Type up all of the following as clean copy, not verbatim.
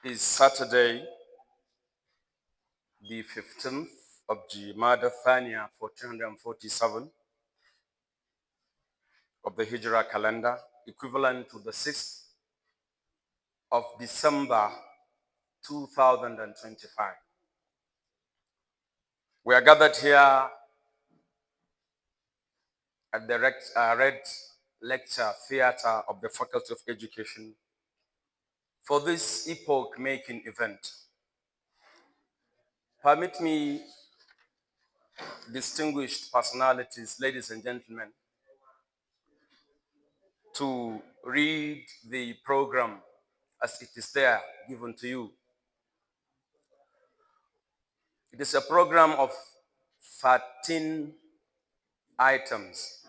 is Saturday, the 15th of Jumada Thania, 1447 of the Hijrah calendar, equivalent to the 6th of December 2025. We are gathered here at the Red Lecture Theatre of the Faculty of Education for this epoch-making event. Permit me, distinguished personalities, ladies and gentlemen, to read the program as it is there given to you. It is a program of 13 items.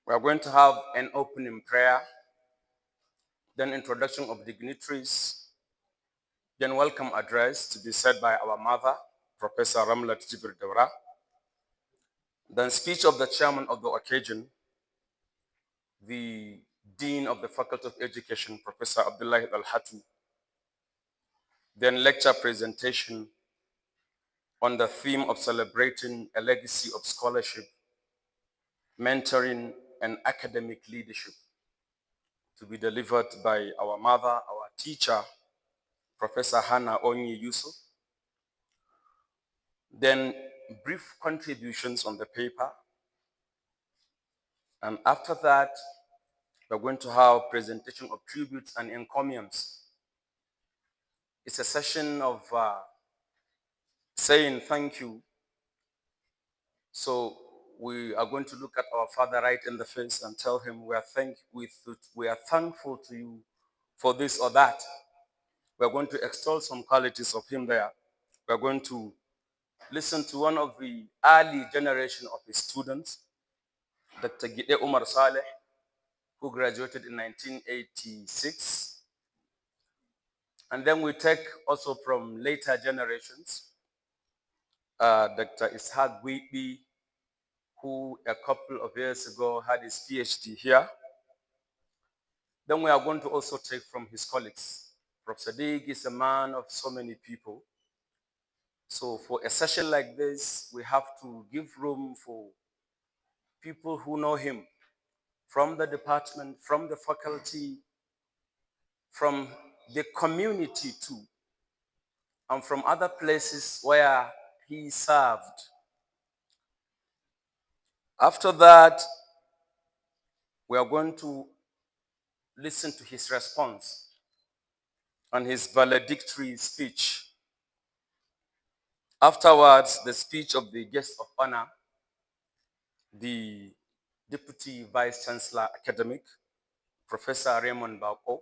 We are going to have an opening prayer, then introduction of dignitaries, then welcome address to be said by our mother, Professor Ramlat Jibril Dawra, then speech of the chairman of the occasion, the Dean of the Faculty of Education, Professor Abdullah Al-Hatu, then lecture presentation on the theme of celebrating a legacy of scholarship, mentoring, and academic leadership, to be delivered by our mother, our teacher, Professor Hannah Onyi Yusuf. Then brief contributions on the paper. And after that, we're going to have presentation of tributes and encomiums. It's a session of saying thank you. So we are going to look at our father right in the face and tell him we are thankful to you for this or that. We're going to extol some qualities of him there. We're going to listen to one of the early generation of his students, Dr. Gide Umar Saleh, who graduated in 1986. And then we take also from later generations, Dr. Ishaq Gwibi, who a couple of years ago had his PhD here. Then we are going to also take from his colleagues. Prof. Sadiq is a man of so many people. So for a session like this, we have to give room for people who know him from the department, from the faculty, from the community too, and from other places where he served. After that, we are going to listen to his response and his valedictory speech. Afterwards, the speech of the guest of honor, the Deputy Vice Chancellor Academic, Professor Raymond Bauko.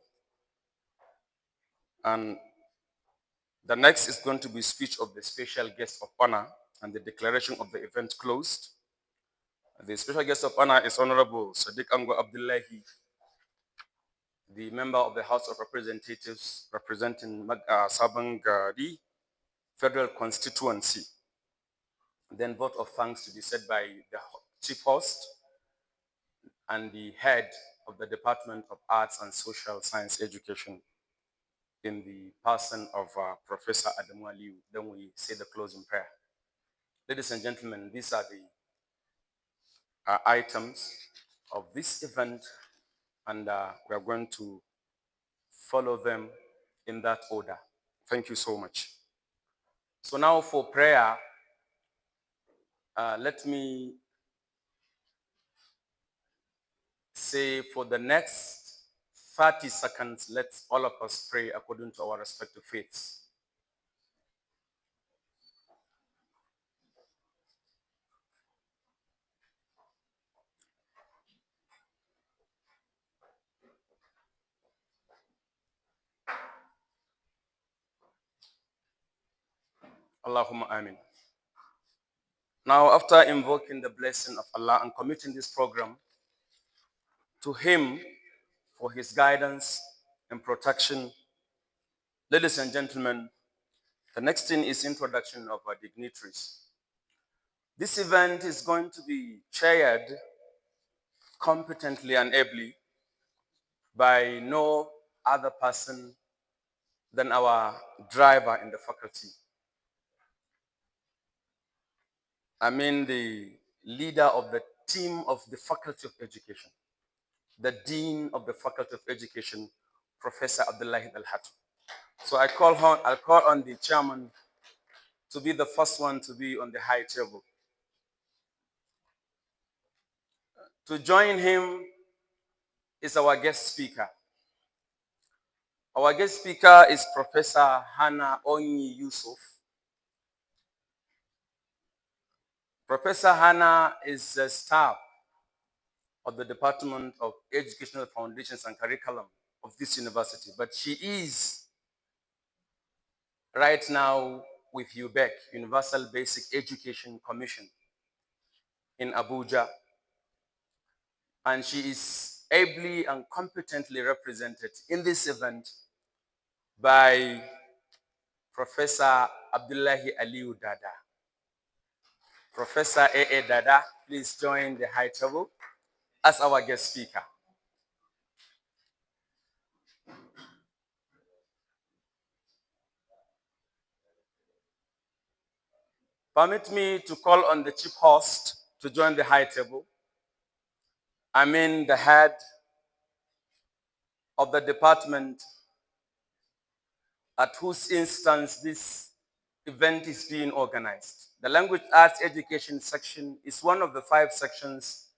And the next is going to be speech of the special guest of honor and the declaration of the event closed. The special guest of honor is Honorable Sadiq Abdullahi, the member of the House of Representatives representing Sabangari Federal Constituency. Then vote of thanks to be said by the chief host and the head of the Department of Arts and Social Science Education in the person of Professor Adamu Aliu. Then we say the closing prayer. Ladies and gentlemen, these are the items of this event, and we are going to follow them in that order. Thank you so much. So now for prayer, let me say for the next 30 seconds, let's all of us pray according to our respective faiths. Allahumma amin. Now, after invoking the blessing of Allah and committing this program to him for his guidance and protection, ladies and gentlemen, the next thing is introduction of our dignitaries. This event is going to be chaired competently and ably by no other person than our driver in the faculty. I mean the leader of the team of the Faculty of Education, the Dean of the Faculty of Education, Professor Abdullahi Al-Hatu. So I'll call on the chairman to be the first one to be on the high table. To join him is our guest speaker. Our guest speaker is Professor Hannah Onyi Yusuf. Professor Hannah is a staff of the Department of Educational Foundations and Curriculum of this university, but she is right now with UBEC, Universal Basic Education Commission in Abuja, and she is ably and competently represented in this event by Professor Abdullahi Aliu Dada. Professor A.A. Dada, please join the high table as our guest speaker. Permit me to call on the chief host to join the high table. I mean the head of the department at whose instance this event is being organized. The Language Arts Education section is one of the 5 sections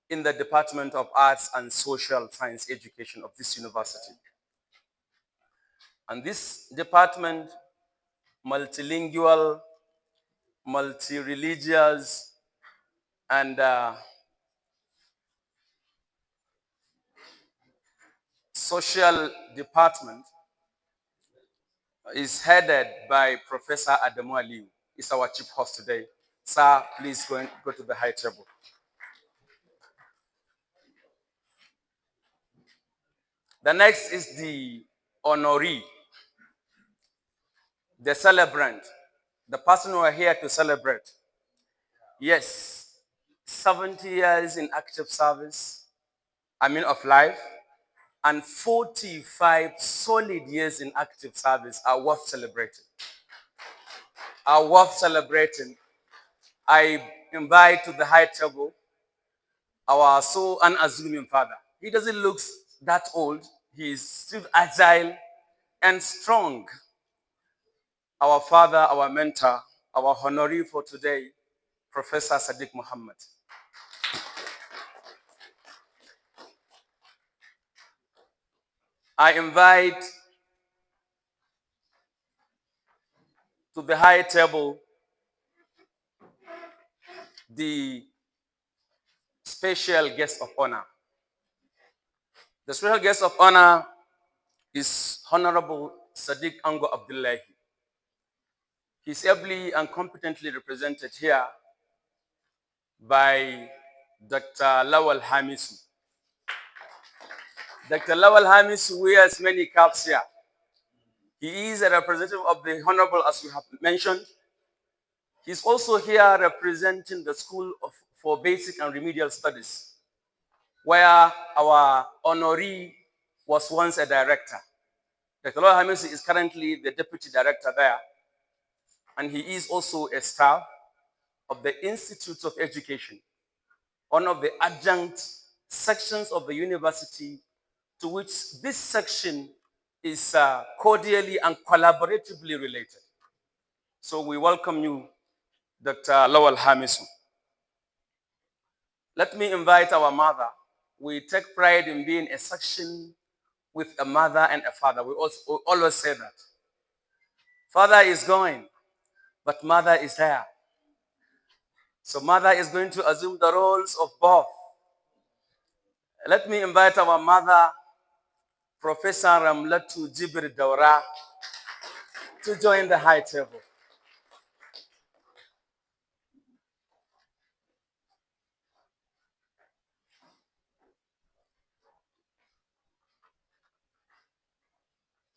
in the Department of Arts and Social Science Education of this university. And this department, multilingual, multi-religious, and social department is headed by Professor Adamu Aliu. He's our chief host today. Sir, please go to the high table. The next is the honoree, the celebrant, the person who are here to celebrate. Yes, 70 years in active service, of life, and 45 solid years in active service are worth celebrating. I invite to the high table our so unassuming father. He doesn't look that old. He is still agile and strong. Our father, our mentor, our honoree for today, Professor Sadiq Muhammad. I invite to the high table the special guest of honor. The special guest of honor is Honorable Sadiq Ango Abdullahi. He's ably and competently represented here by Dr. Lawal Hamisu. Dr. Lawal Hamisu wears many caps here. He is a representative of the Honorable, as we have mentioned. He's also here representing the School for Basic and Remedial Studies, where our honoree was once a director. Dr. Lawal Hamisu is currently the deputy director there, and he is also a staff of the Institute of Education, one of the adjunct sections of the university to which this section is cordially and collaboratively related. So we welcome you, Dr. Lawal Hamisu. Let me invite our mother. We take pride in being a section with a mother and a father. We always say that. Father is going, but mother is there. So mother is going to assume the roles of both. Let me invite our mother, Professor Ramlatu Jibir Daura, to join the high table.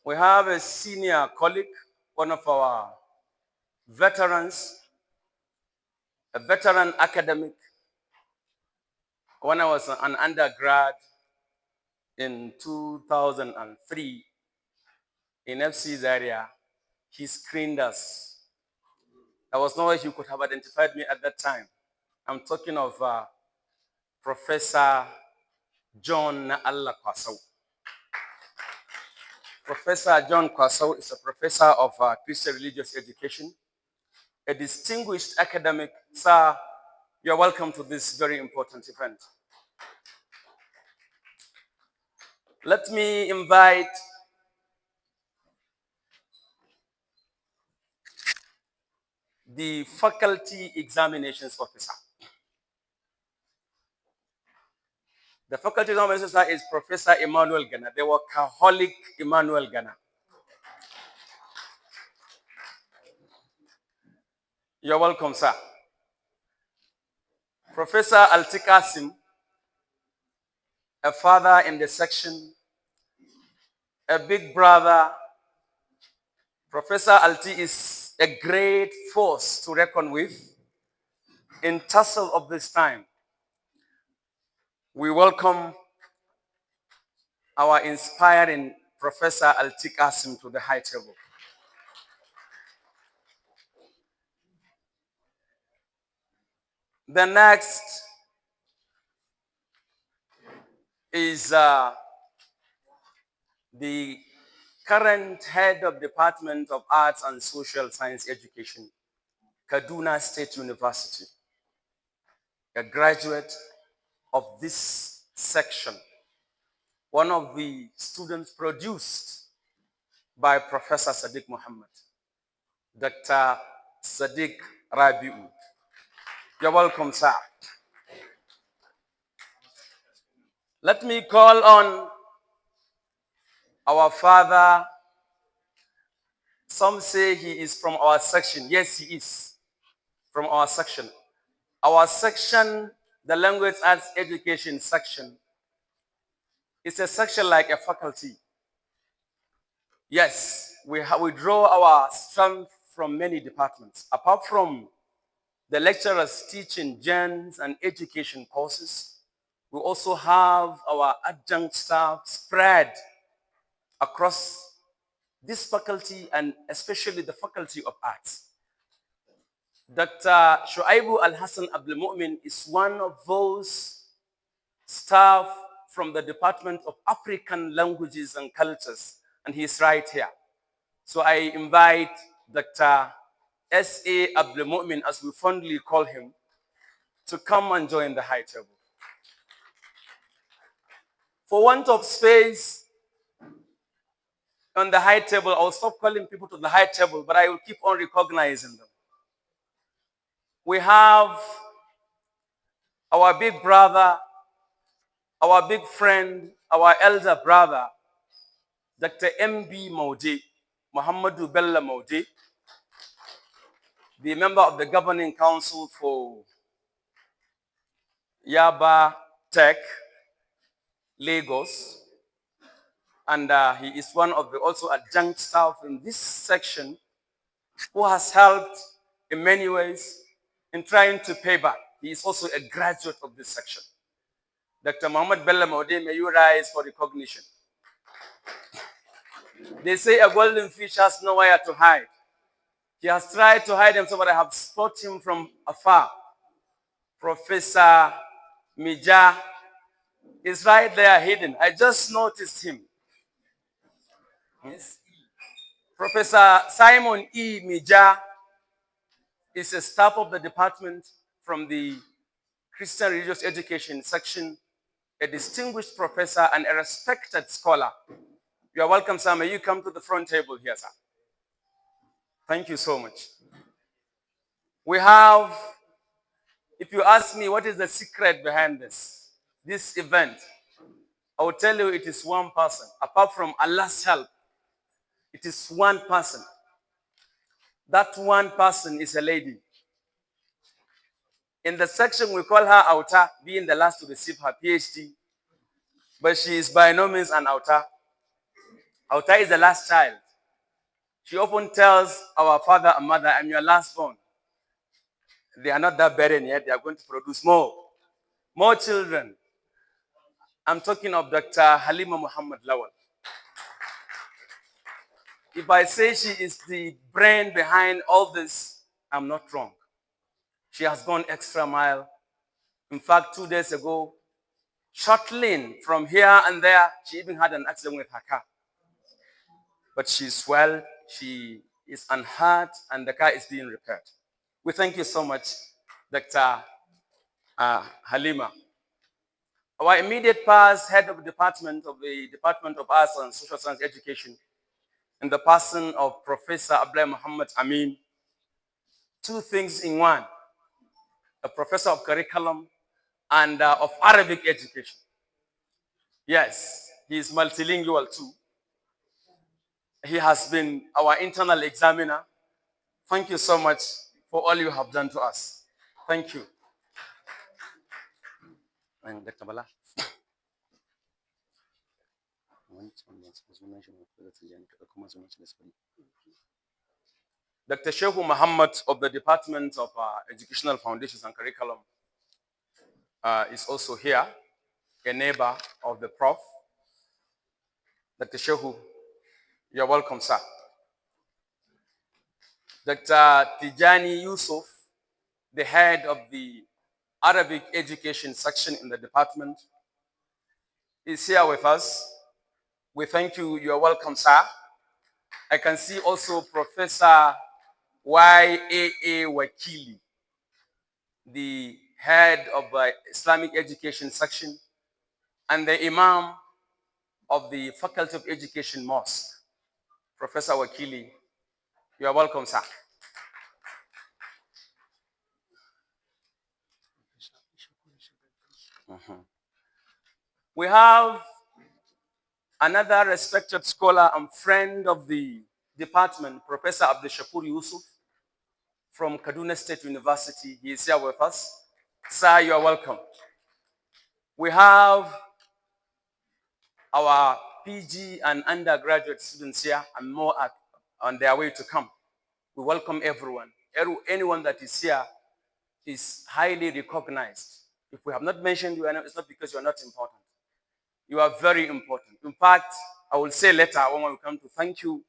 We have a senior colleague, one of our veterans, a veteran academic. When I was an undergrad, in 2003 in FC Zaria. He screened us. There was no way he could have identified me at that time. I'm talking of Professor John Allah Kwasau. Professor John Kwasau is a professor of Christian religious education, a distinguished academic. Sir, you're welcome to this very important event. Let me invite the faculty examinations officer. The faculty examinations officer is Professor Emmanuel Gana. The workaholic Emmanuel Gana. You're welcome, sir. Professor Altikasim, a father in the section, a big brother. Professor Alti is a great force to reckon with in tussle of this time. We welcome our inspiring Professor Altikasim to the high table. The next is the current head of Department of Arts and Social Science Education, Kaduna State University, a graduate of this section, one of the students produced by Professor Sadiq Muhammad, Dr. Sadiq Rabiu. You're welcome, sir. Let me call on our father. Some say he is from our section. Yes, he is from our section. Our section, the Language Arts Education section, is a section like a faculty. Yes, we draw our strength from many departments. Apart from the lecturers teaching gens and education courses, we also have our adjunct staff spread across this faculty and especially the Faculty of Arts. Dr. Shuaibu Al-Hassan Abdul Mu'min is one of those staff from the Department of African Languages and Cultures, and he's right here. So I invite Dr. S.A. Abdul Mu'min, as we fondly call him, to come and join the high table. For want of space on the high table, I'll stop calling people to the high table, but I will keep on recognizing them. We have our big brother, our big friend, our elder brother, Dr. M.B. Maudi, Muhammadu Bella Maudi, the member of the governing council for Yaba Tech, Lagos, and he is one of the also adjunct staff in this section who has helped in many ways in trying to pay back. He is also a graduate of this section. Dr. Muhammad Bella Maudi, may you rise for recognition. They say a golden fish has nowhere to hide. He has tried to hide himself, but I have spotted him from afar. Professor Mija is right there hidden. I just noticed him. Yes. Professor Simon E. Mija is a staff of the department from the Christian Religious Education section, a distinguished professor and a respected scholar. You are welcome, sir. May you come to the front table here, sir. Thank you so much. We have, if you ask me what is the secret behind this event, I will tell you it is one person. Apart from Allah's help, it is one person. That one person is a lady. In the section, we call her Auta, being the last to receive her PhD. But she is by no means an Auta. Auta is the last child. She often tells our father and mother, I'm your last born. They are not that barren yet. They are going to produce more children. I'm talking of Dr. Halima Muhammad Lawal. If I say she is the brain behind all this, I'm not wrong. She has gone extra mile. In fact, 2 days ago, shuttling from here and there, she even had an accident with her car. But she's well, she is unhurt, and the car is being repaired. We thank you so much, Dr. Halima. Our immediate past head of department of the Department of Arts and Social Science Education, in the person of Professor Abdullah Muhammad Amin, two things in one, a professor of curriculum and of Arabic education. Yes, he is multilingual too. He has been our internal examiner. Thank you so much for all you have done to us. Thank you. And Dr. Bala. Dr. Shehu Muhammad of the Department of Educational Foundations and Curriculum is also here, a neighbor of the Prof. Dr. Shehu, you're welcome, sir. Dr. Tijani Yusuf, the head of the Arabic Education section in the department, is here with us. We thank you. You're welcome, sir. I can see also Professor Y.A.A. Wakili, the head of the Islamic Education section, and the Imam of the Faculty of Education Mosque. Professor Wakili, you are welcome, sir. We have another respected scholar and friend of the department, Professor Abdul Shakur Yusuf from Kaduna State University. He is here with us. Sir, you are welcome. We have our PG and undergraduate students here and more on their way to come. We welcome everyone. Anyone that is here is highly recognized. If we have not mentioned you, it's not because you are not important. You are very important. In fact, I will say later when we come to thank you,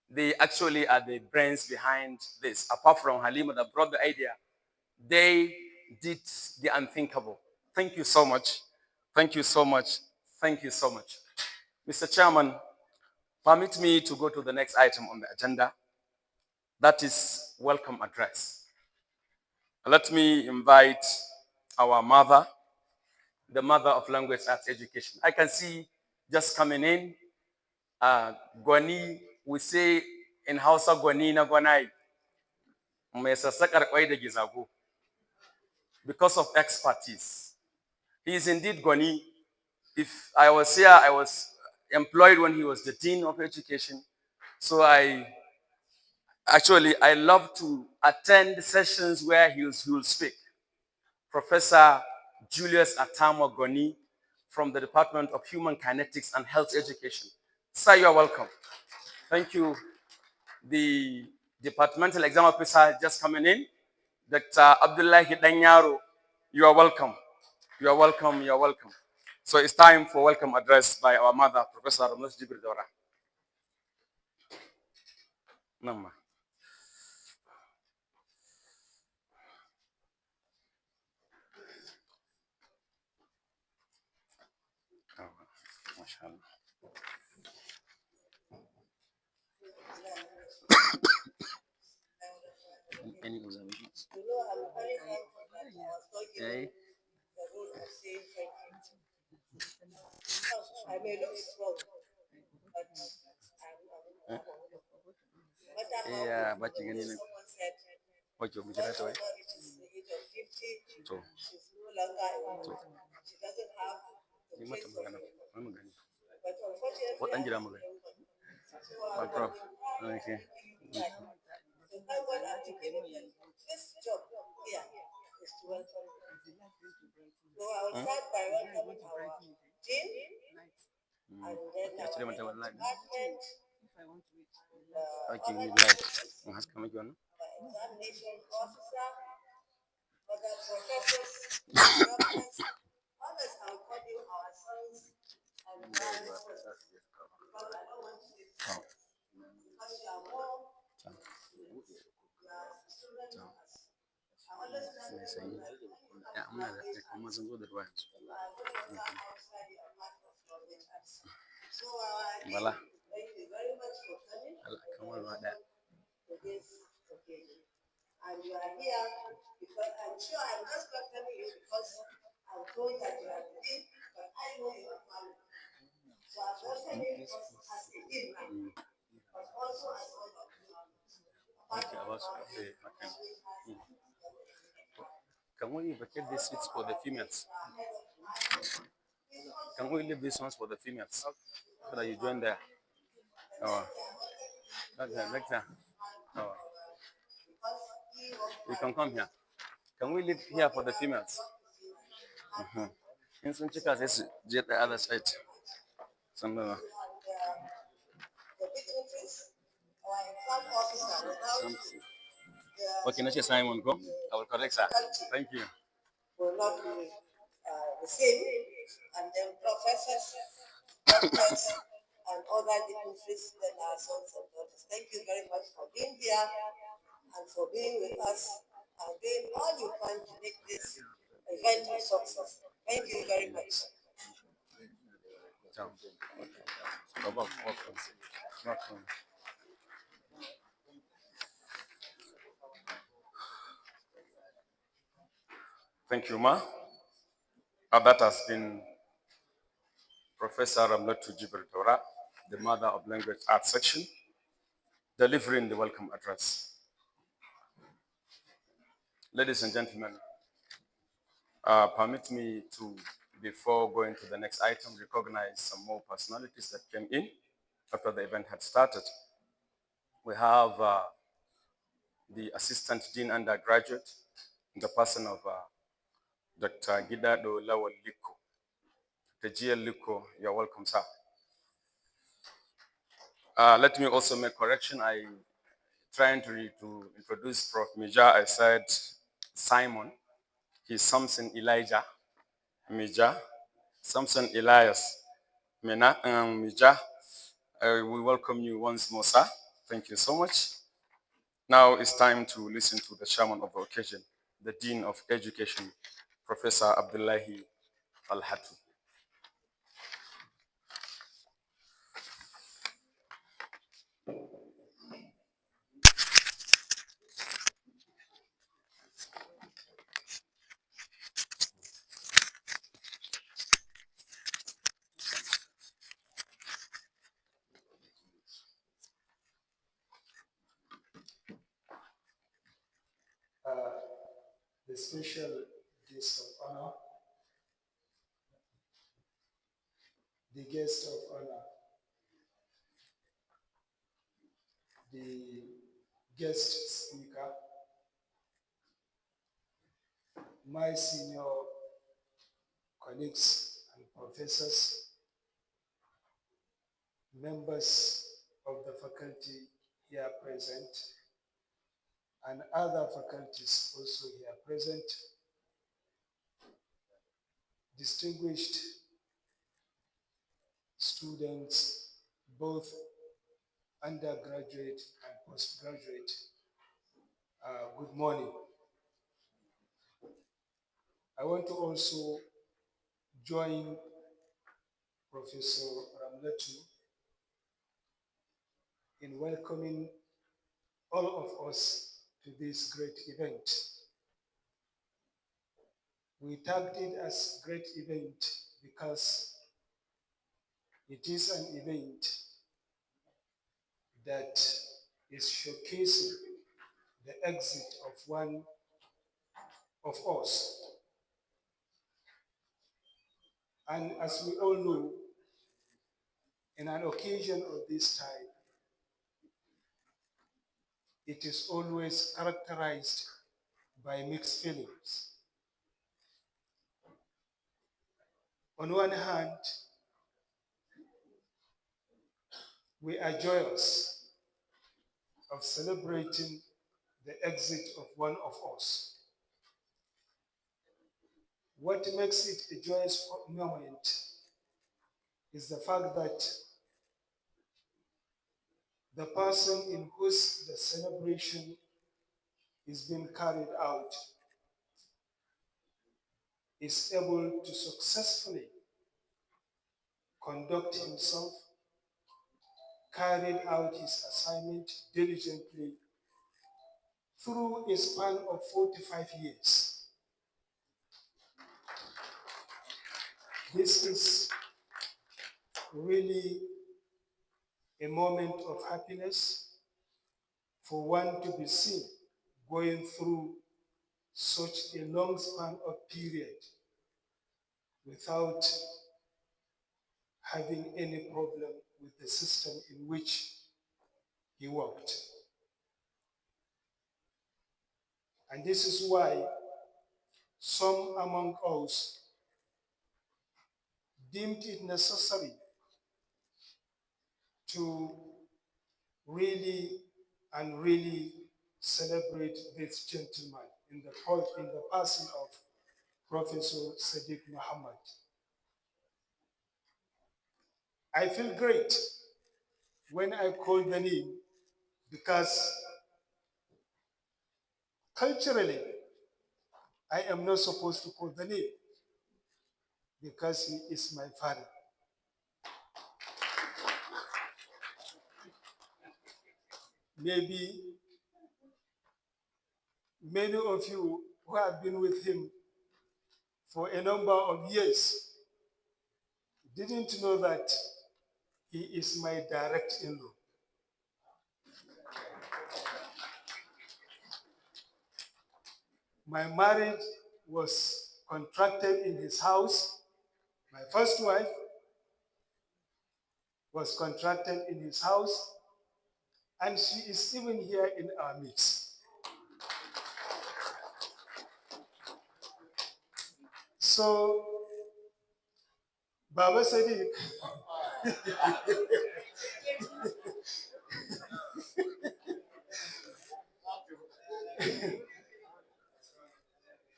they actually are the brains behind this. Apart from Halima that brought the idea, they did the unthinkable. Thank you so much. Thank you so much. Thank you so much. Mr. Chairman, permit me to go to the next item on the agenda. That is welcome address. Let me invite our mother, the mother of language arts education. I can see just coming in, Gwani, we say in Hausa Gwani na Gwanai, because of expertise. He is indeed Gwani. If I was here, I was employed when he was the Dean of Education. So I love to attend sessions where he will speak. Professor Julius Atamo Goni from the Department of Human Kinetics and Health Education. Sir, you are welcome. Thank you. The departmental exam officer just coming in, Dr. Abdullahi Danyaro, you are welcome. You are welcome. You are welcome. So it's time for welcome address by our mother, Professor Ramnas Jibril Dora. Nama. Mashallah. Any observations? Okay. I may look strong, but Yeah, but you can someone said, what you once a woman reaches the age of 50, so she's no longer a woman. She doesn't have the traits of a woman. But unfortunately, what I'm Angela not Magan? a woman. So I've Prof. been Okay. giving back. So thank God I've been given this job here is to welcome you. So I will start by welcoming our team and then our department, Okay, other need light. deputies, Has come again. examination officer, other professors, doctors, always I'll call you our sons and brothers because I don't want you to because you are more you are children of us. I always tell people that when you come to our age, you are going to outside your part of your age. So thank you very much for coming to this occasion. And you are here because I'm sure I'm just not telling you because I'm told that you are the dean, but I know your family. So I'm welcoming you because as a dean, but also as one of you. Can we vacate these seats for the females? Can we leave these ones for the females so that you join there? Oh, next time. Oh, you can come here. Can we leave here for the females? In some chicas, let's get the other side. Some. The dignitaries or exam officer without Okay, next Simon, go. I will correct, sir. Thank you. Will not be the same. And then professors, doctors, and other dignitaries that are sons and daughters. Thank you very much for being here and for being with us and doing all you can to make this event a success. Thank you very much. Thank you, Ma. That has been Professor Ramlatu Jibril Dora, the mother of language arts section, delivering the welcome address. Ladies and gentlemen, permit me to, before going to the next item, recognize some more personalities that came in after the event had started. We have the Assistant Dean Undergraduate, in the person of Dr. Gidado Lawal Liko. The GL Liko, you're welcome, sir. Let me also make correction. I trying to introduce Prof. Mija, I said Simon. He's Samson Elijah Mija, Samson Elias Mija. We welcome you once more, sir. Thank you so much. Now it's time to listen to the chairman of the occasion, the Dean of Education, Professor Abdullahi Al-Hatu. The special guest of honor, the guest of honor, the guest speaker, my senior colleagues and professors, members of the faculty here present, and other faculties also here present, distinguished students, both undergraduate and postgraduate, good morning. I want to also join Professor Ramlatu in welcoming all of us to this great event. We tagged it as great event because it is an event that is showcasing the exit of one of us. And as we all know, in an occasion of this type, it is always characterized by mixed feelings. On one hand, we are joyous of celebrating the exit of one of us. What makes it a joyous moment is the fact that the person in whose the celebration is being carried out is able to successfully conduct himself, carried out his assignment diligently through a span of 45 years. This is really a moment of happiness for one to be seen going through such a long span of period without having any problem with the system in which he worked. And this is why some among us deemed it necessary to really and really celebrate this gentleman in the passing of Professor Sadiq Muhammad. I feel great when I call the name because culturally, I am not supposed to call the name because he is my father. Maybe many of you who have been with him for a number of years didn't know that he is my direct in-law. My marriage was contracted in his house. My first wife was contracted in his house, and she is even here in our midst. So, Baba Sadiq,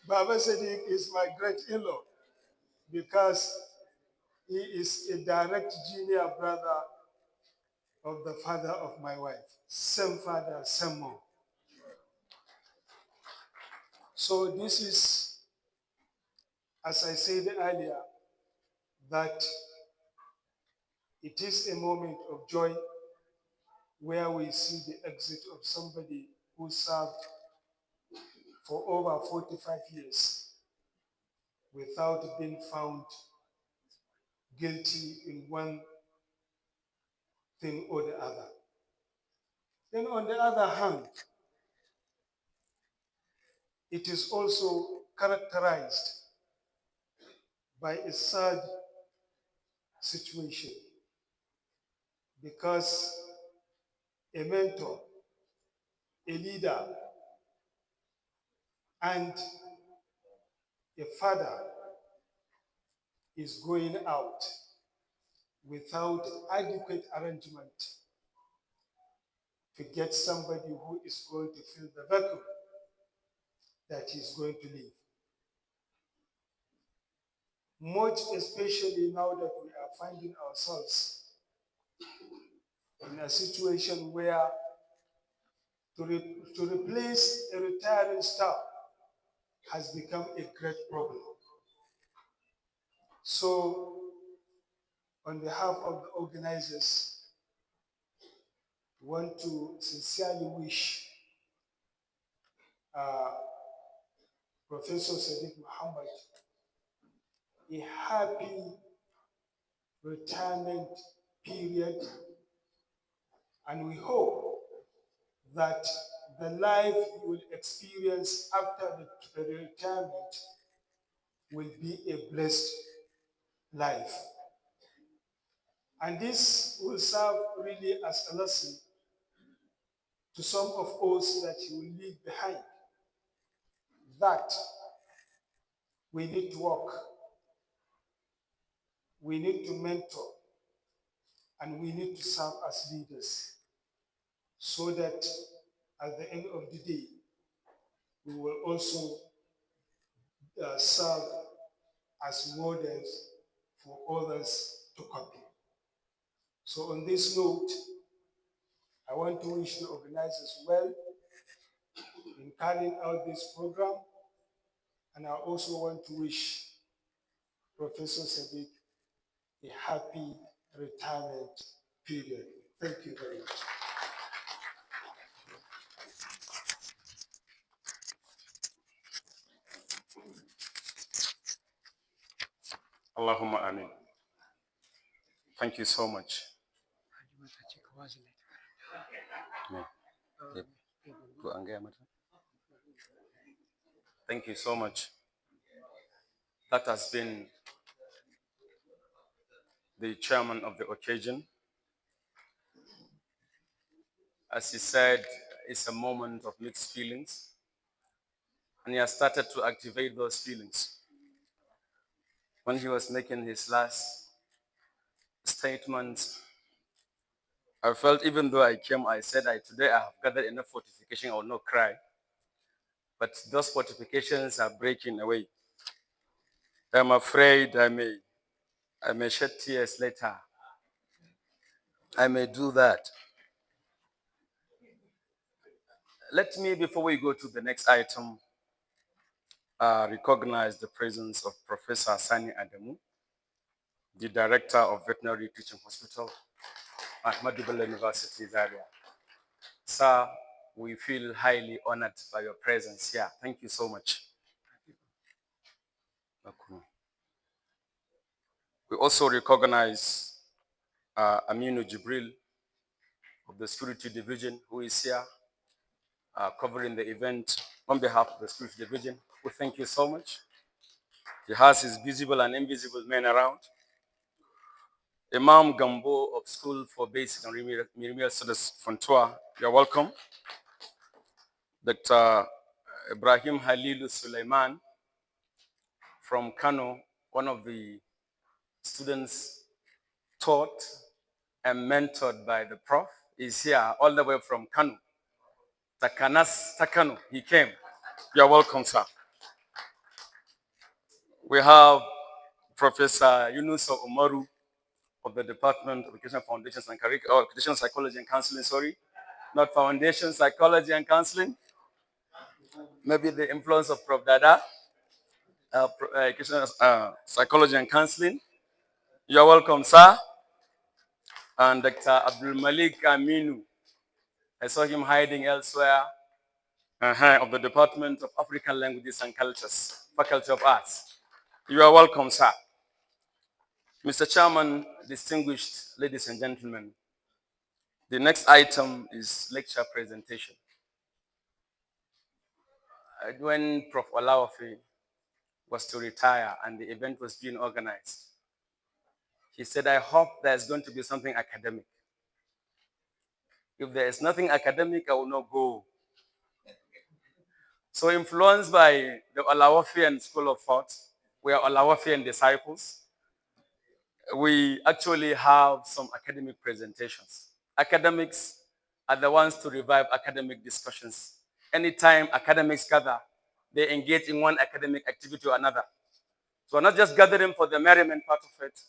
Baba Sadiq is my great in-law because he is a direct junior brother of the father of my wife. Same father, same mom. So this is, as I said earlier, that it is a moment of joy where we see the exit of somebody who served for over 45 years without being found guilty in one thing or the other. Then on the other hand, it is also characterized by a sad situation because a mentor, a leader, and a father is going out without adequate arrangement to get somebody who is going to fill the vacuum that he's going to leave. Much especially now that we are finding ourselves in a situation where to replace a retiring staff has become a great problem. So, on behalf of the organizers, we want to sincerely wish Professor Sadiq Muhammad a happy retirement period, and we hope that the life you will experience after the retirement will be a blessed life. And this will serve really as a lesson to some of us that you will leave behind, that we need to work, we need to mentor, and we need to serve as leaders so that at the end of the day, we will also serve as models for others to copy. So on this note, I want to wish the organizers well in carrying out this program, and I also want to wish Professor Sadiq a happy retirement period. Thank you very much. Allahumma amin. Thank you so much. Thank you so much. That has been the chairman of the occasion. As he said, it's a moment of mixed feelings, and he has started to activate those feelings. When he was making his last statement, I felt, even though I came, I said, today I have gathered enough fortification, I will not cry. But those fortifications are breaking away. I'm afraid I may shed tears later. I may do that. Let me, before we go to the next item, recognize the presence of Professor Sani Adamu, the Director of Veterinary Teaching Hospital at Ahmadu Bello University, Zaria. Sir, we feel highly honored by your presence here. Thank you so much. We also recognize Aminu Jibril of the Security Division, who is here covering the event on behalf of the Security Division. We thank you so much. He has his visible and invisible men around. Imam Gambo of School for Basic and Remedial Studies, Fontua, you're welcome. Dr. Ibrahim Halilu Suleiman from Kano, one of the students taught and mentored by the Prof, is here all the way from Kano. Takano, he came. You're welcome, sir. We have Professor Yunusa Umaru of the Department of Education Foundations and Education Psychology and Counseling, sorry. Not Foundation, Psychology and Counseling. Maybe the influence of Prof. Dada, Education Psychology and Counseling. You're welcome, sir. And Dr. Abdul Malik Aminu. I saw him hiding elsewhere, of the Department of African Languages and Cultures, Faculty of Arts. You are welcome, sir. Mr. Chairman, distinguished ladies and gentlemen, the next item is lecture presentation. When Prof. Olawafi was to retire and the event was being organized, he said, I hope there's going to be something academic. If there is nothing academic, I will not go. So influenced by the Olawafian school of thought, we are Olawafian disciples, we actually have some academic presentations. Academics are the ones to revive academic discussions. Anytime academics gather, they engage in one academic activity or another. So we're not just gathering for the merriment part of it,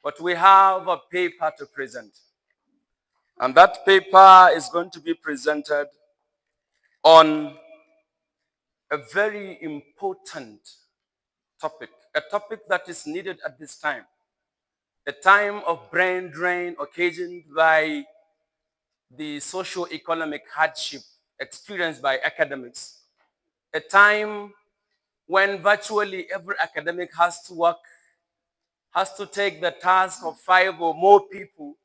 but we have a paper to present. And that paper is going to be presented on a very important topic, a topic that is needed at this time, a time of brain drain occasioned by the socio-economic hardship experienced by academics, a time when virtually every academic has to work, has to take the task of 5 or more people,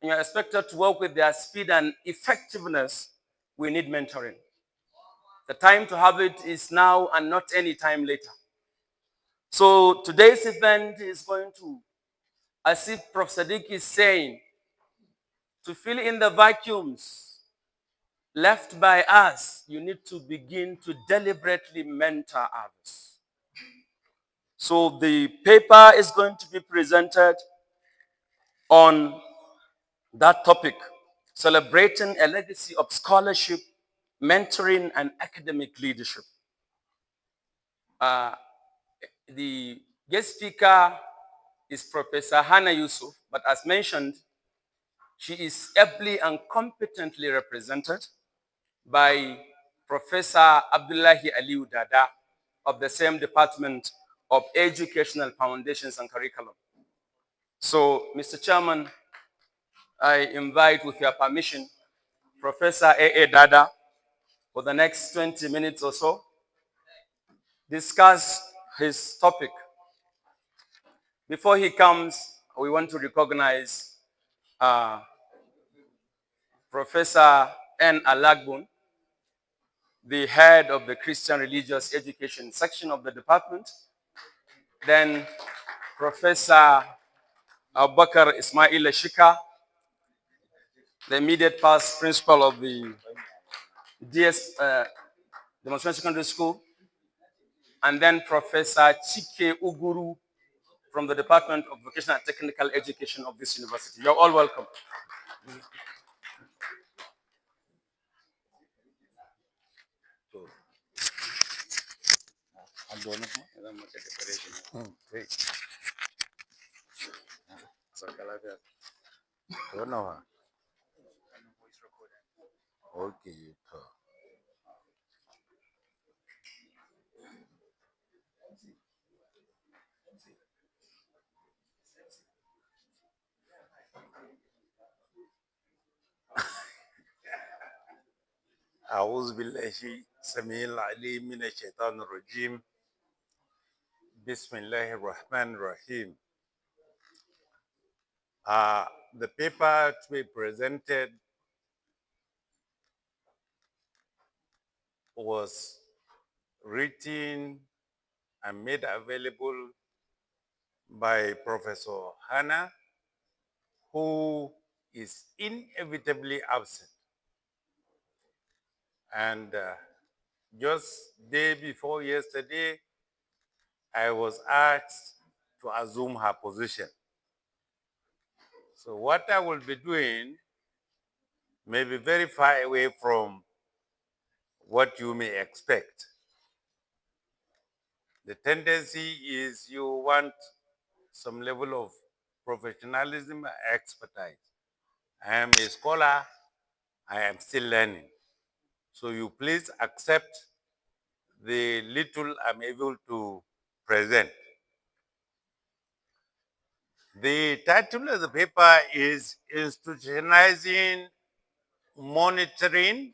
and you're expected to work with their speed and effectiveness. We need mentoring. The time to have it is now and not any time later. So today's event is going to, as if Prof. Sadiq is saying, to fill in the vacuums left by us, you need to begin to deliberately mentor others. So the paper is going to be presented on that topic, celebrating a legacy of scholarship, mentoring, and academic leadership. The Guest speaker is Professor Hannah Yusuf, but as mentioned, she is ably and competently represented by Professor Abdullahi Aliu Dada of the same Department of Educational Foundations and Curriculum. So, Mr. Chairman, I invite, with your permission, Professor A.A. Dada for the next 20 minutes or so, discuss his topic. Before he comes, we want to recognize Professor N. Alagbun, the head of the Christian Religious Education section of the department. Then Professor Abubakar Ismail Shika, the immediate past principal of the Demonstration Secondary School. And then Professor Chike Uguru from the Department of Vocational and Technical Education of this university. You're all welcome. Okay. أعوذ بالله السميع العليم من الشيطان الرجيم بسم الله الرحمن الرحيم. The paper to be presented was written and made available by Professor Hannah, who is inevitably absent. And just day before yesterday, I was asked to assume her position. So what I will be doing may be very far away from what you may expect. The tendency is you want some level of professionalism and expertise. I am a scholar, I am still learning. So you please accept the little I'm able to present. The title of the paper is Institutionalizing Monitoring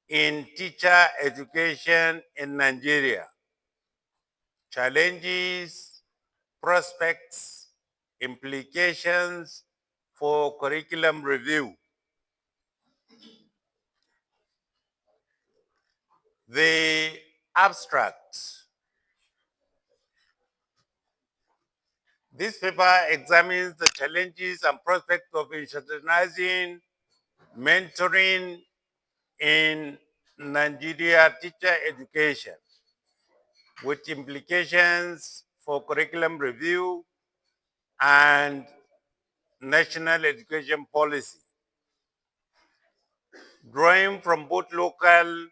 in Teacher Education in Nigeria. Challenges, prospects, implications for curriculum review. The abstract. This paper examines the challenges and prospects of institutionalizing mentoring in Nigeria teacher education, with implications for curriculum review and national education policy. Drawing from both local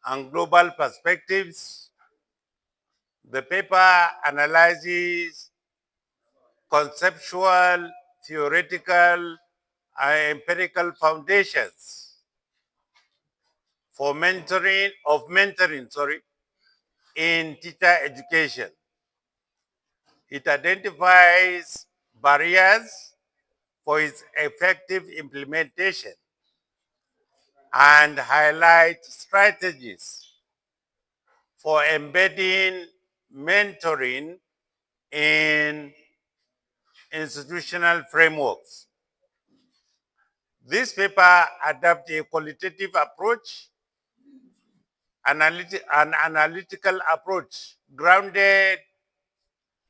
and global perspectives, the paper analyzes conceptual, theoretical, and empirical foundations for mentoring in teacher education. It identifies barriers for its effective implementation and highlights strategies for embedding mentoring in institutional frameworks. This paper adopts a qualitative approach, an analytical approach grounded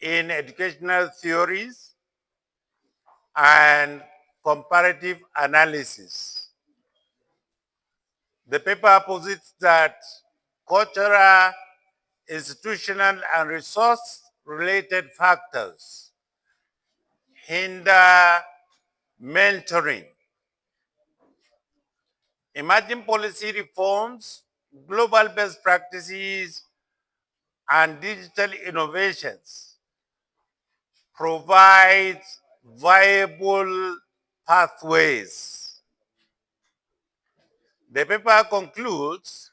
in educational theories and comparative analysis. The paper posits that cultural, institutional, and resource-related factors hinder mentoring. Emerging policy reforms, global best practices, and digital innovations provides viable pathways. The paper concludes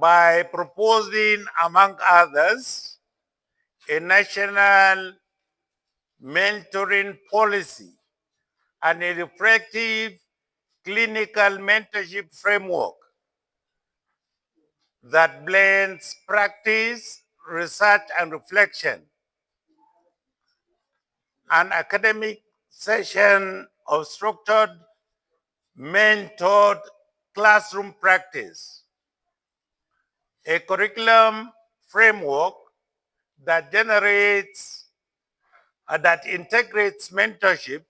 by proposing, among others, a national mentoring policy and a reflective clinical mentorship framework that blends practice, research, and reflection. An academic session of structured, mentored classroom practice. A curriculum framework that that integrates mentorship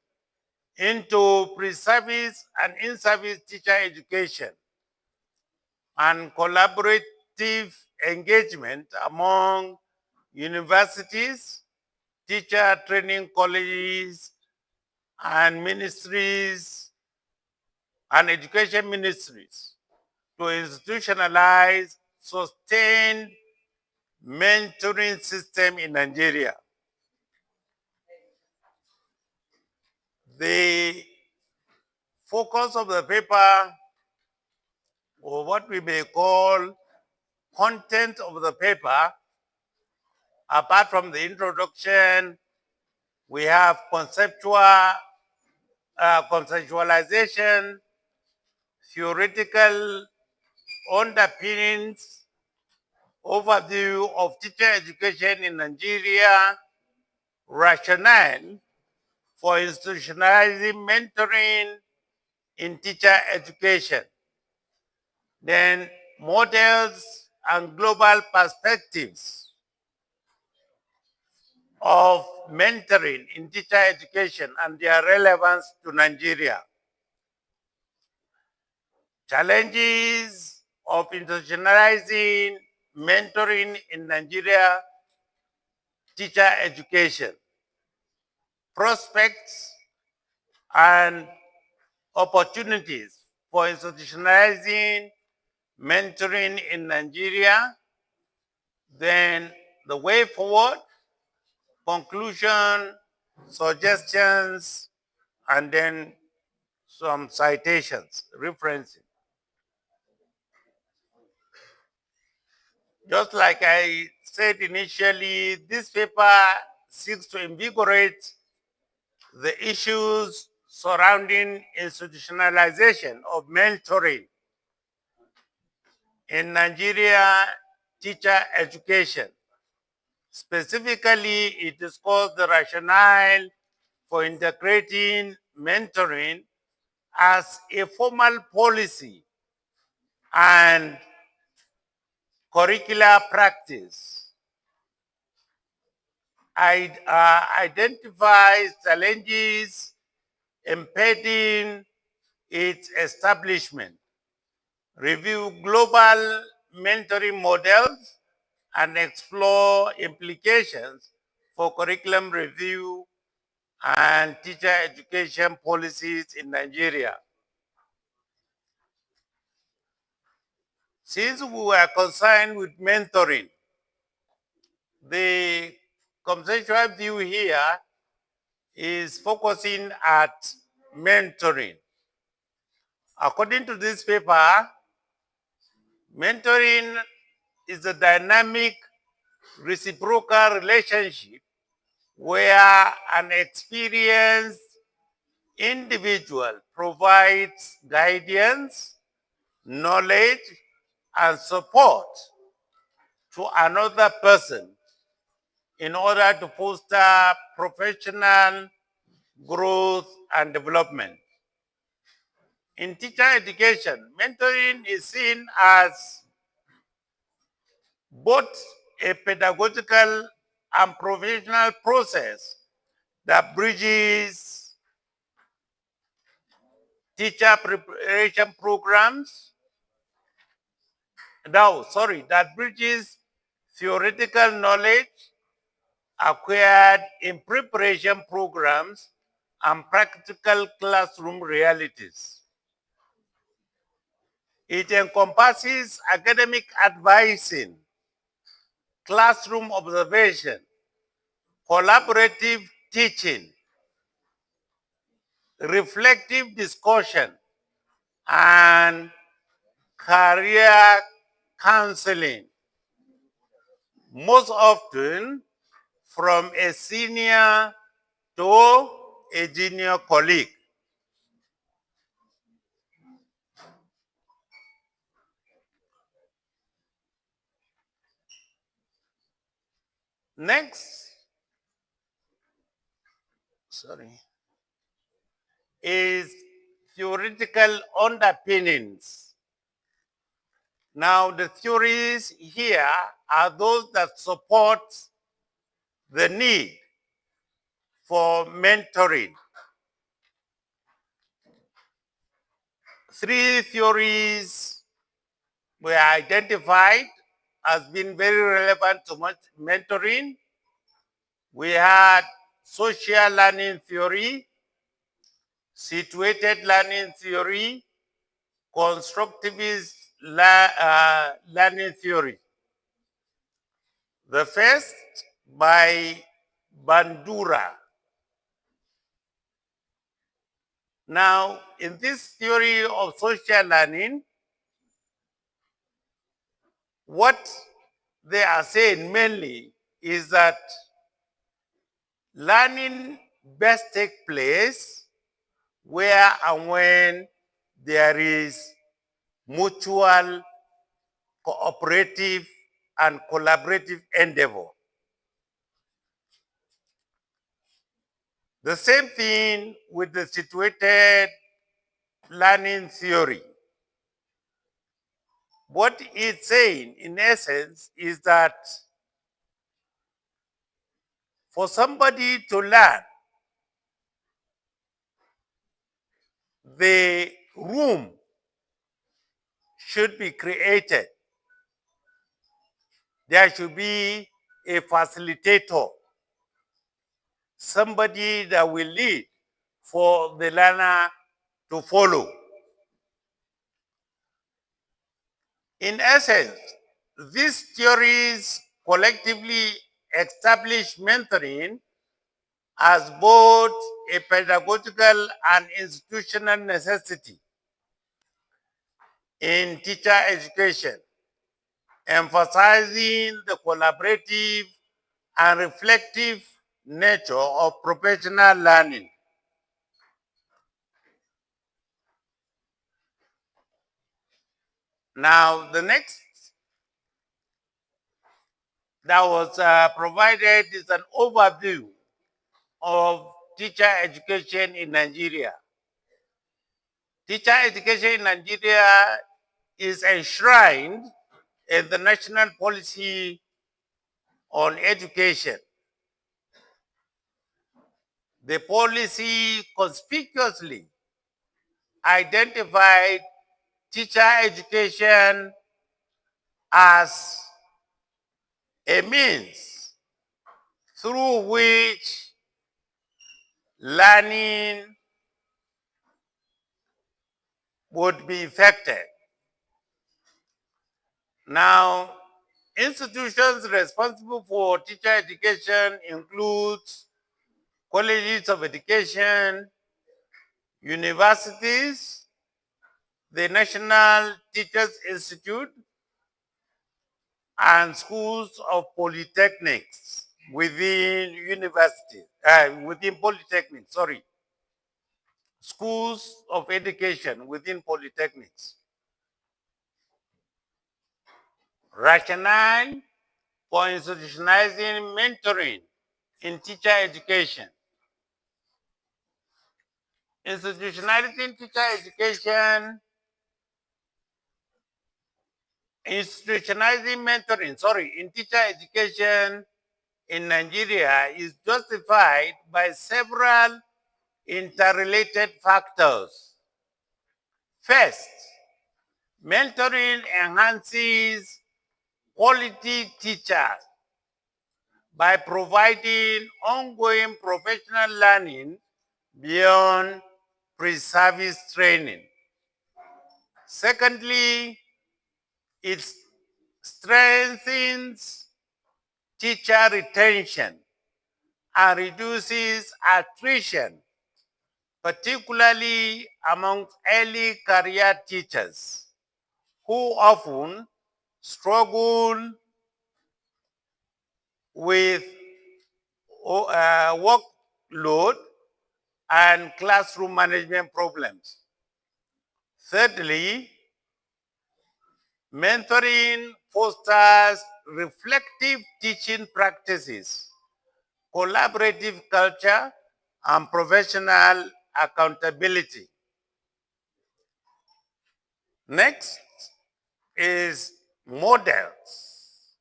into pre-service and in-service teacher education and collaborative engagement among universities, teacher training colleges, and ministries and education ministries to institutionalize sustained mentoring system in Nigeria. The focus of the paper, or what we may call content of the paper, apart from the introduction, we have conceptualization, theoretical underpinnings, overview of teacher education in Nigeria, rationale for institutionalizing mentoring in teacher education, then models and global perspectives of mentoring in teacher education and their relevance to Nigeria. Challenges of institutionalizing mentoring in Nigeria teacher education. Prospects and opportunities for institutionalizing mentoring in Nigeria. Then the way forward, conclusion, suggestions, and then some citations, referencing. Just like I said initially, this paper seeks to invigorate the issues surrounding institutionalization of mentoring in Nigeria teacher education. Specifically, it discussed the rationale for integrating mentoring as a formal policy and curricular practice. Identifies challenges impeding its establishment, review global mentoring models, and explore implications for curriculum review and teacher education policies in Nigeria. Since we were concerned with mentoring, the conceptual view here is focusing at mentoring. According to this paper, mentoring is a dynamic reciprocal relationship where an experienced individual provides guidance, knowledge, and support to another person in order to foster professional growth and development. In teacher education, mentoring is seen as both a pedagogical and professional process that bridges teacher preparation programs, that bridges theoretical knowledge acquired in preparation programs and practical classroom realities. It encompasses academic advising, classroom observation, collaborative teaching, reflective discussion, and career counseling, most often from a senior to a junior colleague. Next, is theoretical underpinnings. Now, the theories here are those that support the need for mentoring. Three theories were identified as being very relevant to mentoring. We had social learning theory, situated learning theory, constructivist learning theory. The first by Bandura. Now, in this theory of social learning, what they are saying mainly is that learning best takes place where and when there is mutual, cooperative, and collaborative endeavor. The same thing with the situated learning theory. What it's saying, in essence, is that for somebody to learn, the room should be created. There should be a facilitator, somebody that will lead for the learner to follow. In essence, these theories collectively establish mentoring as both a pedagogical and institutional necessity in teacher education, emphasizing the collaborative and reflective nature of professional learning. Now, the next that was provided is an overview of teacher education in Nigeria. Teacher education in Nigeria is enshrined in the national policy on education. The policy conspicuously identified teacher education as a means through which learning would be effected. Now, institutions responsible for teacher education include colleges of education, universities, the National Teachers Institute, and schools of polytechnics within universities, within polytechnics, schools of education within polytechnics. Rationale for institutionalizing mentoring in teacher education. Institutionalizing teacher education, institutionalizing mentoring, in teacher education in Nigeria is justified by several interrelated factors. First, mentoring enhances quality teachers by providing ongoing professional learning beyond pre-service training. Secondly, it strengthens teacher retention and reduces attrition, particularly among early career teachers who often struggle with workload and classroom management problems. Thirdly, mentoring fosters reflective teaching practices, collaborative culture, and professional accountability. Next is models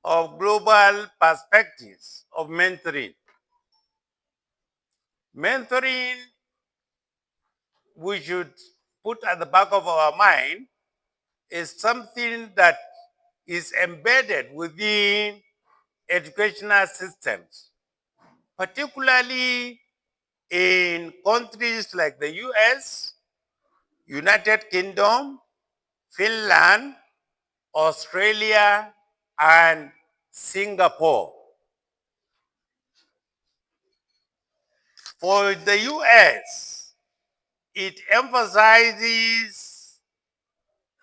of global perspectives of mentoring. Mentoring, we should put at the back of our mind, is something that is embedded within educational systems, particularly in countries like the US, United Kingdom, Finland, Australia, and Singapore. For the US, it emphasizes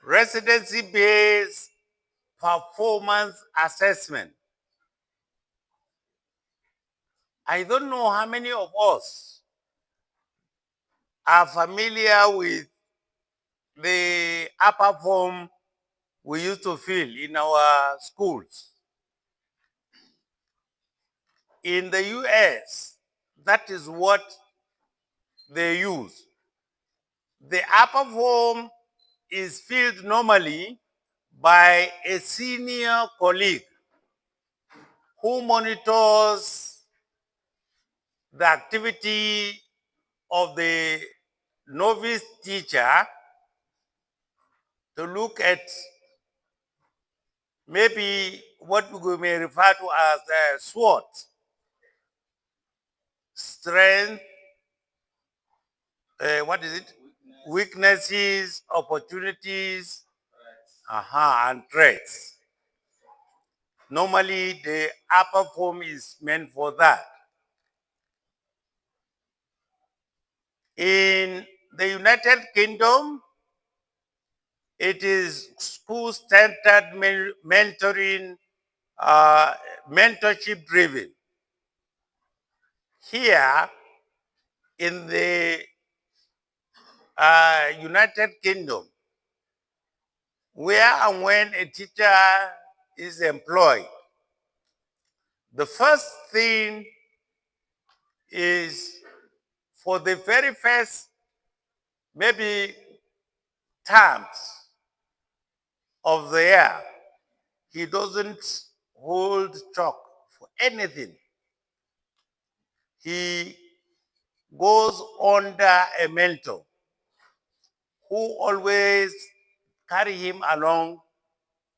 residency-based performance assessment. I don't know how many of us are familiar with the upper form we used to fill in our schools. In the US, that is what they use. The upper form is filled normally by a senior colleague who monitors the activity of the novice teacher to look at maybe what we may refer to as the SWOT, strength, what is it? Weaknesses, opportunities, and threats. Normally, the upper form is meant for that. In the United Kingdom, it is school-centered mentoring, mentorship driven. Here in the United Kingdom, where and when a teacher is employed, the first thing is for the very first maybe terms of the year, he doesn't hold chalk for anything. He goes under a mentor who always carry him along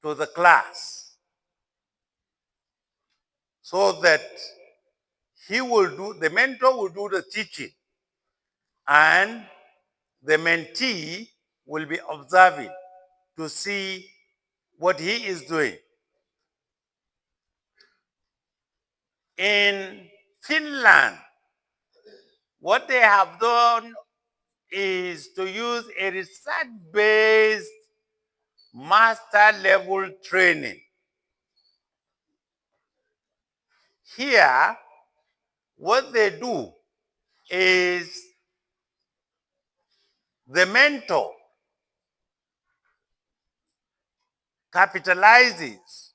to the class so that the mentor will do the teaching and the mentee will be observing to see what he is doing. In Finland, what they have done is to use a research-based master level training. Here, what they do is the mentor capitalizes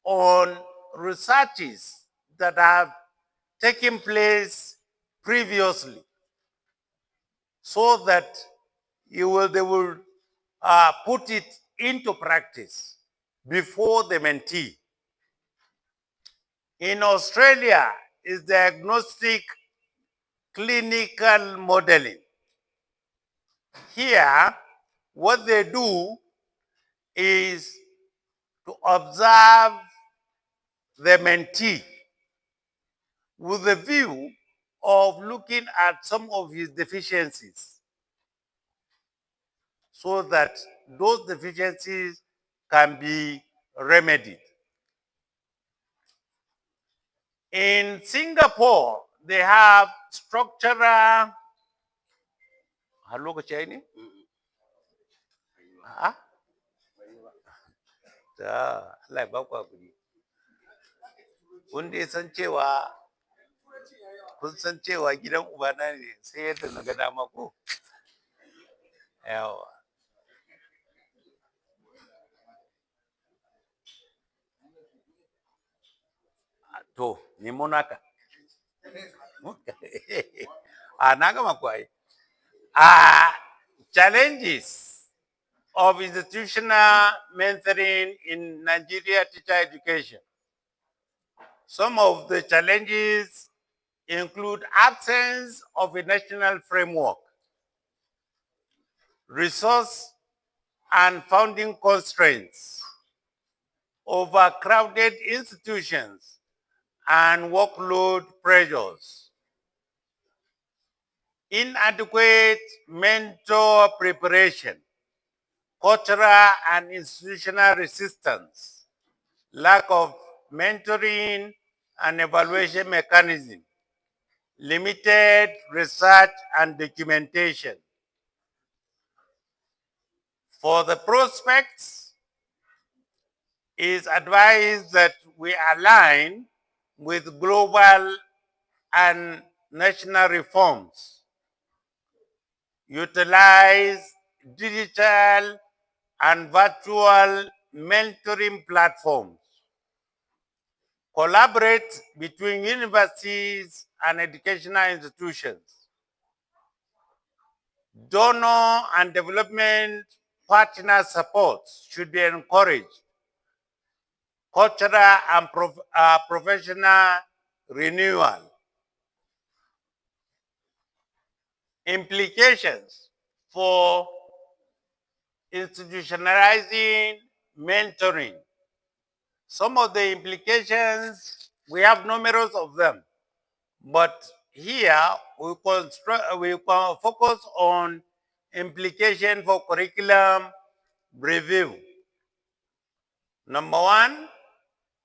on researches that have taken place previously so that they will put it into practice before the mentee. In Australia, is diagnostic clinical modeling. Here, what they do is to observe the mentee with the view of looking at some of his deficiencies so that those deficiencies can be remedied. In Singapore, they have structural. Hello, Chini? Ah, Allah ba ku hakuri. Kun dai san cewa kun san cewa gidan ubana ne sai yadda na ga dama ko. Yawa. To, nemo naka. Na gama ku ai. Challenges of institutional mentoring in Nigeria teacher education. Some of the challenges include absence of a national framework, resource and funding constraints, overcrowded institutions, and workload pressures, inadequate mentor preparation, cultural and institutional resistance, lack of mentoring and evaluation mechanism, limited research and documentation. For the prospects, it is advised that we align with global and national reforms, utilize digital and virtual mentoring platforms, collaborate between universities and educational institutions, donor and development partner support should be encouraged, cultural and professional renewal. Implications for institutionalizing mentoring. Some of the implications, we have numerous of them, but here we focus on implication for curriculum review. Number one,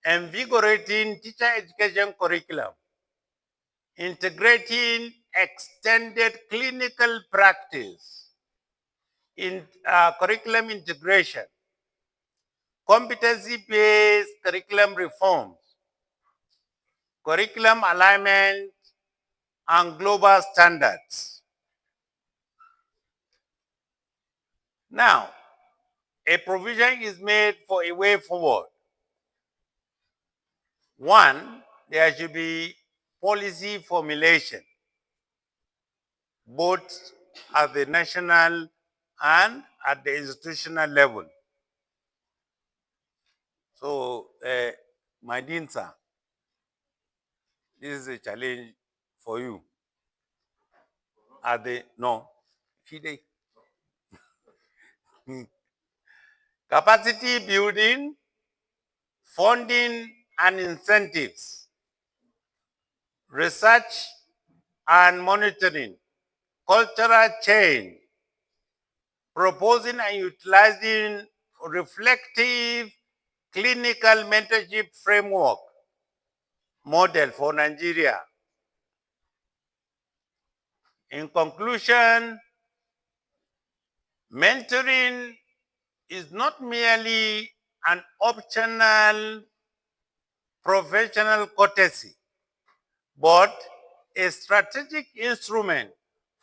invigorating teacher education curriculum, integrating extended clinical practice in curriculum integration, competency-based curriculum reforms, curriculum alignment, and global standards. Now, a provision is made for a way forward. One, there should be policy formulation, both at the national and at the institutional level. So, my dear sir, this is a challenge for you. Capacity building, funding and incentives, research and monitoring, cultural change, proposing and utilizing reflective clinical mentorship framework model for Nigeria. In conclusion, mentoring is not merely an optional professional courtesy, but a strategic instrument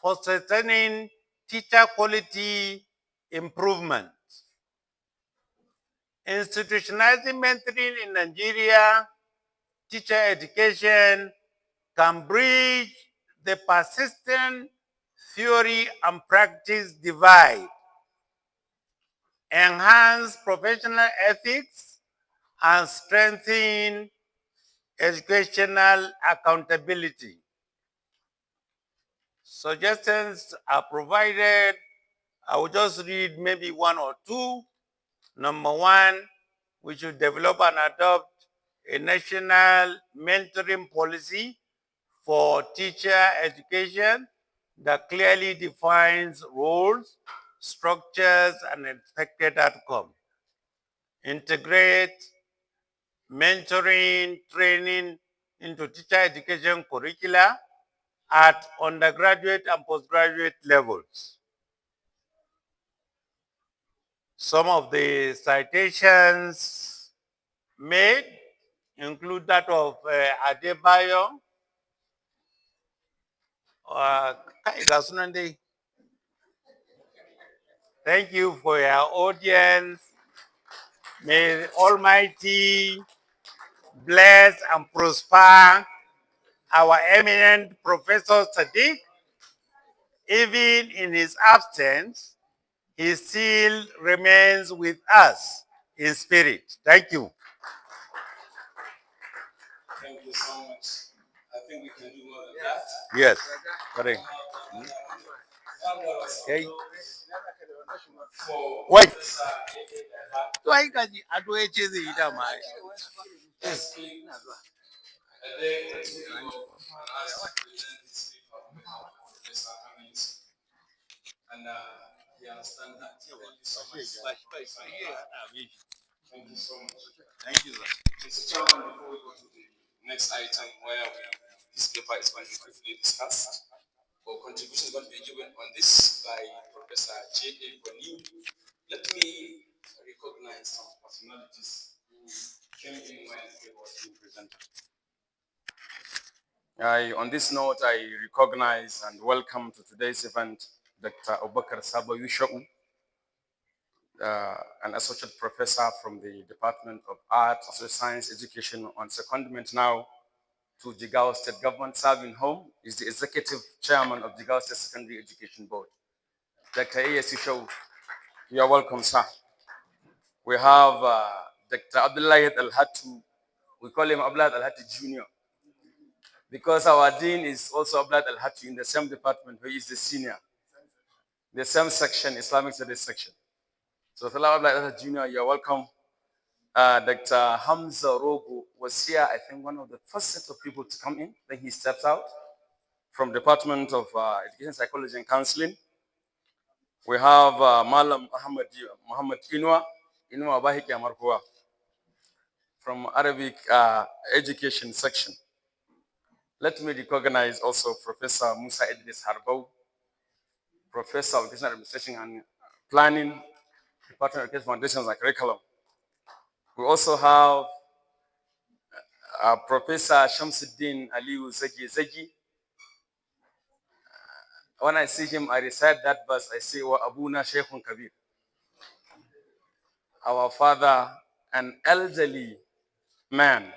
for sustaining teacher quality improvement. Institutionalizing mentoring in Nigeria teacher education can bridge the persistent theory and practice divide, enhance professional ethics, and strengthen educational accountability. Suggestions are provided. I will just read maybe one or two. Number one, we should develop and adopt a national mentoring policy for teacher education that clearly defines roles, structures, and expected outcomes. Integrate mentoring training into teacher education curricula at undergraduate and postgraduate levels. Some of the citations made include that of Adebayo, thank you for your audience. May Almighty bless and prosper our eminent Professor Sadiq. Even in his absence, he still remains with us in spirit. Thank you. Thank you so much. I think we can do more than that. Yes. Correct. Okay. Wait. Why can't you add wages in that man? Yes. A day or two ago, I asked to present this paper before Professor Hamid, and he understands that. Thank you so much. Thank you so much. Thank you, sir. Mr. Chairman, before we go to the next item where this paper is going to be briefly discussed, or contribution is going to be given on this by Professor J.A. Boni, let me recognize some personalities who came in when the paper was being presented. On this note, I recognize and welcome to today's event Dr. Obakar Sabo Yushau, an associate professor from the Department of Art, Social Science, Education on secondment now to Jigawa State Government, serving home, is the executive chairman of Jigawa State Secondary Education Board. Dr. A.S. Yushau, you are welcome, sir. We have Dr. Abdullah Al-Hatu, we call him Abdullah Al-Hatu Jr., because our dean is also Abdullah Al-Hatu in the same department where he is the senior, the same section, Islamic Studies section. So, Abdullah Al-Hatu Jr., you are welcome. Dr. Hamza Rogo was here, I think, one of the first set of people to come in. Then he steps out from Department of Education, Psychology, and Counseling. We have Malam Muhammad Inwa Bahiki Amarkua from Arabic Education section. Let me recognize also Professor Musa Idris Harbau, Professor of Education Administration and Planning, Department of Education Foundations and Curriculum. We also have Professor Shamsuddin Aliu Zagi. When I see him, I recite that verse, I say, Wa Abuna Sheikhun Kabir. Our father, an elderly man,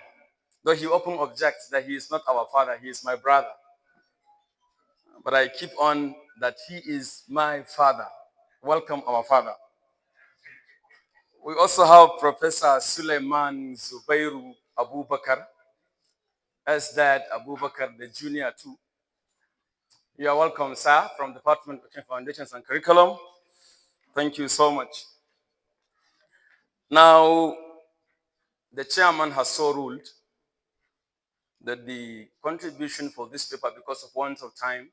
though he often objects that he is not our father, he is my brother. But I keep on that he is my father. Welcome, our father. We also have Professor Suleiman Zubairu Abu Bakar, as that Abu Bakar, the junior too. You are welcome, sir, from the Department of Foundations and Curriculum. Thank you so much. Now, the chairman has so ruled that the contribution for this paper, because of want of time,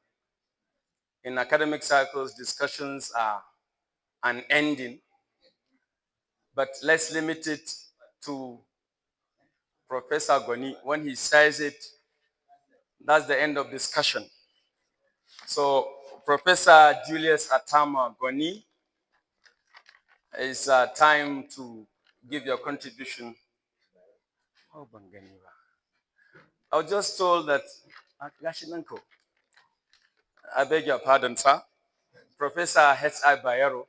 in academic circles, discussions are unending, but let's limit it to Professor Goni. When he says it, that's the end of discussion. So Professor Julius Atama Goni, it's time to give your contribution. I was just told that, I beg your pardon, sir. Professor H.I. Bayero,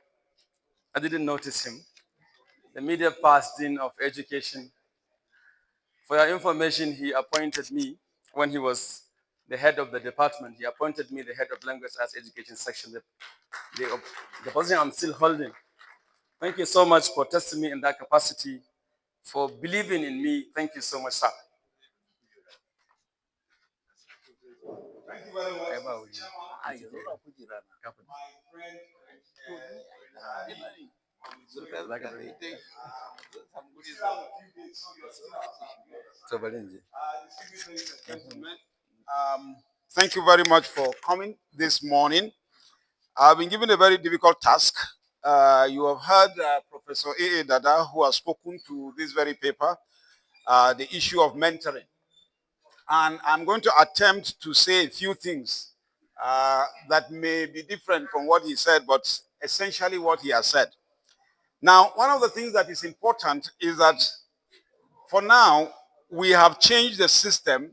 I didn't notice him. The media past dean of education. For your information, he appointed me when he was the head of the department. He appointed me the head of language arts education section, the position I'm still holding. Thank you so much for testing me in that capacity, for believing in me. Thank you so much, sir. Thank you very much. My thank you very much for coming this morning. I've been given a very difficult task. You have heard Professor A.A. Dada, who has spoken to this very paper, the issue of mentoring. And I'm going to attempt to say a few things that may be different from what he said, but essentially what he has said. Now, one of the things that is important is that for now, we have changed the system.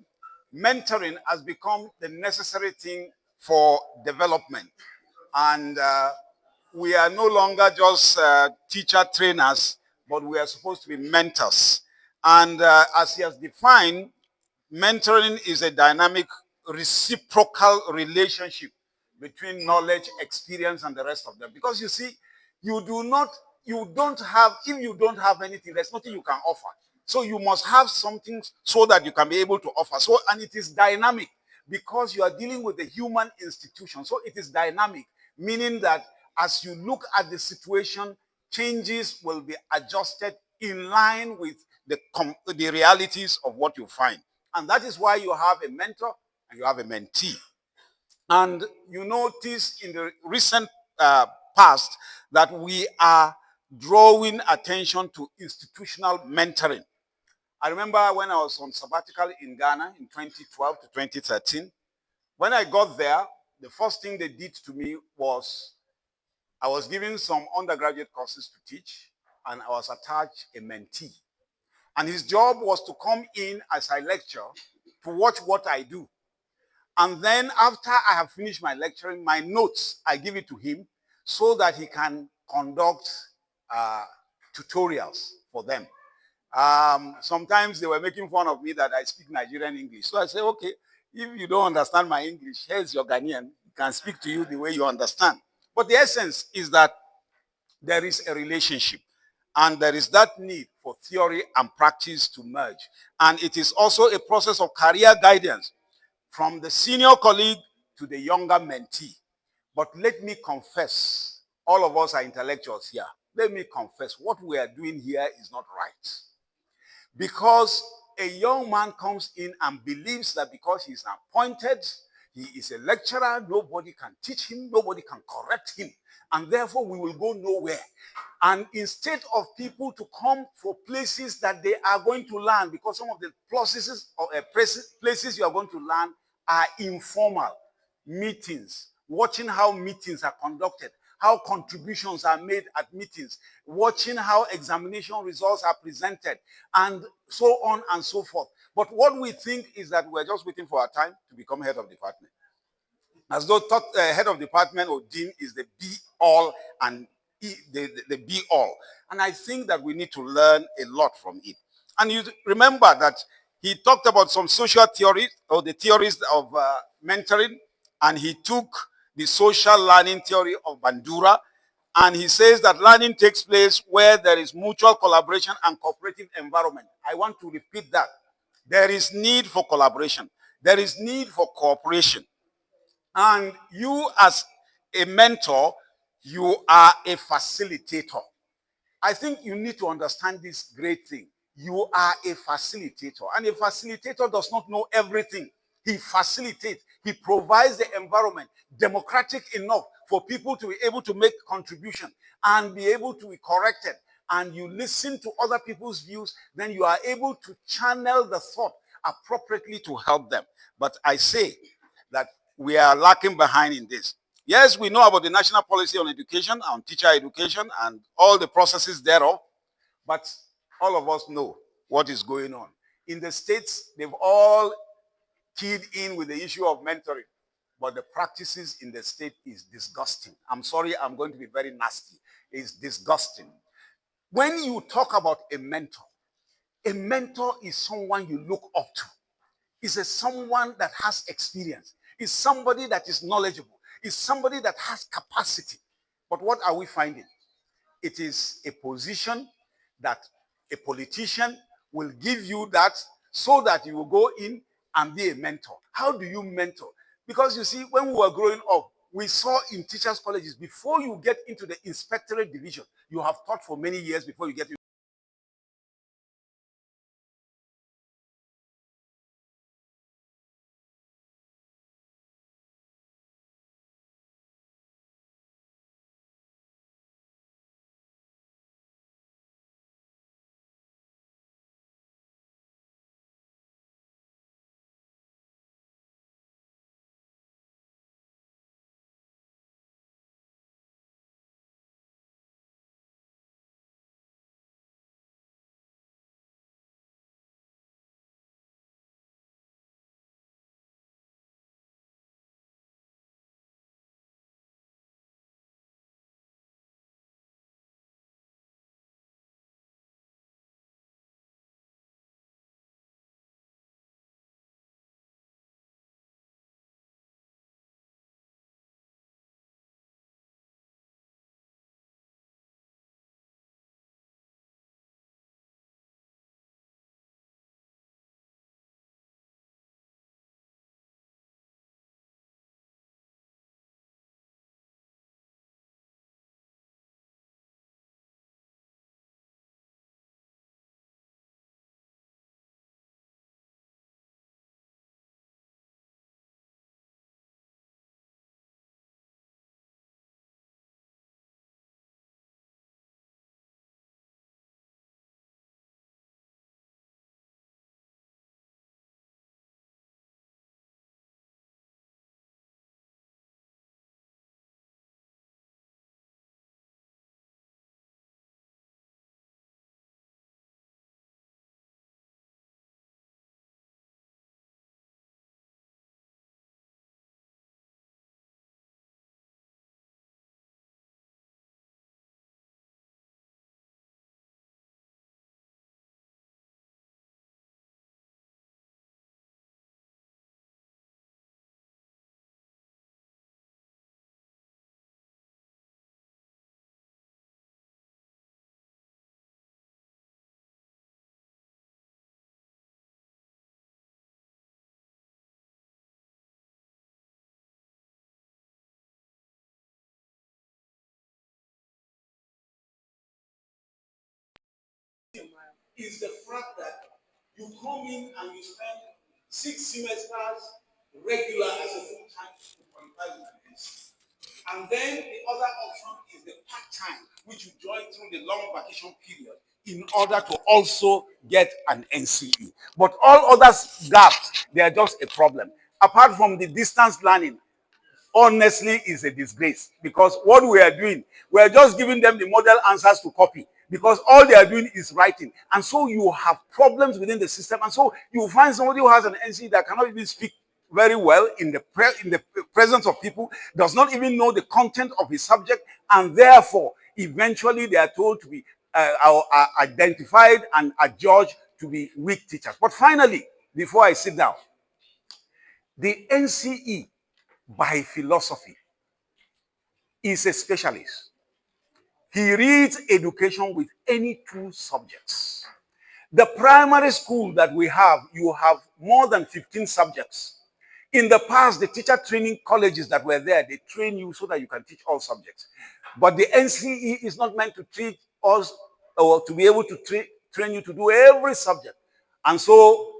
Mentoring has become the necessary thing for development. And we are no longer just teacher trainers, but we are supposed to be mentors. And as he has defined, mentoring is a dynamic reciprocal relationship between knowledge, experience, and the rest of them. Because you see, you don't have, if you don't have anything, there's nothing you can offer. So you must have something so that you can be able to offer. So, and it is dynamic because you are dealing with a human institution. So it is dynamic, meaning that as you look at the situation, changes will be adjusted in line with the realities of what you find. And that is why you have a mentor and you have a mentee. And you notice in the recent past that we are drawing attention to institutional mentoring. I remember when I was on sabbatical in Ghana in 2012 to 2013. When I got there, the first thing they did to me was I was given some undergraduate courses to teach, and I was attached a mentee. And his job was to come in as I lecture to watch what I do. And then after I have finished my lecturing, my notes, I give it to him so that he can conduct tutorials for them. Sometimes they were making fun of me that I speak Nigerian English. So I say, okay, if you don't understand my English, here's your Ghanaian. He can speak to you the way you understand. But the essence is that there is a relationship. And there is that need for theory and practice to merge. And it is also a process of career guidance from the senior colleague to the younger mentee. But let me confess, all of us are intellectuals here. Let me confess, what we are doing here is not right. Because a young man comes in and believes that because he's appointed, he is a lecturer, nobody can teach him, nobody can correct him, and therefore we will go nowhere. And instead of people to come for places that they are going to learn, because some of the places you are going to learn are informal meetings, watching how meetings are conducted, how contributions are made at meetings, watching how examination results are presented, and so on and so forth. But what we think is that we're just waiting for our time to become head of department. As though head of department or dean is the be-all and the be-all. And I think that we need to learn a lot from it. And you remember that he talked about some social theories or the theories of mentoring, and he took the social learning theory of Bandura, and he says that learning takes place where there is mutual collaboration and cooperative environment. I want to repeat that. There is need for collaboration. There is need for cooperation. And you as a mentor, you are a facilitator. I think you need to understand this great thing. You are a facilitator. And a facilitator does not know everything. He facilitates. He provides the environment democratic enough for people to be able to make contribution and be able to be corrected. And you listen to other people's views, then you are able to channel the thought appropriately to help them. But I say that we are lacking behind in this. Yes, we know about the national policy on education, on teacher education, and all the processes thereof, but all of us know what is going on. In the States, they've all keyed in with the issue of mentoring, but the practices in the state is disgusting. I'm sorry, I'm going to be very nasty. It's disgusting. When you talk about a mentor is someone you look up to. Is someone that has experience, is somebody that is knowledgeable, is somebody that has capacity. But what are we finding? It is a position that a politician will give you that so that you will go in and be a mentor. How do you mentor? Because you see, when we were growing up, we saw in teachers' colleges, before you get into the inspectorate division, you have taught for many years before you get into is the fact that you come in and you spend 6 semesters regular as a full-time to qualify with an NC. And then the other option is the part-time, which you join through the long vacation period in order to also get an NCE. But all other gaps, they are just a problem. Apart from the distance learning, honestly is a disgrace, because what we are doing, we are just giving them the model answers to copy, because all they are doing is writing. And so you have problems within the system. And so you find somebody who has an NC that cannot even speak very well in the presence of people, does not even know the content of his subject, and therefore eventually they are told to be identified and adjudged to be weak teachers. But finally, before I sit down, the NCE by philosophy is a specialist. He reads education with any 2 subjects. The primary school that we have, you have more than 15 subjects. In the past, the teacher training colleges that were there, they train you so that you can teach all subjects. But the NCE is not meant to treat us or to be able to train you to do every subject. And so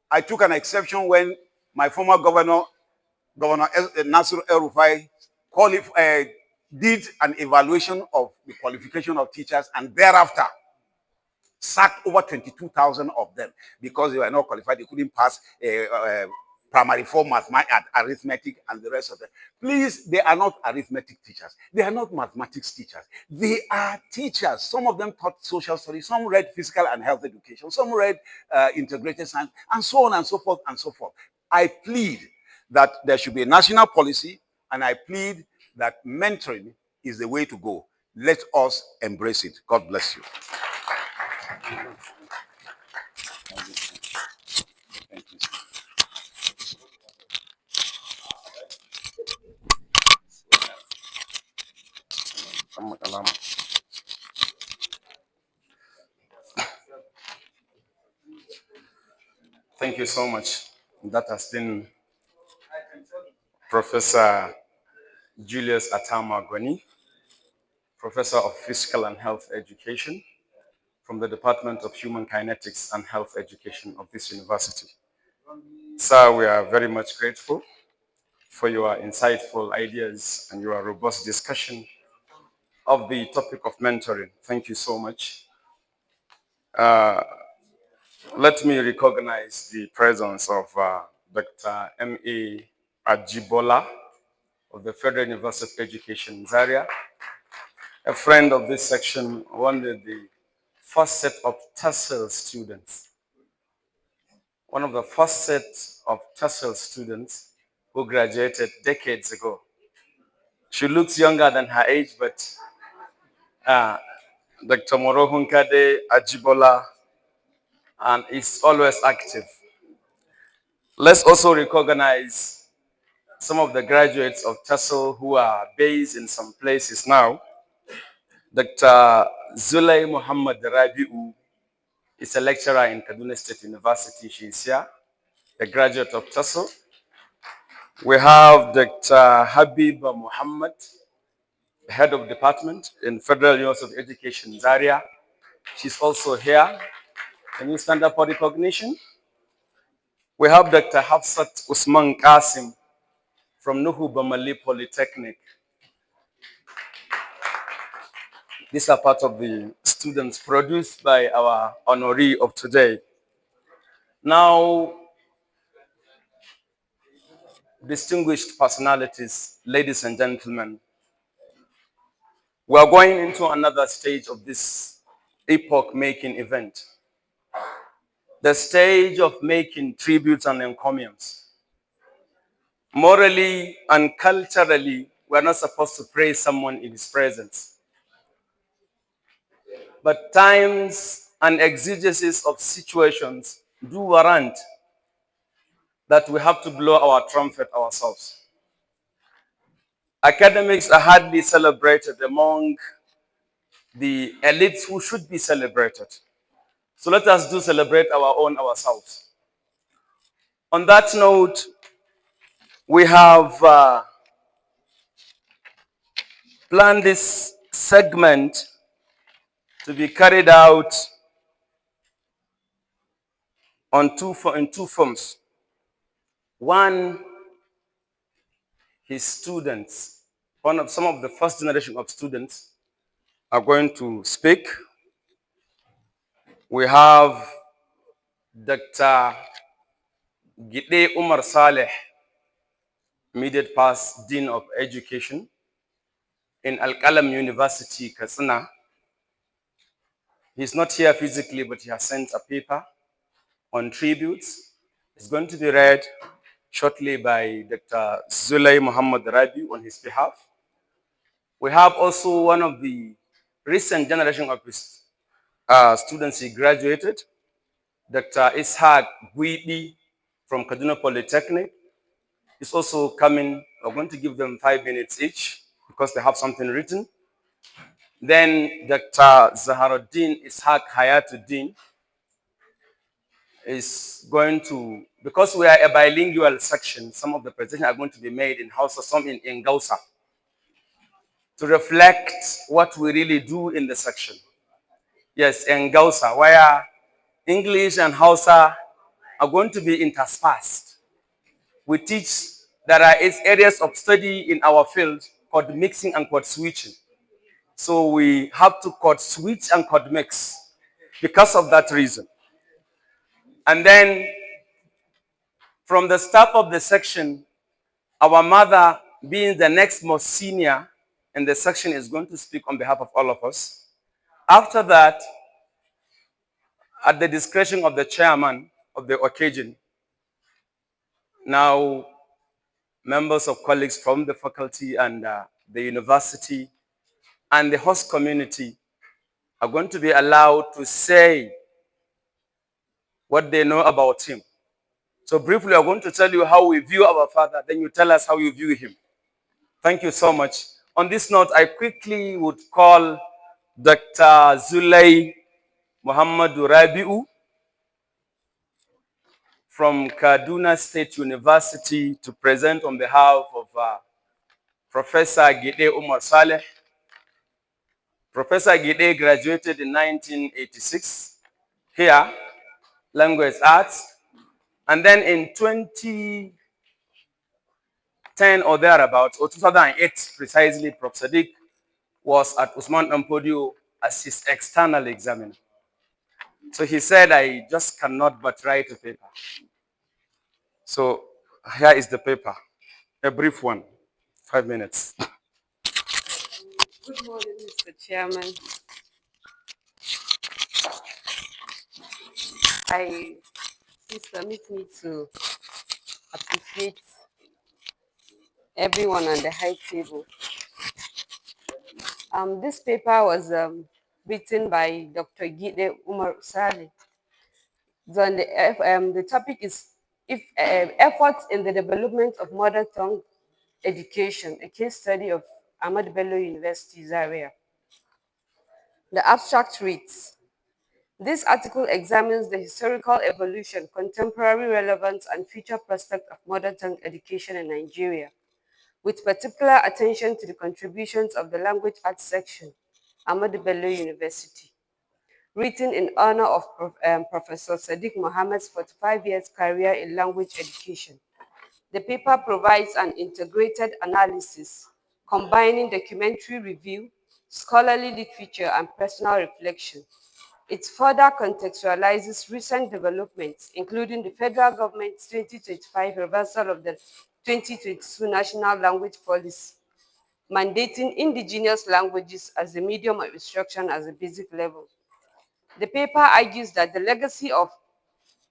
I took an exception when my former Governor Nasir El-Rufai did an evaluation of the qualification of teachers, and thereafter sacked over 22,000 of them because they were not qualified. They couldn't pass primary 4 arithmetic and the rest of them. Please, they are not arithmetic teachers. They are not mathematics teachers. They are teachers. Some of them taught social studies. Some read physical and health education. Some read integrated science, and so on and so forth and so forth. I plead that there should be a national policy, and I plead that mentoring is the way to go. Let us embrace it. God bless you. Thank you. Thank you so much. That has been Professor Julius Atama Gwani, Professor of Physical and Health Education from the Department of Human Kinetics and Health Education of this university. Sir, we are very much grateful for your insightful ideas and your robust discussion of the topic of mentoring. Thank you so much. Let me recognize the presence of Dr. M.A. Ajibola of the Federal University of Education, Zaria, a friend of this section, one of the first set of TASSE students, one of the first set of TASSE students who graduated decades ago. She looks younger than her age, but Dr. Morohunkade Ajibola and is always active. Let's also recognize some of the graduates of TASSE who are based in some places now. Dr. Sadiq Muhammad is a lecturer in Kaduna State University. She is here, a graduate of TASSE. We have Dr. Habiba Muhammad, head of department in Federal University of Education, Zaria. She's also here. Can you stand up for recognition? We have Dr. Hafsat Usman Qasim from Nuhu Bamali Polytechnic. These are part of the students produced by our honoree of today. Now, distinguished personalities, ladies and gentlemen, we are going into another stage of this epoch-making event. The stage of making tributes and encomiums. Morally and culturally, we are not supposed to praise someone in his presence. But times and exigencies of situations do warrant that we have to blow our trumpet ourselves. Academics are hardly celebrated among the elites who should be celebrated. So let us do celebrate our own ourselves. On that note, we have planned this segment to be carried out in two forms. One, his students, some of the first generation of students are going to speak. We have Dr. Gide Umar Saleh, immediate past Dean of Education in Al-Qalam University, Katsina. He's not here physically, but he has sent a paper on tributes. It's going to be read shortly by Dr. Zulay Muhammad Rabi on his behalf. We have also one of the recent generation of his students he graduated, Dr. Ishaq Guidi from Kaduna Polytechnic. Is also coming. We're going to give them 5 minutes each because they have something written. Then Dr. Zaharuddin Ishaq Hayatuddin is going to, because we are a bilingual section, some of the presentations are going to be made in Hausa, some in Gausa, to reflect what we really do in the section. Yes, in Gausa, where English and Hausa are going to be interspersed. We teach, there are areas of study in our field called mixing and code switching. So we have to code switch and code mix because of that reason. And then from the staff of the section, our mother, being the next most senior in the section, is going to speak on behalf of all of us. After that, at the discretion of the chairman of the occasion, now members of colleagues from the faculty and the university and the host community are going to be allowed to say what they know about him. So briefly, I'm going to tell you how we view our father, then you tell us how you view him. Thank you so much. On this note, I quickly would call Dr. Zulay Muhammad Rabi'u from Kaduna State University to present on behalf of Professor Gide Umar Saleh. Professor Gide graduated in 1986 here, language arts, and then in 2010 or thereabouts, or 2008 precisely, Prof. Sadiq was at Usman Ampodio as his external examiner. So he said, I just cannot but write a paper. So here is the paper, a brief one, 5 minutes. Good morning, Mr. Chairman. Please permit me to appreciate everyone on the high table. This paper was written by Dr. Gide Umar Saleh. The topic is efforts in the development of mother tongue education, a case study of Ahmad Bello University, Zaria. The abstract reads, this article examines the historical evolution, contemporary relevance, and future prospect of mother tongue education in Nigeria, with particular attention to the contributions of the language arts section, Ahmad Bello University. Written in honor of Professor Sadiq Muhammad's 45 years career in language education. The paper provides an integrated analysis combining documentary review, scholarly literature, and personal reflection. It further contextualizes recent developments, including the federal government's 2025 reversal of the 2022 National Language Policy, mandating indigenous languages as the medium of instruction at a basic level. The paper argues that the legacy of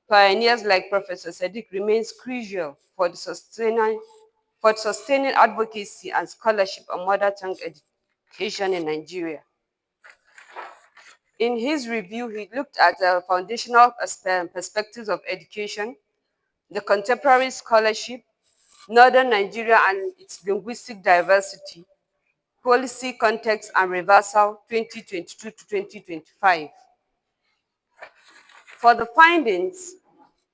pioneers like Professor Sadiq remains crucial for sustaining advocacy and scholarship on mother tongue education in Nigeria. In his review, he looked at the foundational perspectives of education, the contemporary scholarship, Northern Nigeria and its linguistic diversity, policy context and reversal 2022 to 2025. For the findings,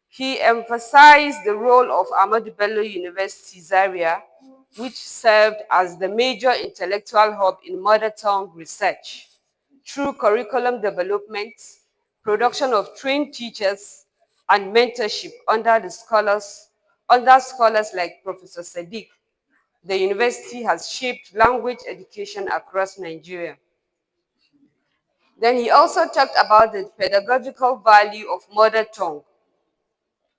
he emphasized the role of Ahmadu Bello University, Zaria, which served as the major intellectual hub in mother tongue research through curriculum development, production of trained teachers, and mentorship under scholars like Professor Sadiq, the university has shaped language education across Nigeria. Then he also talked about the pedagogical value of mother tongue,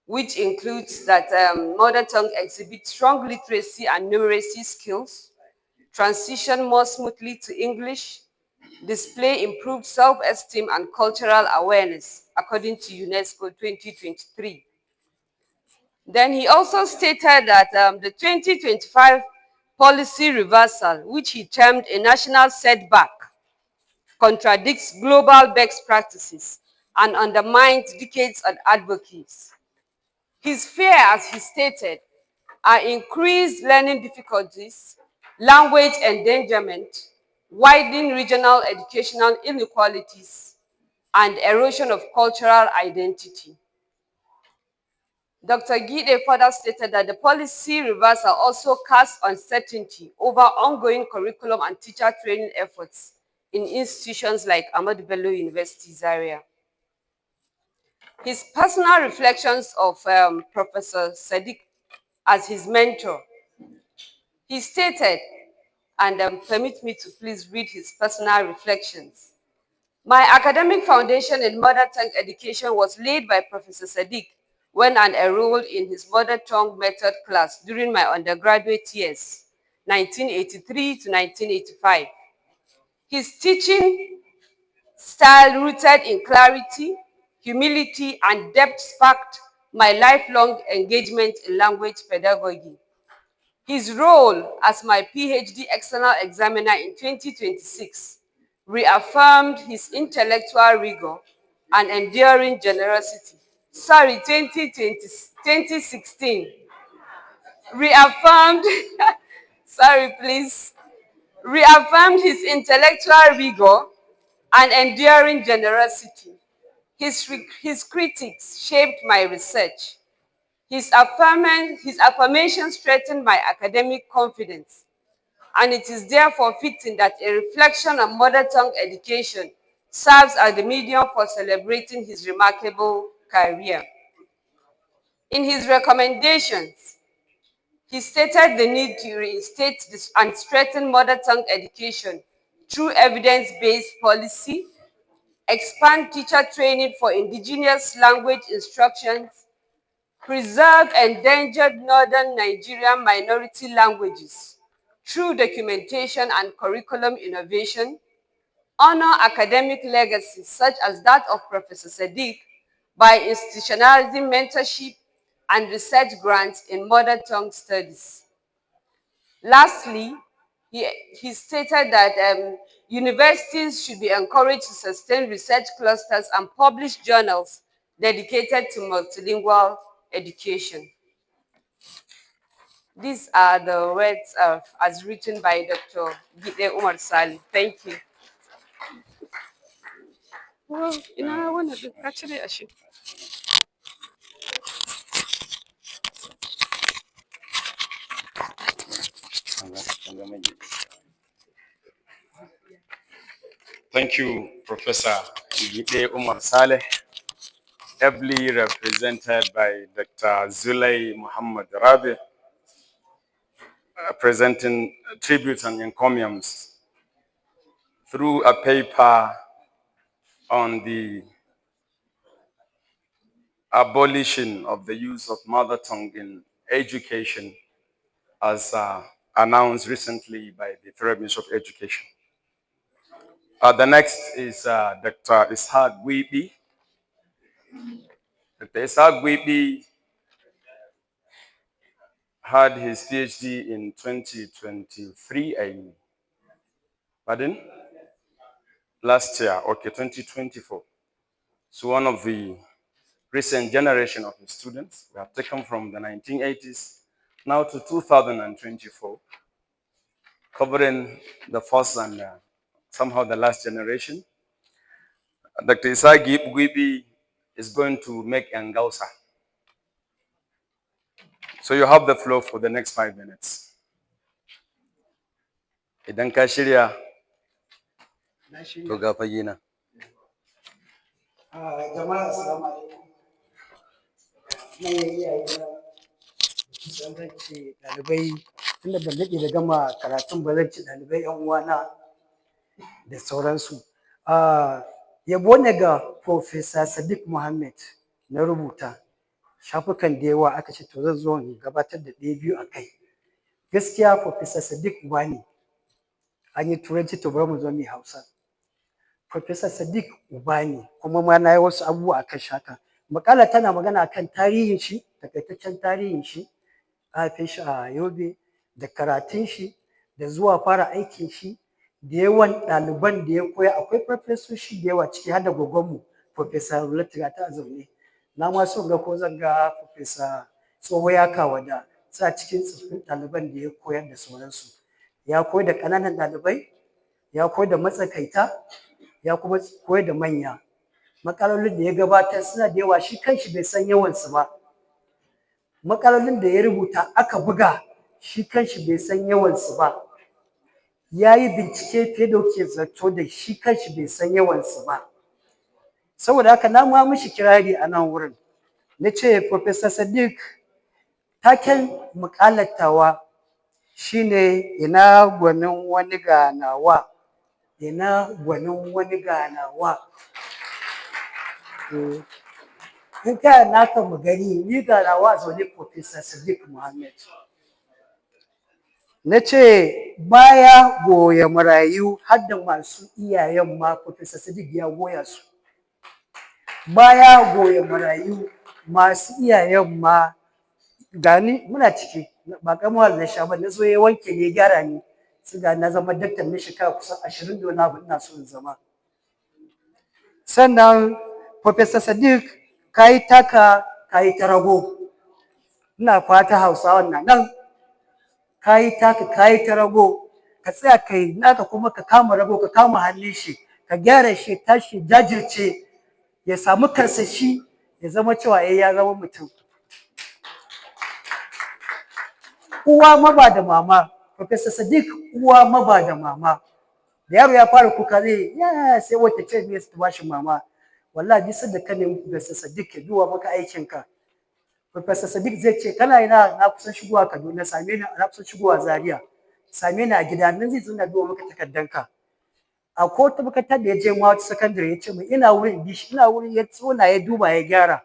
which includes that mother tongue exhibits strong literacy and numeracy skills, transition more smoothly to English, display improved self-esteem and cultural awareness, according to UNESCO 2023. Then he also stated that the 2025 policy reversal, which he termed a national setback, contradicts global best practices and undermines decades of advocacy. His fear, as he stated, are increased learning difficulties, language endangerment, widening regional educational inequalities, and erosion of cultural identity. Dr. Gide further stated that the policy reversal also casts uncertainty over ongoing curriculum and teacher training efforts in institutions like Ahmadu Bello University, Zaria. His personal reflections of Professor Sadiq as his mentor, he stated, and permit me to please read his personal reflections. My academic foundation in mother tongue education was laid by Professor Sadiq when I enrolled in his mother tongue method class during my undergraduate years, 1983 to 1985. His teaching style rooted in clarity, humility, and depth sparked my lifelong engagement in language pedagogy. His role as my PhD external examiner in 2026 reaffirmed his intellectual rigor and enduring generosity. Sorry, 2016 reaffirmed, sorry please, reaffirmed his intellectual rigor and enduring generosity. His critics shaped my research. His affirmation strengthened my academic confidence, and it is therefore fitting that a reflection on mother tongue education serves as the medium for celebrating his remarkable career. In his recommendations, he stated the need to reinstate and strengthen mother tongue education through evidence-based policy, expand teacher training for indigenous language instructions, preserve endangered northern Nigerian minority languages through documentation and curriculum innovation, honor academic legacies such as that of Professor Sadiq by institutionalizing mentorship and research grants in mother tongue studies. Lastly, he stated that universities should be encouraged to sustain research clusters and publish journals dedicated to multilingual education. These are the words as written by Dr. Gide Umar Sali. Thank you. Well, I want to actually actually. Thank you, Professor Gide Umar Saleh, ably represented by Dr. Zulay Muhammad Rabi, presenting tributes and encomiums through a paper on the abolition of the use of mother tongue in education as announced recently by the Federal Ministry of Education. The next is Dr. Ishaq Gwibi. Dr. Ishaq Gwibi had his PhD in 2023, pardon? Last year, okay, 2024. So one of the recent generation of his students, we have taken from the 1980s now to 2024, covering the first and somehow the last generation. Dr. Ishaq Gwibi is going to make Ngausa. So you have the floor for the next 5 minutes. Idan ka shirya, to ga fage na. Jama'a assalamu alaikum. manyan iyaye na kusan zan ce ɗalibai tunda ban daɗe da gama karatun ba zan ce ɗalibai 'yan uwana da sauransu. Yabo ne ga Professor Sadiq Muhammad na rubuta shafukan da yawa aka ce to zan zo in gabatar da ɗaya biyu a kai. Gaskiya Professor Sadiq uba ne, an yi turanci to bari mu zo mu Hausa. Professor Sadiq uba ne kuma ma na yi wasu abubuwa a kan shaka. Makala tana magana akan tarihin shi, takaitaccen tarihin shi, haife shi a Yobe, da karatun shi, da zuwa fara aikin shi, da yawan ɗaliban da ya koya. Akwai farfesoshi da yawa ciki har da gwaggonmu Professor Valedictory ta zaune. Na ma so ga ko zan ga Professor Tsoho ya Kawada sa cikin tsoffin ɗaliban da ya koyar da sauransu. Ya koyar da ƙananan ɗalibai, ya koyar da matsakaita, ya kuma koyar da manya. Makalolin da ya gabatar suna da yawa, shi kanshi bai san yawansu ba. Makalolin da ya rubuta aka buga shi kanshi bai san yawansu ba. Ya yi bincike fiye da kuke zato da shi kanshi bai san yawansu ba. Saboda haka na ma mishi kirari a nan wurin. Na ce Professor Sadiq, taken muƙalatawa shine ina gwanin wani ganawa, ina gwanin wani ganawa. In ka naka mu gani ni ganawa zaune Professor Sadiq Muhammad. Na ce baya goya marayu har da masu iyayen ma Professor Sadiq ya goya su. Baya goya marayu masu iyayen ma gani muna ciki ba kamar na sha ba, na zo ya wanke ne gyara ni su ga na zama daktar na shekara kusan 20 da wani abu ina so in zama. Sannan Professor Sadiq kayi taka kayi ta rago, ina fata Hausawan na nan kayi taka kayi ta rago, ka tsaya kai naka kuma ka kama rago, ka kama hannun shi, ka gyara shi, tashi jajirce ya samu karsashi ya zama cewa ya zama mutum. Uwa maba da mama, Professor Sadiq uwa maba da mama. Da yaro ya fara kuka zai ya sai wata ce me su bashi mama. Wallahi bisa da kane Professor Sadiq ya duwa maka aikin ka. Professor Sadiq zai ce kana ina, na kusan shigowa Kaduna, same ni na kusan shigowa Zaria. Same ni a gida nan zai zo na duwa maka takardanka. A ko ta makarantar da ya je ma wata secondary ya ce mu ina wurin bishi, ina wurin ya tsona ya duba ya gyara.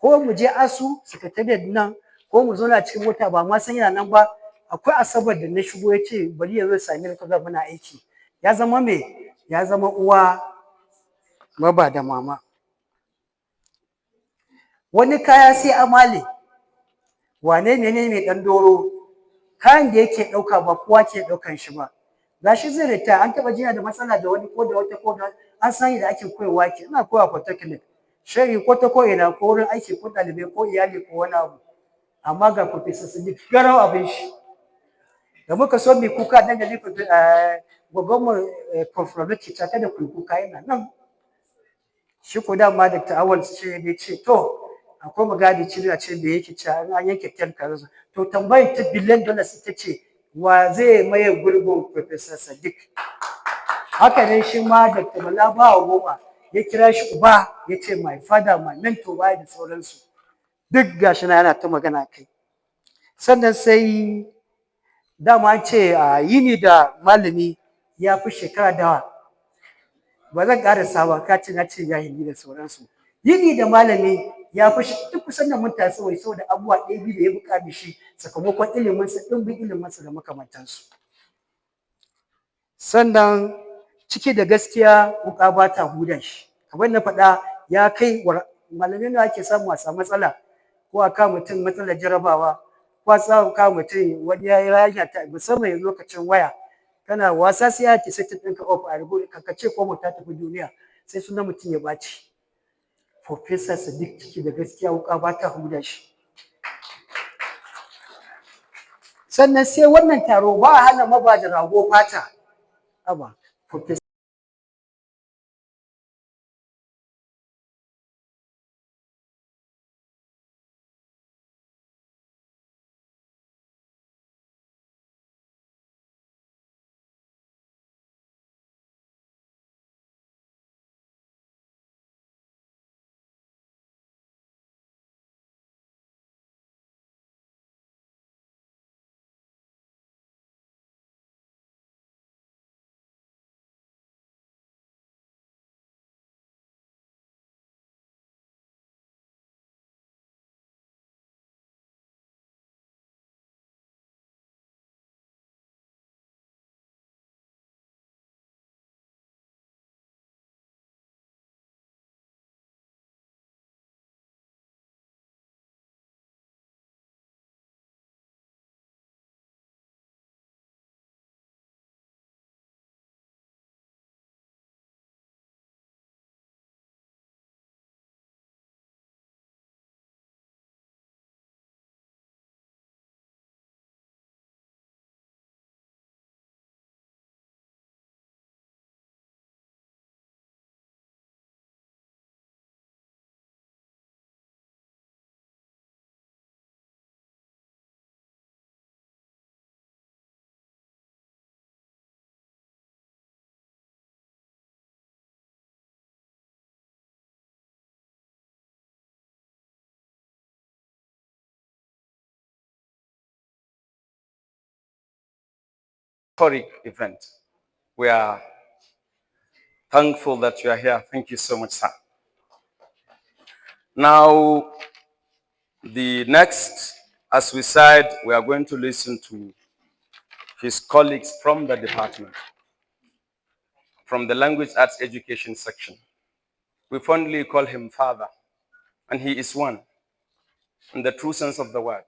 Ko mu je asu secretariat nan ko mu zo na cikin mota ba ma san yana nan ba. Akwai asabar da na shigo ya ce bari ya zo same ni kaga muna aiki. Ya zama me? Ya zama uwa maba da mama. Wani kaya sai amale. Wane ne mai dan doro? Kayan da yake dauka ba kowa ke daukan shi ba. Gashi zai rita an taba jiya da matsala da wani ko da wata ko da an san da ake koyarwa ke. Ina koya polytechnic. Shari ko ta ko ina ko wurin aiki ko dalibai ko iyali ko wani abu. Amma ga Professor Sadiq garau abin shi. Da muka so mu kuka dan da gwagwarmu Prof ta kada ku kuka yana nan. Shi ko dama Dr. Awal ce ne ce to akwai magadi ciriya ce da yake cewa an yanke kyan kaza. To tambayar ta billion dollars ita ce wa zai maye gurbin Professor Sadiq. Haka ne shi ma Dr. Bala Bawa Goma ya kira shi uba ya ce my father my mentor bai da sauransu. Duk gashi na yana ta magana kai. Sannan sai dama an ce a yini da malami ya fi shekara dawa. Ba zan ƙarasa ba ka ce na ce jahili da sauransu. Yini da malami ya fi duk kusan da mun taso wai saboda abubuwa ɗaya biyu da ya buƙa da shi sakamakon iliminsa ɗimbin iliminsa da makamantansu. Sannan ciki da gaskiya wuƙa ba ta huda shi. Kamar na faɗa ya kai malamai ne ake samu a samu matsala ko a kawo mutum matsalar jarabawa ko a samu kawo mutum wani ya yi raya ta musamman lokacin waya. Kana wasa sai ya ce sai ta ɗinka off a rubuta kankace ko mu ta tafi duniya sai sunan mutum ya ɓaci. Professor Sadiq ciki da gaskiya wuƙa ba ta huda shi. Sannan sai wannan taro ba a hana maba da rago fata. Aba, Professor Valedictory Event. We are thankful that you are here. Thank you so much, sir. Now, the next, as we said, we are going to listen to his colleagues from the department, from the Language Arts Education section. We fondly call him Father, and he is one, in the true sense of the word.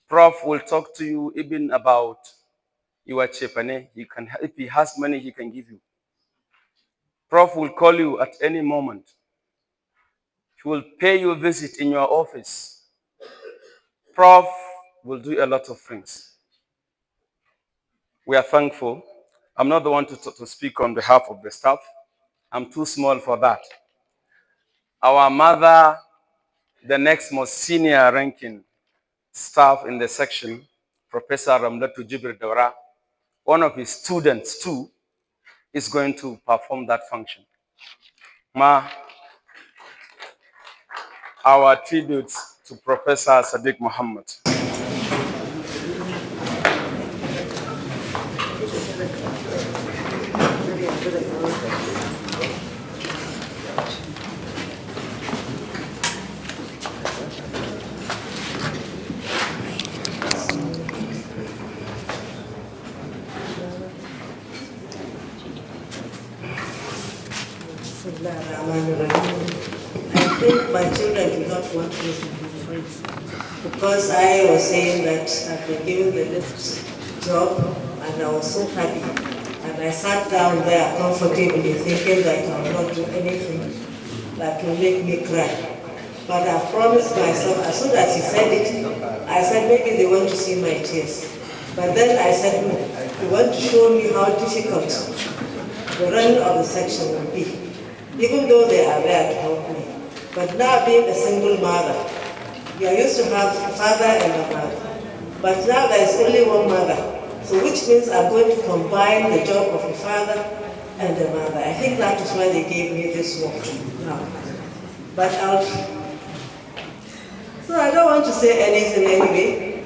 Prof will talk to you even about your chepane. If he has money, he can give you. Prof will call you at any moment. He will pay you a visit in your office. Prof will do a lot of things. We are thankful. I'm not the one to speak on behalf of the staff. I'm too small for that. Our mother, the next most senior ranking staff in the section, Professor Ramlatu Jibril Dawra, one of his students too, is going to perform that function. Ma, our tributes to Professor Sadiq Muhammad. I think my children do not want me to be friends because I was saying that I've been given the lift job and I was so happy. And I sat down there comfortably thinking that I will not do anything that will make me cry. But I promised myself, as soon as he said it, I said maybe they want to see my tears. But then I said, no, you want to show me how difficult the running of the section will be, even though they are there to help me. But now being a single mother, we are used to have a father and a mother. But now there is only one mother, so which means I'm going to combine the job of a father and a mother. I think that is why they gave me this work now. But so I don't want to say anything anyway.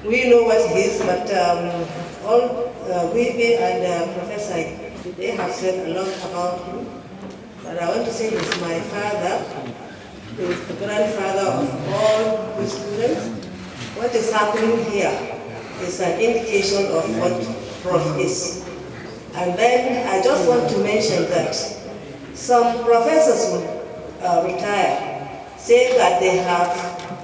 We know what he is, but we and Professor, they have said a lot about him. But I want to say he's my father. He's the grandfather of all the students. What is happening here is an indication of what Prof is. And then I just want to mention that some professors will retire, saying that they have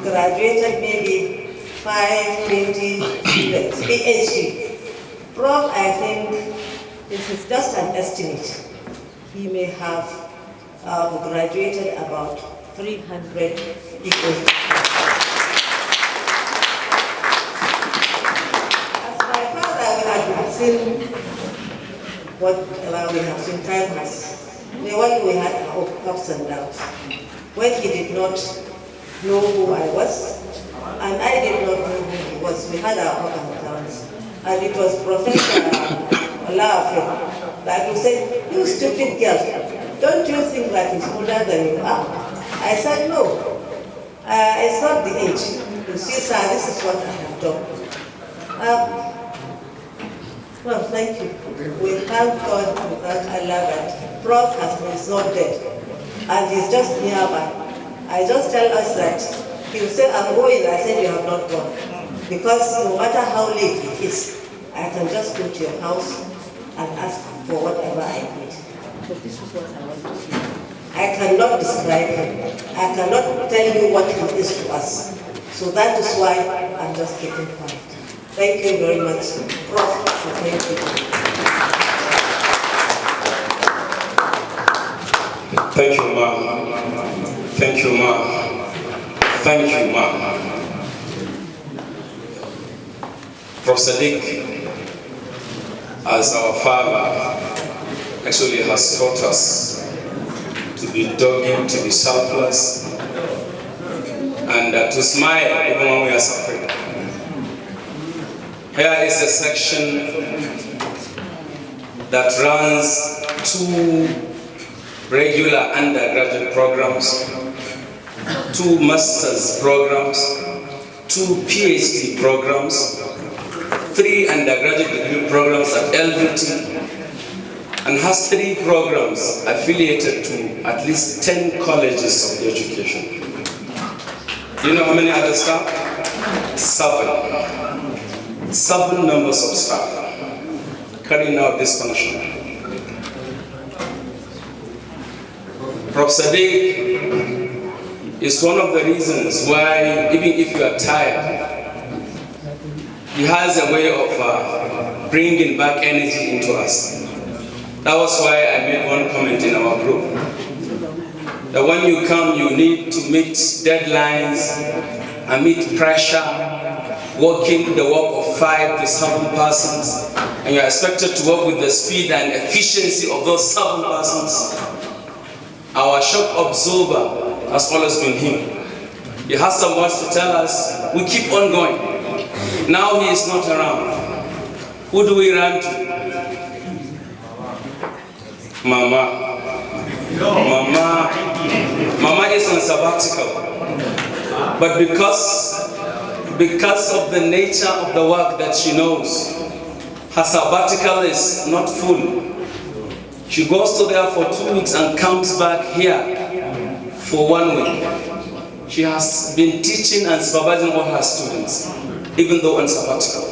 graduated maybe 5, 20 students, PhD. Prof, I think this is just an estimate. He may have graduated about 300 people. As my father, we have seen what we have seen time has. When we had ups and downs. When he did not know who I was, and I did not know who he was. We had our ups and downs. And it was Professor Olafe that would say, you stupid girl, don't you think that he's older than you are? I said, no, it's not the age. You see, sir, this is what I have done. Well, thank you. We thank God without Allah that Prof is not dead, and he's just nearby. I just tell us that he will say, I'm going. I said, you have not gone. Because no matter how late it is, I can just go to your house and ask for whatever I need. So this is what I want to say. I cannot describe him. I cannot tell you what he is to us. So that is why I'm just keeping quiet. Thank you very much, Prof. Thank you. Thank you, ma'am. Thank you, ma'am. Thank you, ma'am. Prof. Sadiq, as our father, actually has taught us to be dogged, to be selfless, and to smile even when we are suffering. Here is a section that runs 2 regular undergraduate programs, 2 master's programs, 2 PhD programs, 3 undergraduate degree programs at LVT and has 3 programs affiliated to at least 10 colleges of education. Do you know how many other staff? 7. 7 members of staff carrying out this function. Prof. Sadiq is one of the reasons why, even if you are tired, he has a way of bringing back energy into us. That was why I made one comment in our group, that when you come, you need to meet deadlines and meet pressure, working the work of 5 to 7 persons, and you're expected to work with the speed and efficiency of those 7 persons. Our shock absorber has always been him. He has so much to tell us. We keep on going. Now he is not around. Who do we run to? Mama. Mama is on sabbatical. But because of the nature of the work that she knows, her sabbatical is not full. She goes to there for 2 weeks and comes back here for 1 week. She has been teaching and supervising all her students, even though on sabbatical.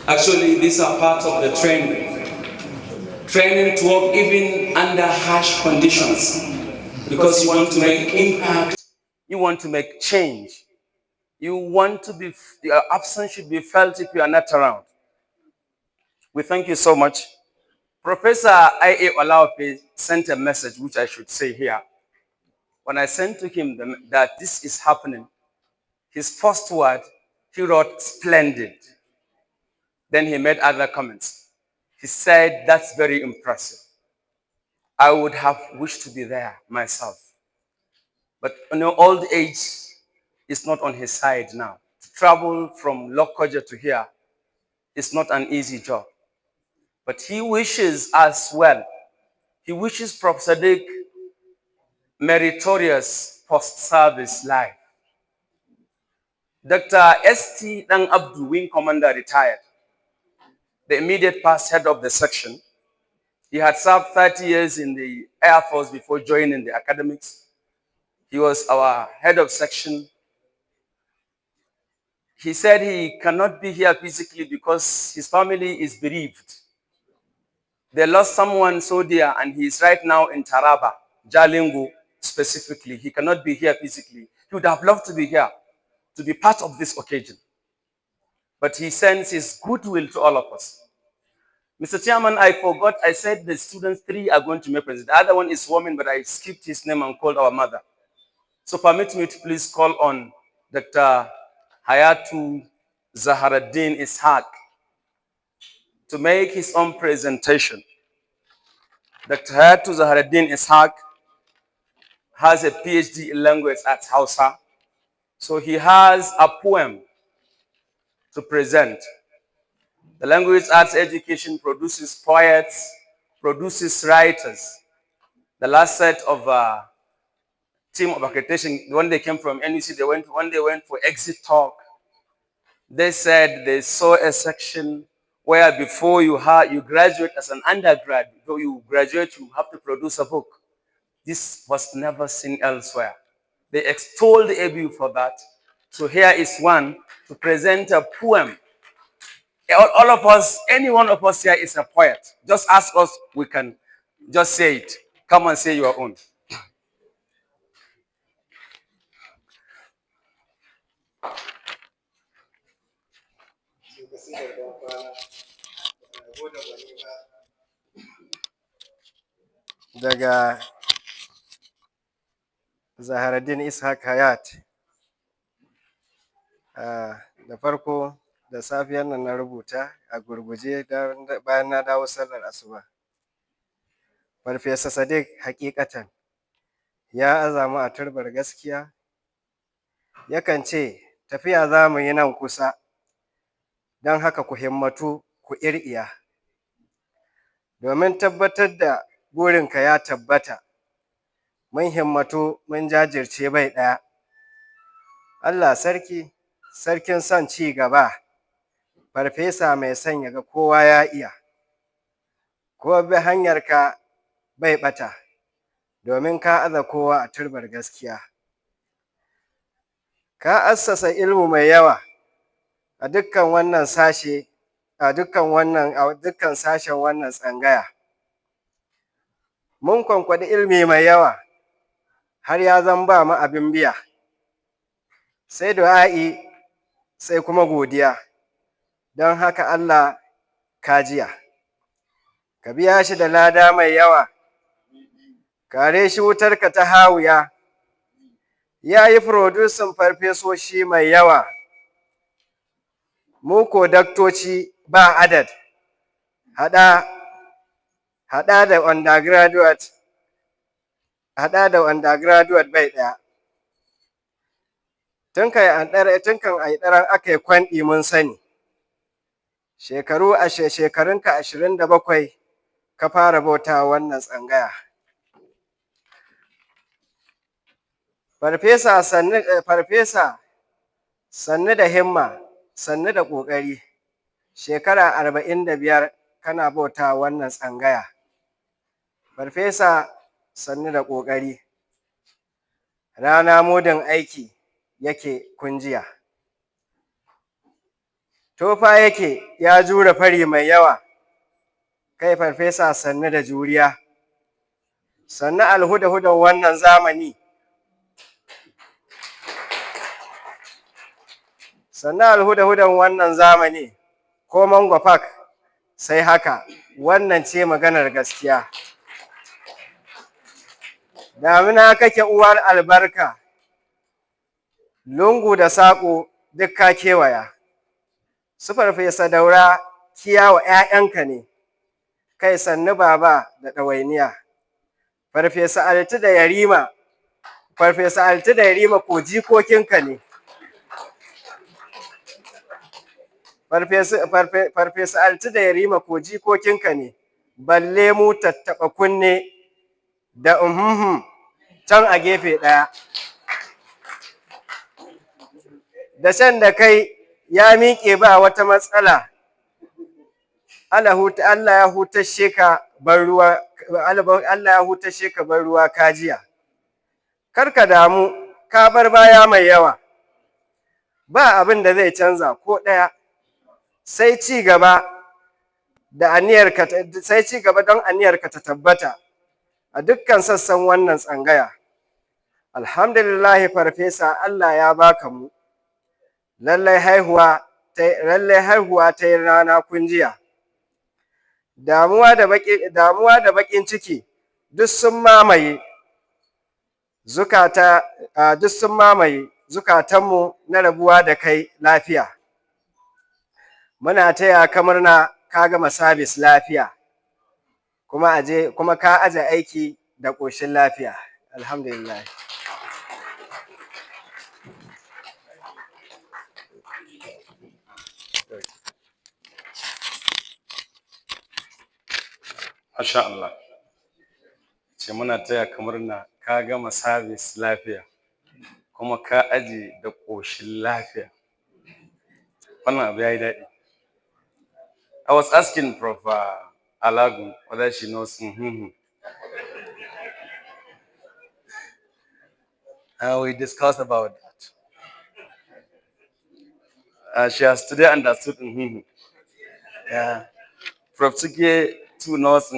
Actually, these are part of the training. Training to work even under harsh conditions, because you want to make impact, you want to make change. You want to be, your absence should be felt if you are not around. We thank you so much. Professor I.A. Olaope sent a message, which I should say here. When I sent to him that this is happening, his first word, he wrote, "Splendid." Then he made other comments. He said, "That's very impressive. I would have wished to be there myself." But old age is not on his side now. To travel from Lokoja to here is not an easy job. But he wishes us well. He wishes Prof. Sadiq meritorious post-service life. Dr. S.T. Dang Abdu, Wing Commander, retired, the immediate past head of the section. He had served 30 years in the Air Force before joining the academics. He was our head of section. He said he cannot be here physically because his family is bereaved. They lost someone so dear, and he is right now in Taraba, Jalingo specifically. He cannot be here physically. He would have loved to be here, to be part of this occasion. But he sends his goodwill to all of us. Mr. Chairman, I forgot, I said the students 3 are going to make president. The other one is woman, but I skipped his name and called our mother. So permit me to please call on Dr. Hayatu Zaharaddin Ishaq to make his own presentation. Dr. Hayatu Zaharaddin Ishaq has a PhD in language arts Hausa. So he has a poem to present. The language arts education produces poets, produces writers. The last set of team of accreditation, when they came from NUC, when they went for exit talk, they said they saw a section where before you graduate as an undergrad, before you graduate, you have to produce a book. This was never seen elsewhere. They extolled ABU for that. So here is one to present a poem. All of us, any one of us here is a poet. Just ask us, we can just say it. Come and say your own. Daga Zaharaddin Ishaq Hayat. Da farko da safiyar nan na rubuta a gurguje bayan na dawo sallar asuba. Farfesa Sadiq hakikatan ya azamu a turbar gaskiya, yakan ce tafiya za mu yi nan kusa, don haka ku himmatu ku ir'iya. Domin tabbatar da burinka ya tabbata, mun himmatu mun jajirce bai ɗaya. Allah sarki, sarkin son ci gaba, farfesa mai son ga kowa ya iya, ko bi hanyarka bai ɓata, domin ka aza kowa a turbar gaskiya. Ka assasa ilmu mai yawa a dukkan wannan sashe, a dukkan sashen wannan tsangaya. Mun kwankwaɗi ilmi mai yawa har ya zan ba mu abin biya, sai du'a'i sai kuma godiya, don haka Allah ka jiya, ka biya shi da lada mai yawa, kare shi wutarka ta hawiya, ya yi furodusin farfesoshi mai yawa, mu ko daktoci ba adad, haɗa da undergraduate bai ɗaya. Tun kan a yi ɗaran aka yi kwanɗi mun sani, shekarunka 27 ka fara bauta wannan tsangaya. Farfesa sannu da himma, sannu da ƙoƙari, shekara 45 kana bauta wannan tsangaya. Farfesa sannu da ƙoƙari, rana mudun aiki yake kunjiya. Tofa yake ya jure fari mai yawa, kai farfesa sannu da juriya, sannu alhuda-hudan wannan zamani. Sannan alhuda-hudan wannan zamani, ko Mango Park sai haka, wannan ce maganar gaskiya. Damina kake uwar albarka, lungu da saƙo duk ka kewaya. Su farfesa Daura kiyawa 'ya'yanka ne, kai sannu baba da ɗawainiya. Farfesa Alti da Yarima ko jikokinka ne. Farfesa Alti da Yarima ko jikokinka ne, balle mu tattaɓa kunne da can a gefe ɗaya. Da shan da kai ya miƙe ba wata matsala, Allah ya hutashe ka ban ruwa kajiya. Karka damu, ka bar baya mai yawa, ba abin da zai canza ko ɗaya, sai ci gaba don aniyarka ta tabbata a dukkan sassan wannan tsangaya. Alhamdulillahi farfesa, Allah ya baka mu, lallai haihuwa ta yi rana kunjiya. Damuwa da baƙin ciki duk sun mamaye zukatanmu na rabuwa da kai lafiya. Muna taya ka murna ka gama sabis lafiya, kuma ka aje aiki da ƙoshin lafiya. Alhamdulillah. Masha Allah. Ce muna taya ka murna ka gama sabis lafiya, kuma ka aje da ƙoshin lafiya. Wannan abu ya yi daɗi. I was asking Prof. Alagu whether she knows. We discussed about that. She has today understood. Yeah. Prof. Chike too knows.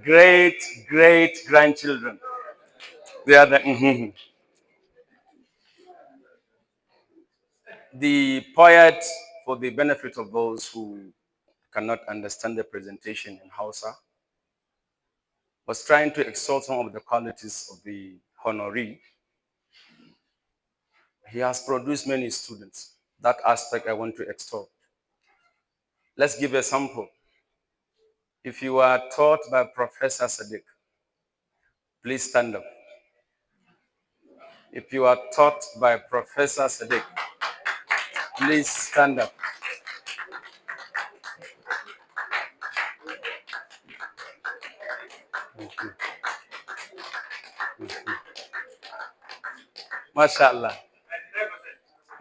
Great grandchildren. They are the. The poet, for the benefit of those who cannot understand the presentation in Hausa, was trying to extol some of the qualities of the honoree. He has produced many students. That aspect I want to extol. Let's give a sample. If you are taught by Professor Sadiq, please stand up. If you are taught by Professor Sadiq, please stand up. MashaAllah.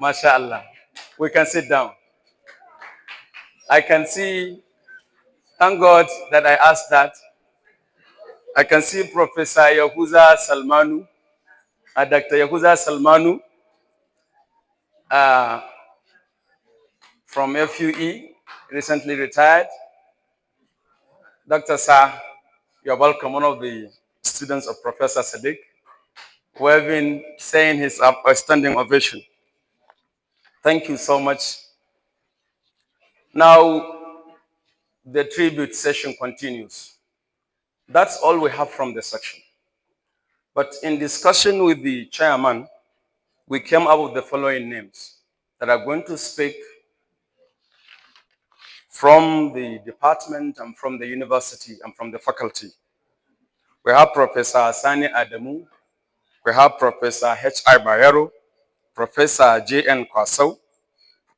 MashaAllah. We can sit down. I can see, thank God that I asked that. I can see Professor Yahuza Salmanu, Dr. Yahuza Salmanu from FUE, recently retired. Dr. Sir, you're welcome, one of the students of Professor Sadiq, who have been saying his outstanding ovation. Thank you so much. Now, the tribute session continues. That's all we have from the section. But in discussion with the chairman, we came up with the following names that are going to speak from the department and from the university and from the faculty. We have Professor Sani Adamu, we have Professor H.I. Bayero, Professor J.N. Kwasau,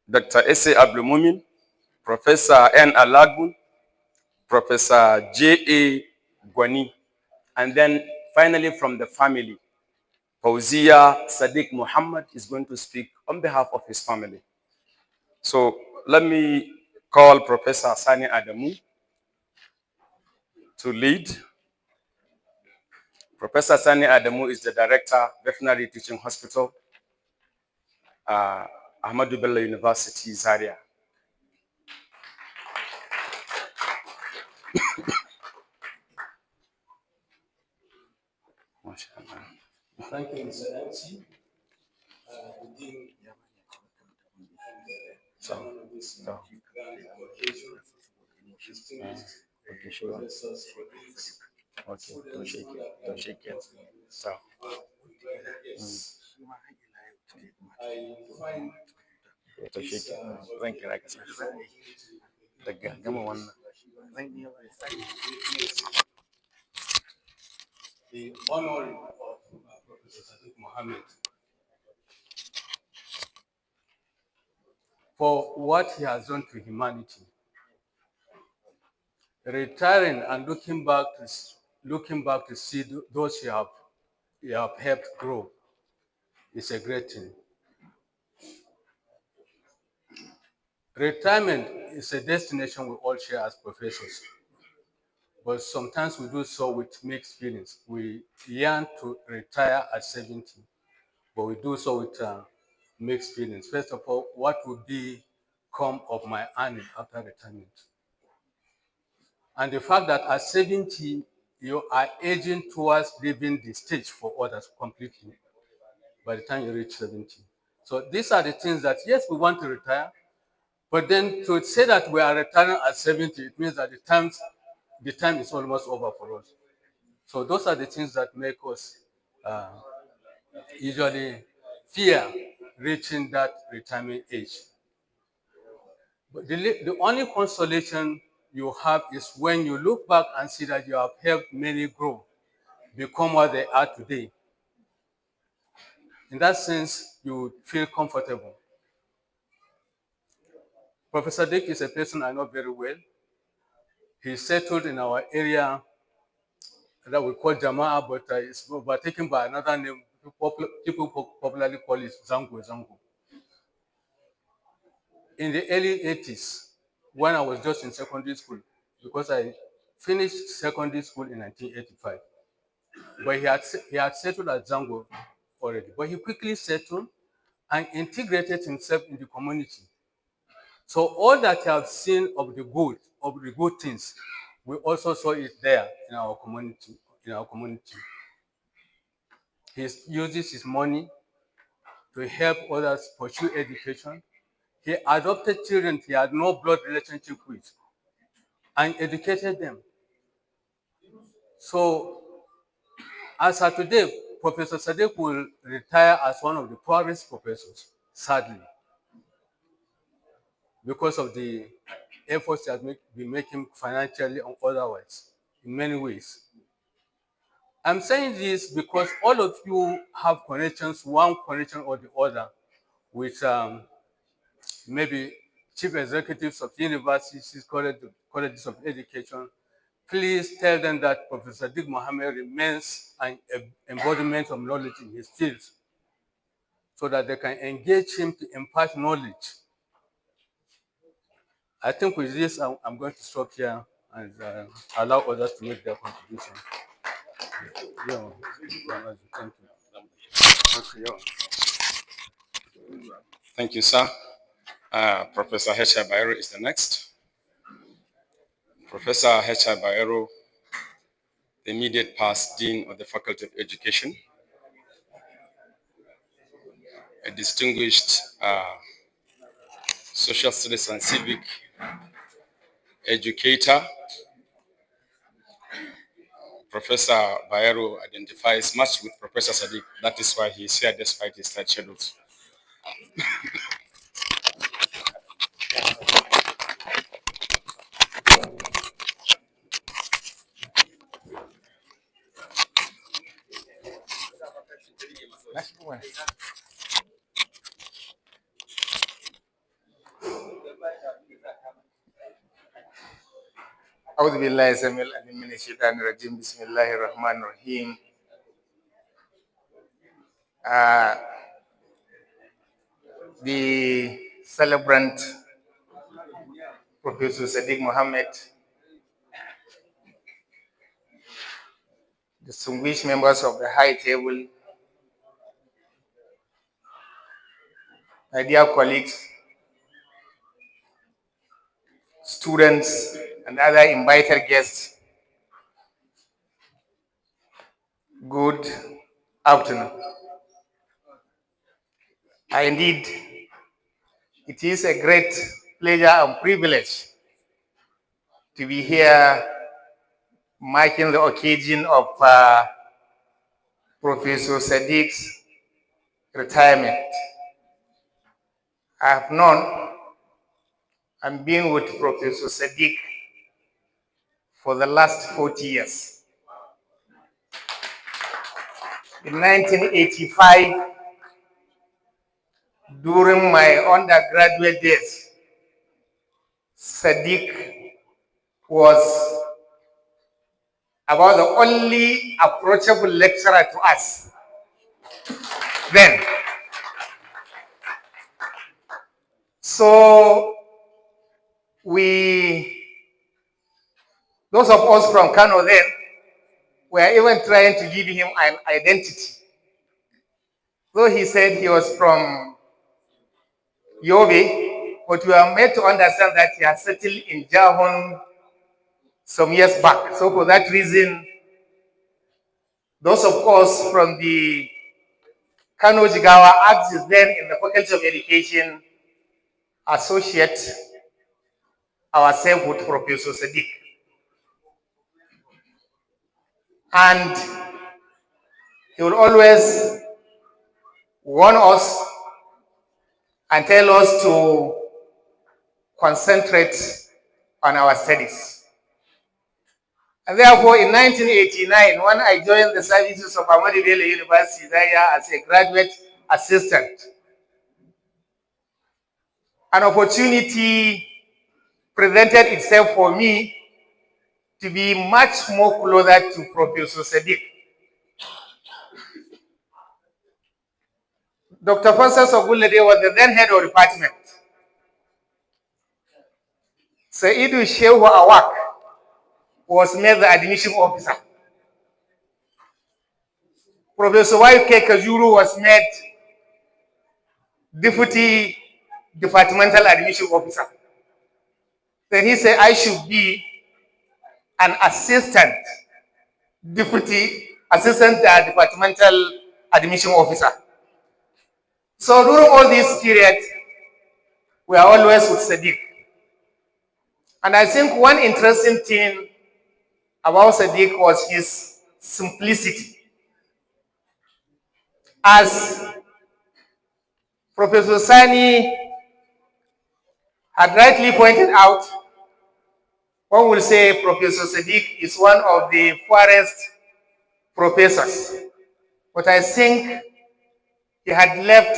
Dr. S.A. Abdulmumin, Professor N. Alagun, Professor J.A. Gwani, and then finally from the family, Fauzia Sadiq Muhammad is going to speak on behalf of his family. So let me call Professor Sani Adamu to lead. Professor Sani Adamu is the Director, Veterinary Teaching Hospital, Ahmadu Bello University, Zaria. Thank you, Mr. MC. The Honoree of Professor Sadiq Muhammad for what he has done to humanity. Retiring and looking back to see those you have helped grow is a great thing. Retirement is a destination we all share as professors, but sometimes we do so with mixed feelings. We yearn to retire at 70, but we do so with mixed feelings. First of all, what would become of my earning after retirement? And the fact that at 70, you are aging towards leaving the stage for others completely by the time you reach 70. So these are the things that, yes, we want to retire, but then to say that we are retiring at 70, it means that the time is almost over for us. So those are the things that make us usually fear reaching that retirement age. But the only consolation you have is when you look back and see that you have helped many grow, become what they are today. In that sense, you feel comfortable. Professor Dick is a person I know very well. He's settled in our area that we call Jamaa, but it's overtaken by another name. People popularly call it Zango. In the early 80s, when I was just in secondary school, because I finished secondary school in 1985, but he had settled at Zango already. But he quickly settled and integrated himself in the community. So all that you have seen of the good things, we also saw it there in our community. He uses his money to help others pursue education. He adopted children he had no blood relationship with and educated them. So as of today, Professor Sadiq will retire as one of the poorest professors, sadly, because of the efforts he has been making financially and otherwise, in many ways. I'm saying this because all of you have connections, one connection or the other, with maybe chief executives of universities, colleges of education. Please tell them that Professor Sadiq Muhammad remains an embodiment of knowledge in his field, so that they can engage him to impart knowledge. I think with this, I'm going to stop here and allow others to make their contribution. Yeah. Thank you. Okay, yeah. Thank you, sir. Professor H.I. Bayero is the next. Professor H.I. Bayero, the immediate past Dean of the Faculty of Education, a distinguished social studies and civic educator. Professor Bayero identifies much with Professor Sadiq. That is why he is here despite his tight schedules. أعوذ بالله السميع العليم من الشيطان الرجيم بسم الله الرحمن الرحيم. The celebrant, Professor Sadiq Muhammad, distinguished members of the high table, my dear colleagues, students, and other invited guests, good afternoon. Indeed, it is a great pleasure and privilege to be here marking the occasion of Professor Sadiq's retirement. I have known and been with Professor Sadiq for the last 40 years. In 1985, during my undergraduate days, Sadiq was about the only approachable lecturer to us then. So those of us from Kano then, were even trying to give him an identity. Though he said he was from Yobe, but we are made to understand that he has settled in Jahun some years back. So for that reason, those of us from the Kano Jigawa axis then in the Faculty of Education associate ourselves with Professor Sadiq. And he will always warn us and tell us to concentrate on our studies. And therefore, in 1989, when I joined the services of Honoree University Zaria as a graduate assistant, an opportunity presented itself for me to be much more closer to Professor Sadiq. Dr. Francis Ogulede was the then head of department. Saidu Shehu Awak was made the admission officer. Professor YK Kajuru was made deputy departmental admission officer. Then he said I should be an assistant departmental admission officer. So during all this period, we are always with Sadiq. And I think one interesting thing about Sadiq was his simplicity. As Professor Sani had rightly pointed out, one will say Professor Sadiq is one of the poorest professors. But I think he had left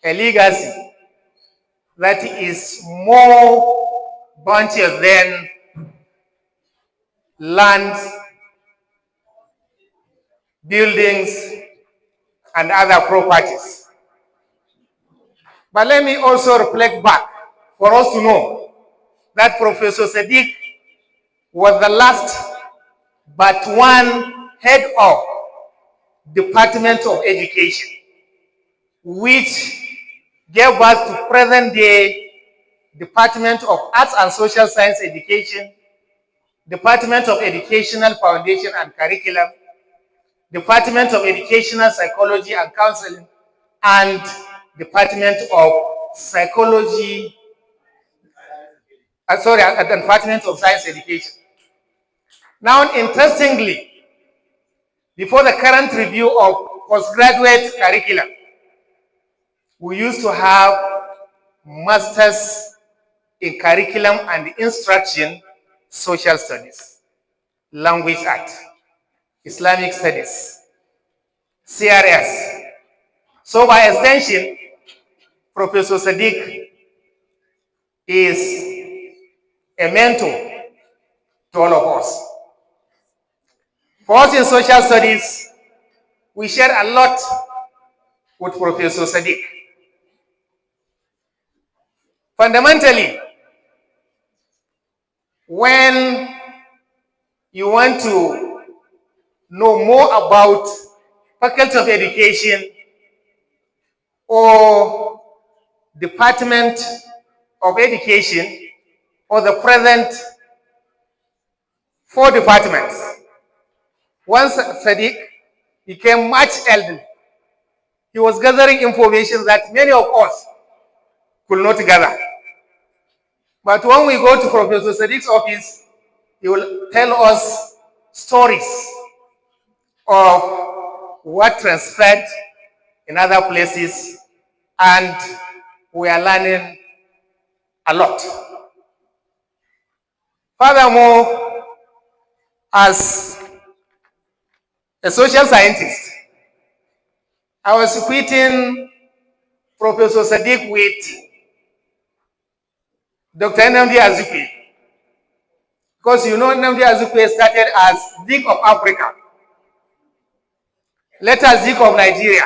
a legacy that is more bounteous than land, buildings, and other properties. But let me also reflect back for us to know that Professor Sadiq was the last but one head of Department of Education, which gave birth to present day Department of Arts and Social Science Education, Department of Educational Foundation and Curriculum, Department of Educational Psychology and Counseling, and Department of Psychology, Department of Science Education. Now, interestingly, before the current review of postgraduate curriculum, we used to have masters in curriculum and instruction, social studies, language art, Islamic studies, CRS. So by extension, Professor Sadiq is a mentor to all of us. For us in social studies, we share a lot with Professor Sadiq. Fundamentally, when you want to know more about Faculty of Education or Department of Education or the present 4 departments, once Sadiq became much elderly, he was gathering information that many of us could not gather. But when we go to Professor Sadiq's office, he will tell us stories of what transpired in other places, and we are learning a lot. Furthermore, as a social scientist, I was equating Professor Sadiq with Dr. Nnamdi Azikiwe, because you know Nnamdi Azikiwe started as Zik of Africa, later Zik of Nigeria,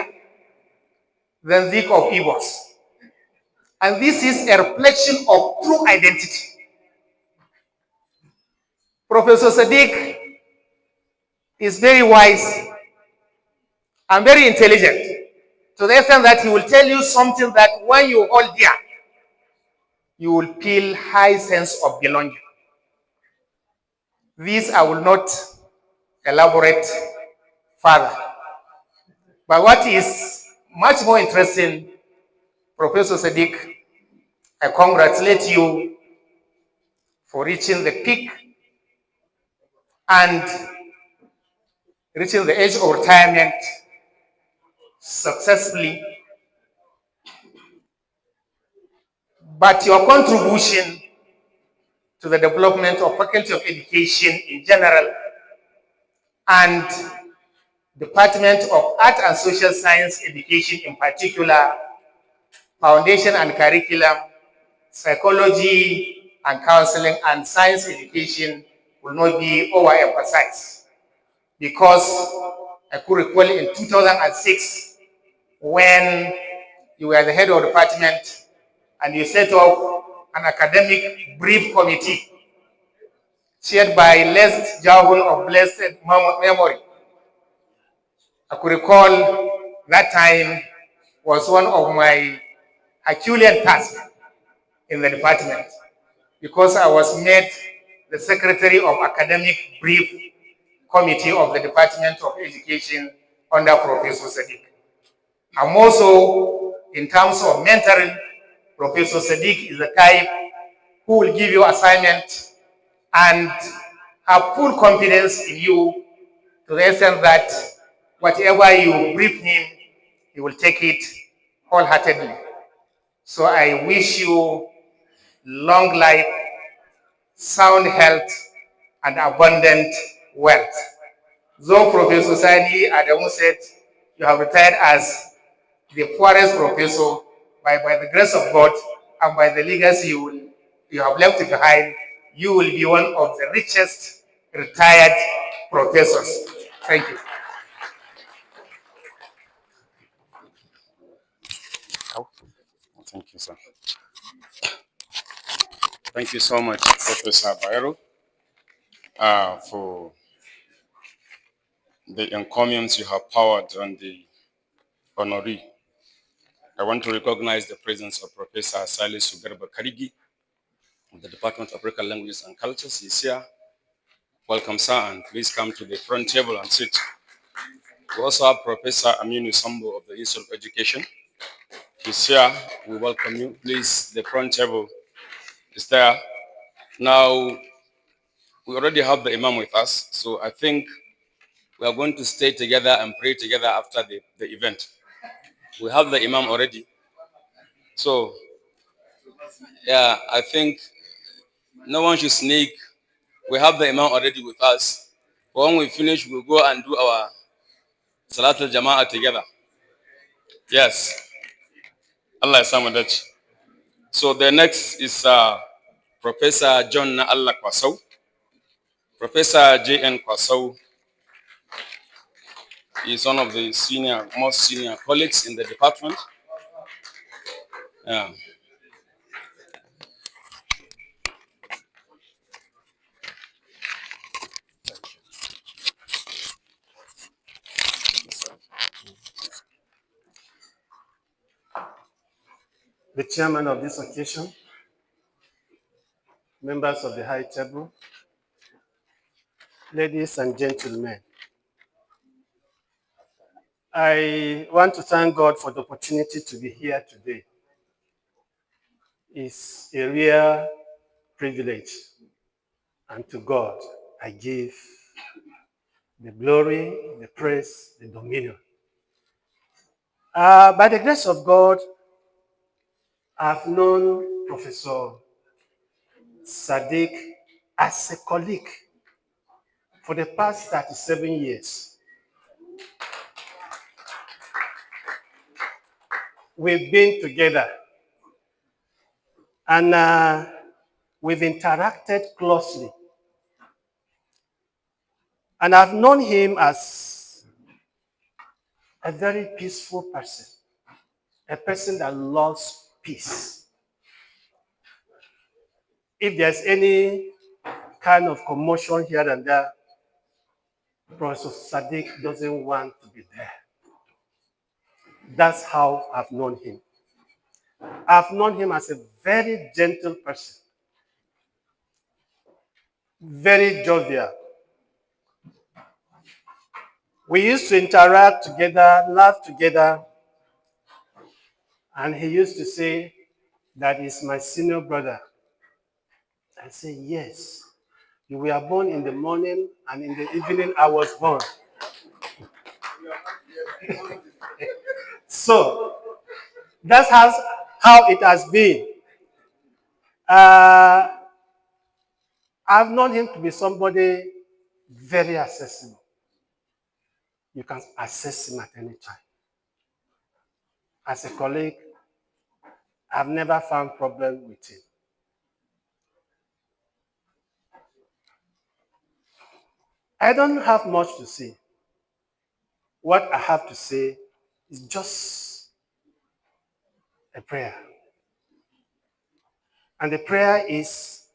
then Zik of Igbos. And this is a reflection of true identity. Professor Sadiq is very wise and very intelligent, to the extent that he will tell you something that when you hold dear, you will feel high sense of belonging. This I will not elaborate further. But what is much more interesting, Professor Sadiq, I congratulate you for reaching the peak and reaching the age of retirement successfully. But your contribution to the development of Faculty of Education in general and Department of Art and Social Science Education in particular, Foundation and Curriculum, Psychology and Counseling, and Science Education will not be overemphasized. Because I could recall in 2006, when you were the head of department and you set up an academic brief committee chaired by Les Jahun of blessed memory. I could recall that time was one of my Herculean tasks in the department, because I was made the secretary of academic brief committee of the Department of Education under Professor Sadiq. And also, in terms of mentoring, Professor Sadiq is the type who will give you assignment and have full confidence in you, to the extent that whatever you brief him, he will take it wholeheartedly. So I wish you long life, sound health, and abundant wealth. Though Professor Sadi Adamu said you have retired as the poorest professor, by the grace of God and by the legacy you have left behind, you will be one of the richest retired professors. Thank you. Thank you, sir. Thank you so much, Professor Bayero, for the encomiums you have powered on the honoree. I want to recognize the presence of Professor Salisu Garba Karigi of the Department of African Languages and Cultures. He's here. Welcome, sir, and please come to the front table and sit. We also have Professor Aminu Sambo of the Institute of Education. He's here. We welcome you. Please, the front table is there. Now, we already have the Imam with us, so I think we are going to stay together and pray together after the event. We have the Imam already. So, yeah, I think no one should sneak. We have the Imam already with us. When we finish, we'll go and do our Salatul Jama'ah together. Yes. Allah Samadach. So the next is Professor John Allah Kwasau. Professor J.N. Kwasau is one of the most senior colleagues in the department. Yeah. The chairman of this occasion, members of the high table, ladies and gentlemen, I want to thank God for the opportunity to be here today. It's a rare privilege, and to God I give the glory, the praise, the dominion. By the grace of God, I've known Professor Sadiq as a colleague for the past 37 years. We've been together and we've interacted closely. And I've known him as a very peaceful person, a person that loves peace. If there's any kind of commotion here and there, Professor Sadiq doesn't want to be there. That's how I've known him. I've known him as a very gentle person, very jovial. We used to interact together, laugh together, and he used to say that he's my senior brother. I say, yes, you were born in the morning and in the evening I was born. So that's how it has been. I've known him to be somebody very accessible. You can access him at any time. As a colleague, I've never found problem with him. I don't have much to say. What I have to say is just a prayer. And the prayer is,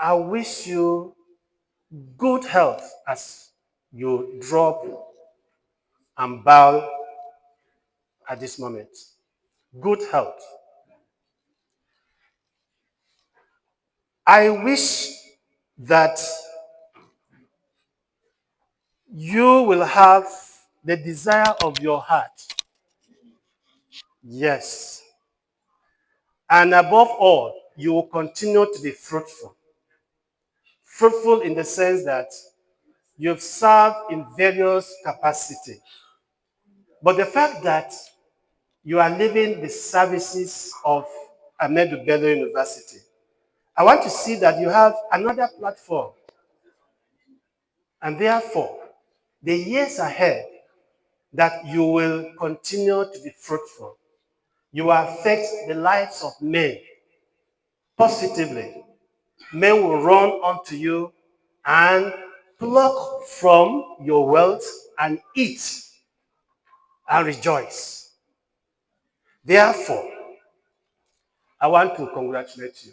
I wish you good health as you drop and bow at this moment. Good health. I wish that you will have the desire of your heart. Yes. And above all, you will continue to be fruitful. Fruitful in the sense that you've served in various capacities. But the fact that you are leaving the services of Ahmadu Bello University, I want to see that you have another platform. And therefore, the years ahead, that you will continue to be fruitful. You will affect the lives of men positively. Men will run unto you and pluck from your wealth and eat and rejoice. Therefore, I want to congratulate you.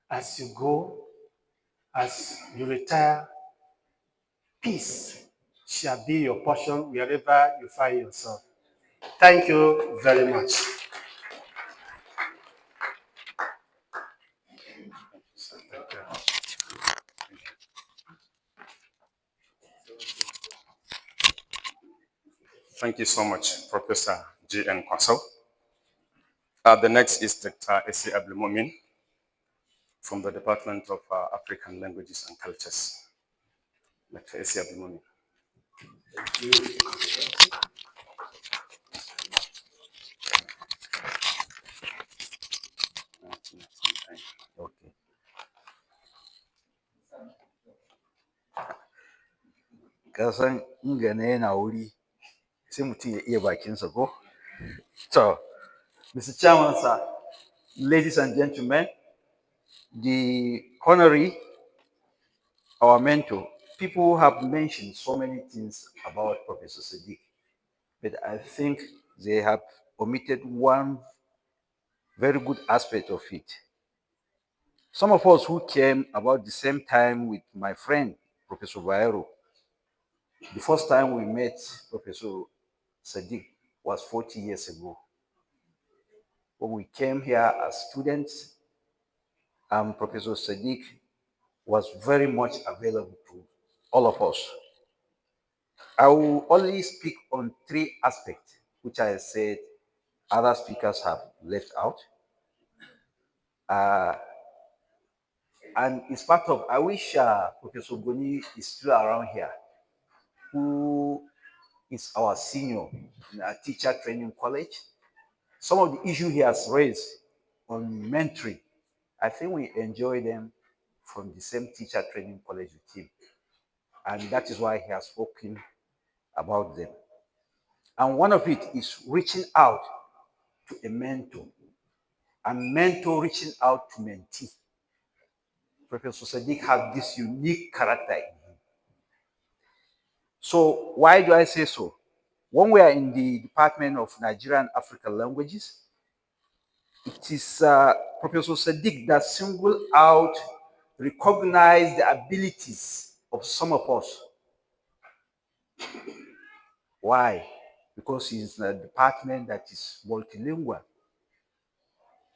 As you go, as you retire, peace shall be your portion wherever you find yourself. Thank you very much. Thank you so much, Professor G.N. Kwaso. The next is Dr. Esi Abdulmumin from the Department of African Languages and Cultures. Dr. Esi Abdulmumin. Okay. Kasan ingane yana wuri sai mutum ya iya bakinsa ko? So, Mr. Chairman, sir, ladies and gentlemen, the honoree, our mentor, people have mentioned so many things about Professor Sadiq, but I think they have omitted one very good aspect of it. Some of us who came about the same time with my friend, Professor Baero, the first time we met Professor Sadiq was 40 years ago. When we came here as students, Professor Sadiq was very much available to all of us. I will only speak on 3 aspects, which I said other speakers have left out. And it's part of, I wish Professor Goni is still around here, who is our senior in our teacher training college. Some of the issues he has raised on mentoring, I think we enjoy them from the same teacher training college with him. And that is why he has spoken about them. And one of it is reaching out to a mentor, and mentor reaching out to mentee. Professor Sadiq has this unique character in him. So why do I say so? When we are in the Department of Nigerian African Languages, it is Professor Sadiq that singled out, recognized the abilities of some of us. Why? Because he's in a department that is multilingual.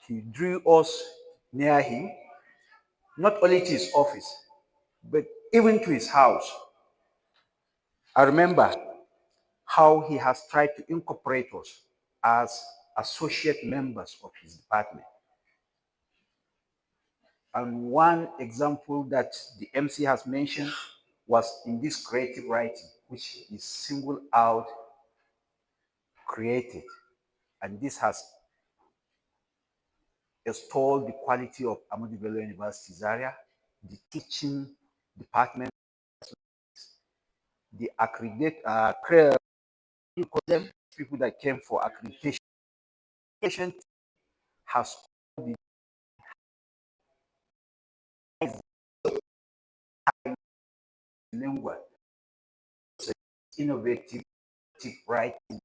He drew us near him, not only to his office, but even to his house. I remember how he has tried to incorporate us as associate members of his department. And one example that the MC has mentioned was in this creative writing, which is singled out, created. And this has extolled the quality of Ahmadu Bello University Zaria, the teaching department, the people that came for accreditation has lingual, innovative writing.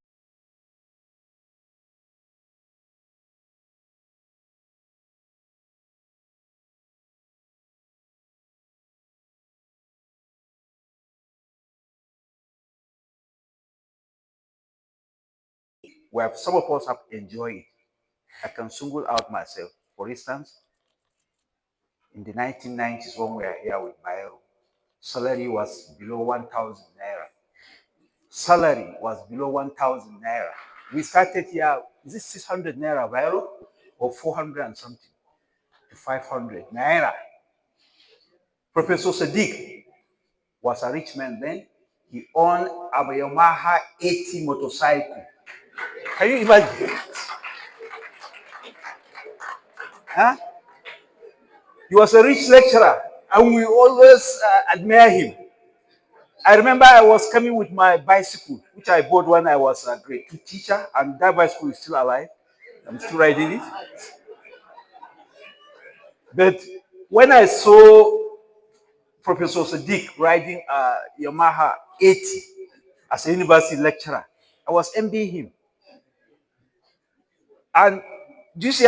Where some of us have enjoyed it. I can single out myself. For instance, in the 1990s when we were here with Bayero, salary was below 1,000 naira. Salary was below 1,000 naira. We started here, is it 600 naira Bayero or 400 and something to 500 naira? Professor Sadiq was a rich man then. He owned a Yamaha 80 motorcycle. Can you imagine? Huh? He was a rich lecturer, and we always admire him. I remember I was coming with my bicycle, which I bought when I was a grade 2 teacher, and that bicycle is still alive. I'm still riding it. But when I saw Professor Sadiq riding a Yamaha 80 as a university lecturer, I was envying him. And do you see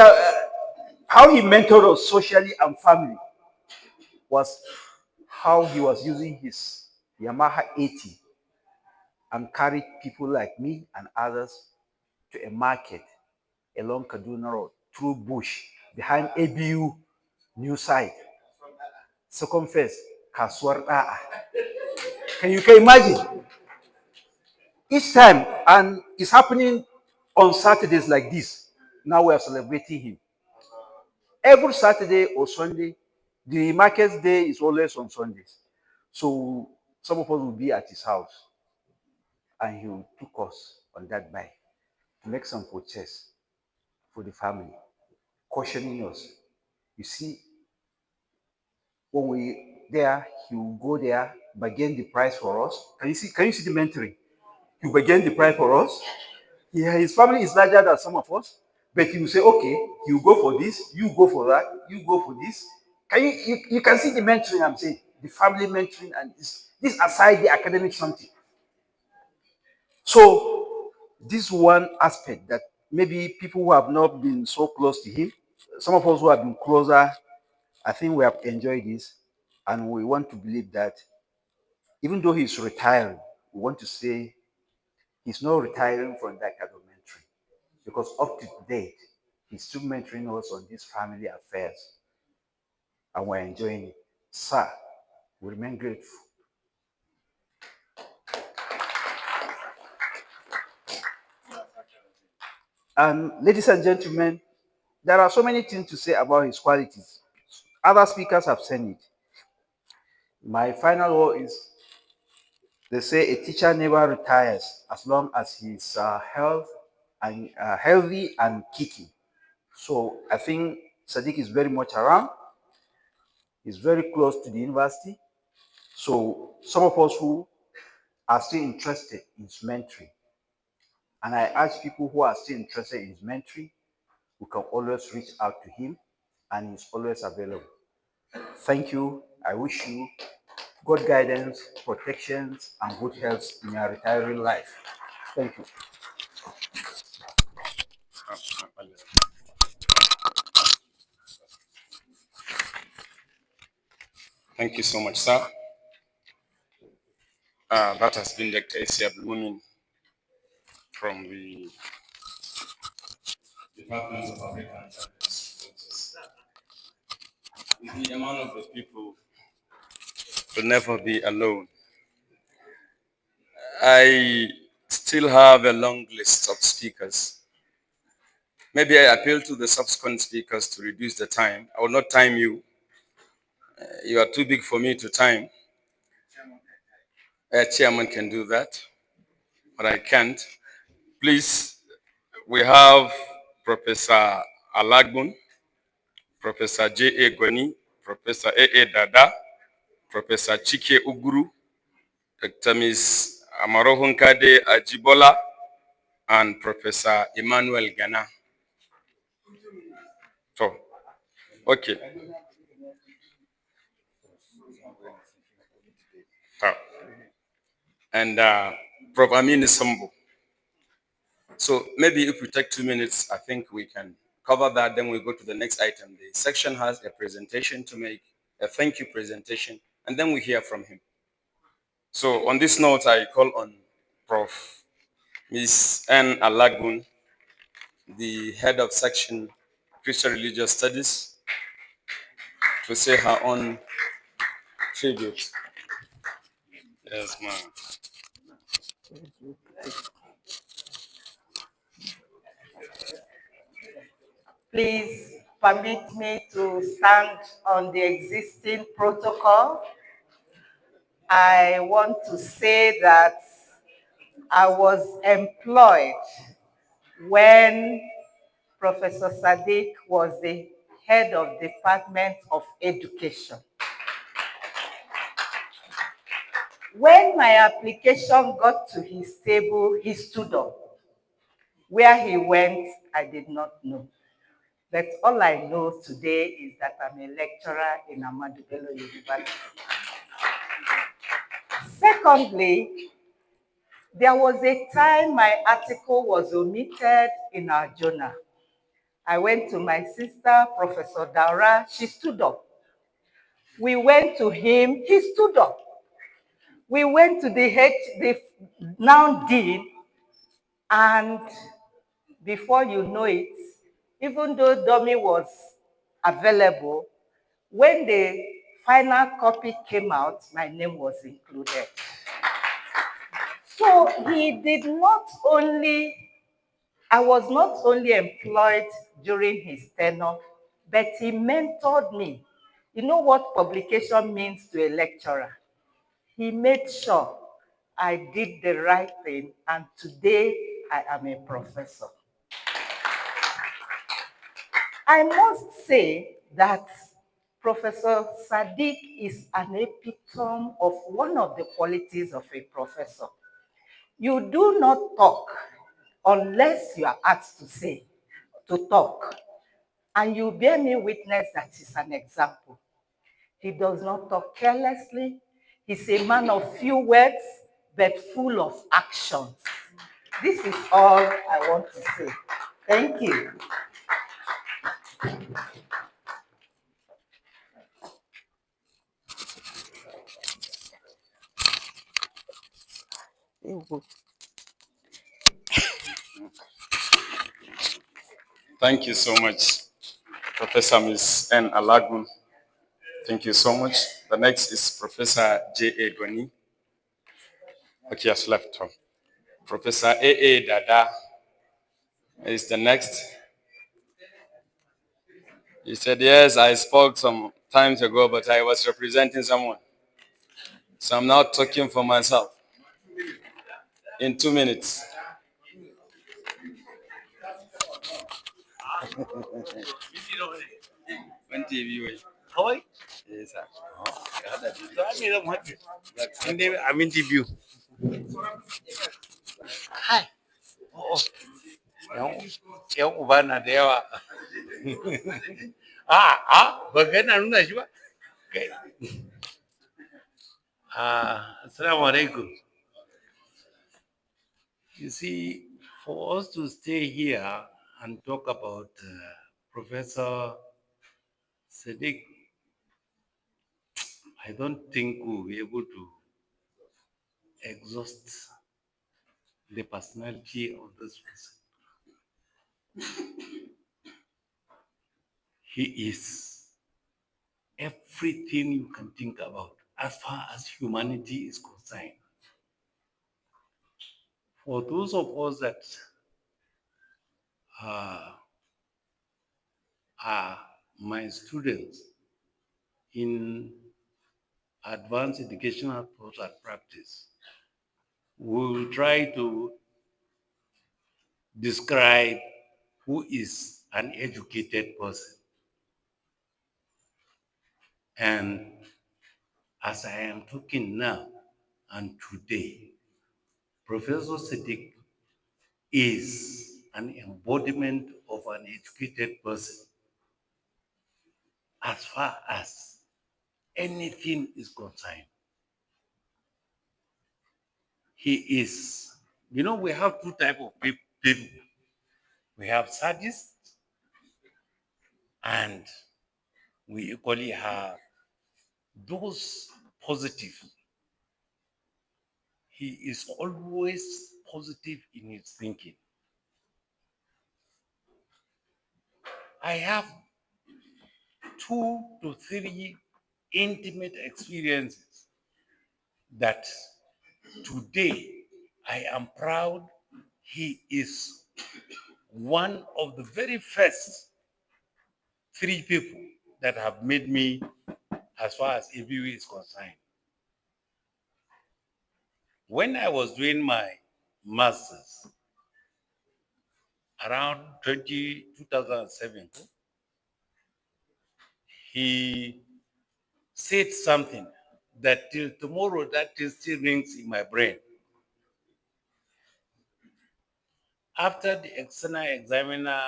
How he mentored us socially and family was how he was using his Yamaha 80 and carried people like me and others to a market along Kaduna Road, through bush, behind ABU new site, second phase, Kasuar Da'a. Can you imagine? Each time, and it's happening on Saturdays like this. Now we are celebrating him. Every Saturday or Sunday, the market day is always on Sundays. So some of us will be at his house and he took us on that bike to make some purchase for the family, cautioning us. You see, when we there, he will go there, bargain the price for us. Can you see the mentoring? He will bargain the price for us. Yeah, his family is larger than some of us, but he will say, okay, you go for this, you go for that, you go for this. You can see the mentoring I'm saying, the family mentoring, and this aside the academic something. So this one aspect that maybe people who have not been so close to him, some of us who have been closer, I think we have enjoyed this, and we want to believe that even though he's retiring, we want to say he's not retiring from that kind of mentoring, because up to date, he's still mentoring us on these family affairs, and we're enjoying it. Sir, we remain grateful. And ladies and gentlemen, there are so many things to say about his qualities. Other speakers have said it. My final word is, they say a teacher never retires as long as he's healthy and kicking. So I think Sadiq is very much around. He's very close to the university. So some of us who are still interested in his mentoring, and I urge people who are still interested in his mentoring, we can always reach out to him, and he's always available. Thank you. I wish you good guidance, protections, and good health in your retiring life. Thank you. Thank you so much, sir. That has been Dr. Isia Women from the Department of African Studies. The amount of the people will never be alone. I still have a long list of speakers. Maybe I appeal to the subsequent speakers to reduce the time. I will not time you. You are too big for me to time. A chairman can do that, but I can't. Please, we have Professor Alagbon, Professor J.A. Gwani, Professor A.A. Dada, Professor Chike Uguru, Dr. Ms. Amarohunkade Ajibola, and Professor Emmanuel Gana. So, okay. And Prof. Amin Sambo. So maybe if we take 2 minutes, I think we can cover that. Then we go to the next item. The section has a presentation to make, a thank you presentation, and then we hear from him. So on this note, I call on Prof. Ms. N. Alagun, the head of section Christian Religious Studies, to say her own tribute. Yes, ma'am. Please permit me to stand on the existing protocol. I want to say that I was employed when Professor Sadiq was the head of Department of Education. When my application got to his table, he stood up. Where he went, I did not know. But all I know today is that I'm a lecturer in Ahmadu Bello University. Secondly, there was a time my article was omitted in our journal. I went to my sister, Professor Daura. She stood up. We went to him. He stood up. We went to the now dean, and before you know it, even though dummy was available, when the final copy came out, my name was included. So he did not only, I was not only employed during his tenure, but he mentored me. You know what publication means to a lecturer? He made sure I did the right thing, and today I am a professor. I must say that Professor Sadiq is an epitome of one of the qualities of a professor. You do not talk unless you are asked to talk. And you bear me witness that is an example. He does not talk carelessly. He's a man of few words, but full of actions. This is all I want to say. Thank you. Thank you so much, Professor Ms. N. Alagun. Thank you so much. The next is Professor J.A. Goni. Okay, he has left. Professor A.A. Dada is the next. He said, yes, I spoke some times ago, but I was representing someone. So I'm now talking for myself in 2 minutes. Yes, sir. I'm interview. Hi. Oh, yan uba na da yawa. Ba gana nuna shi ba. Assalamu alaikum. You see, for us to stay here and talk about Professor Sadiq, I don't think we'll be able to exhaust the personality of this person. He is everything you can think about as far as humanity is concerned. For those of us that are my students in advanced educational thought and practice, we will try to describe who is an educated person. And as I am talking now and today, Professor Sadiq is an embodiment of an educated person as far as anything is concerned. He is, we have two types of people. We have sadists, and we equally have those positive. He is always positive in his thinking. I have 2 to 3 intimate experiences that today I am proud he is one of the very first 3 people that have made me as far as ABU is concerned. When I was doing my master's around 2007, he said something that till tomorrow that still rings in my brain. After the external examiner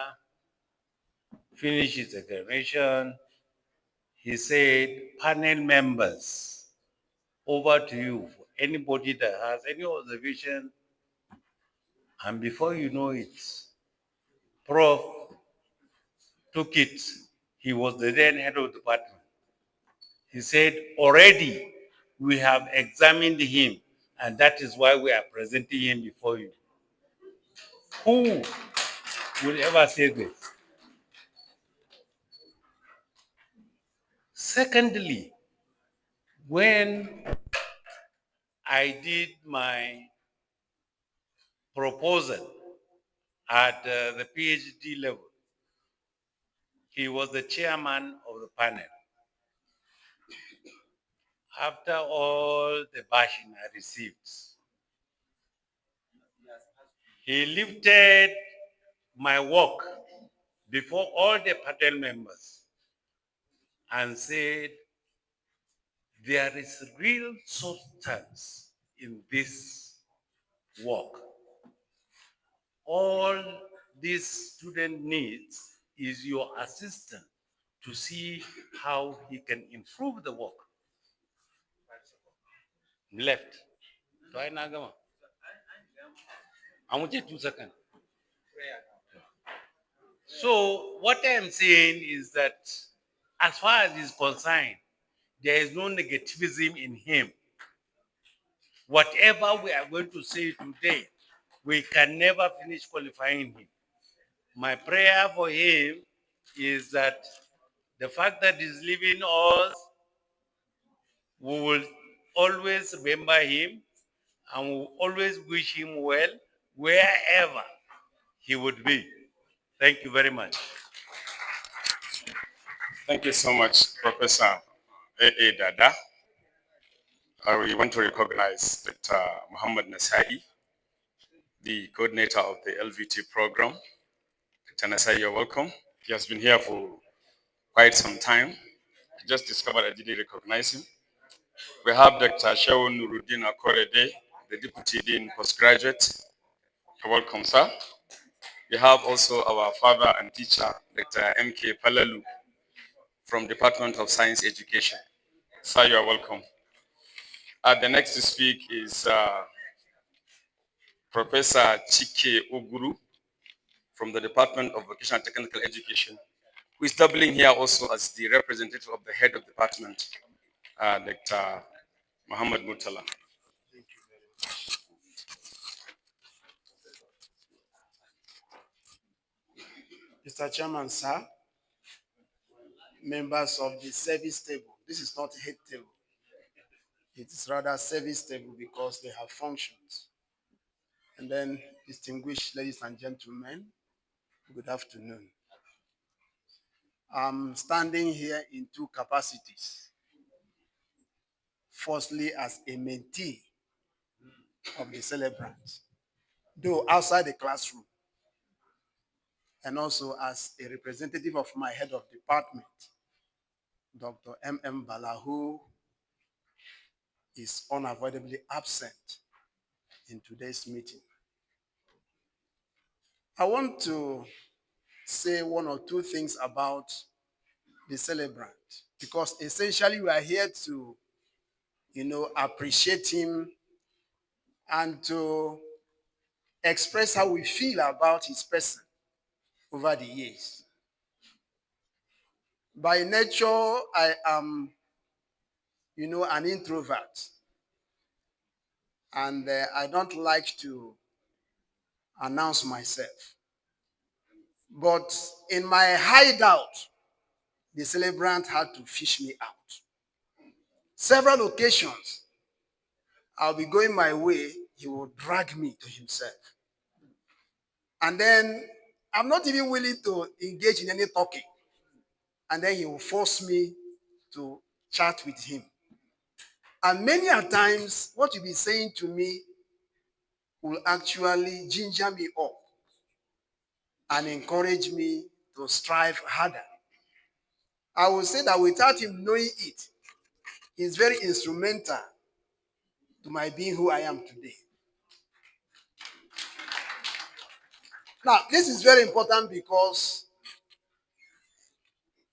finished his examination, he said, panel members, over to you for anybody that has any observation. And before you know it, Prof took it. He was the then head of department. He said, already we have examined him, and that is why we are presenting him before you. Who will ever say this? Secondly, when I did my proposal at the PhD level, he was the chairman of the panel. After all the bashing I received, he lifted my work before all the panel members and said, there is real substance in this work. All this student needs is your assistant to see how he can improve the work. Left. Do I not go? I want you 2 seconds. So what I'm saying is that as far as he's concerned, there is no negativism in him. Whatever we are going to say today, we can never finish qualifying him. My prayer for him is that the fact that he's leaving us, we will always remember him and we will always wish him well wherever he would be. Thank you very much. Thank you so much, Professor A.A. Dada. We want to recognize Dr. Muhammad Nasai, the coordinator of the LVT program. Dr. Nasai, you're welcome. He has been here for quite some time. I just discovered I didn't recognize him. We have Dr. Shaun Nuruddin Akorede, the Deputy Dean Postgraduate. You're welcome, sir. We have also our father and teacher, Dr. M.K. Palalu, from Department of Science Education. Sir, you are welcome. The next to speak is Professor Chike Oguru from the Department of Vocational and Technical Education, who is doubling here also as the representative of the head of department, Dr. Muhammad Murtala. Mr. Chairman, sir, members of the service table. This is not a head table. It is rather service table because they have functions. And then, distinguished ladies and gentlemen, good afternoon. I'm standing here in 2 capacities. Firstly, as a mentee of the celebrants, though outside the classroom, and also as a representative of my head of department, Dr. M.M. Bala, who is unavoidably absent in today's meeting. I want to say 1 or 2 things about the celebrant, because essentially we are here to, appreciate him and to express how we feel about his person over the years. By nature, I am, an introvert, and I don't like to announce myself. But in my hideout, the celebrant had to fish me out. Several occasions, I'll be going my way, he will drag me to himself. And then I'm not even willing to engage in any talking. And then he will force me to chat with him. And many a times, what you'll be saying to me will actually ginger me up and encourage me to strive harder. I will say that without him knowing it, he's very instrumental to my being who I am today. Now, this is very important because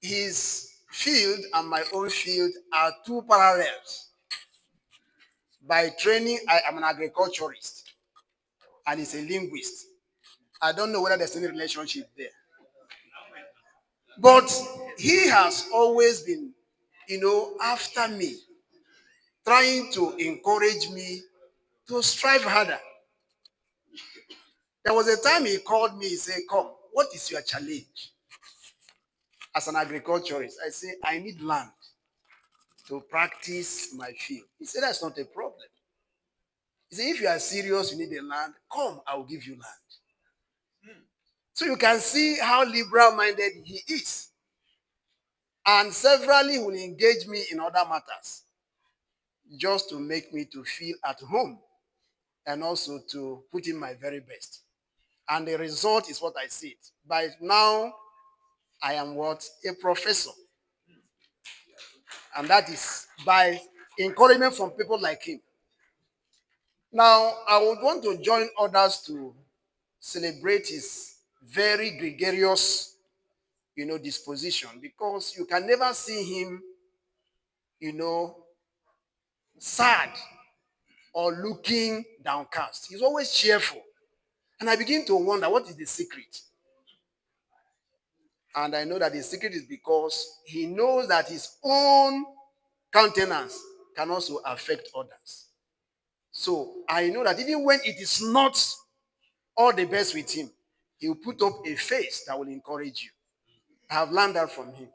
his field and my own field are 2 parallels. By training, I am an agriculturist, and he's a linguist. I don't know whether there's any relationship there. But he has always been, after me, trying to encourage me to strive harder. There was a time he called me, he said, come, what is your challenge? As an agriculturist, I say, I need land to practice my field. He said, that's not a problem. He said, if you are serious, you need a land, come, I will give you land. So you can see how liberal-minded he is. And severally will engage me in other matters just to make me to feel at home and also to put in my very best. And the result is what I see. By now, I am what? A professor. And that is by encouragement from people like him. Now, I would want to join others to celebrate his very gregarious, disposition, because you can never see him, sad or looking downcast. He's always cheerful. And I begin to wonder, what is the secret? And I know that the secret is because he knows that his own countenance can also affect others. So I know that even when it is not all the best with him, he will put up a face that will encourage you. I have learned that from him.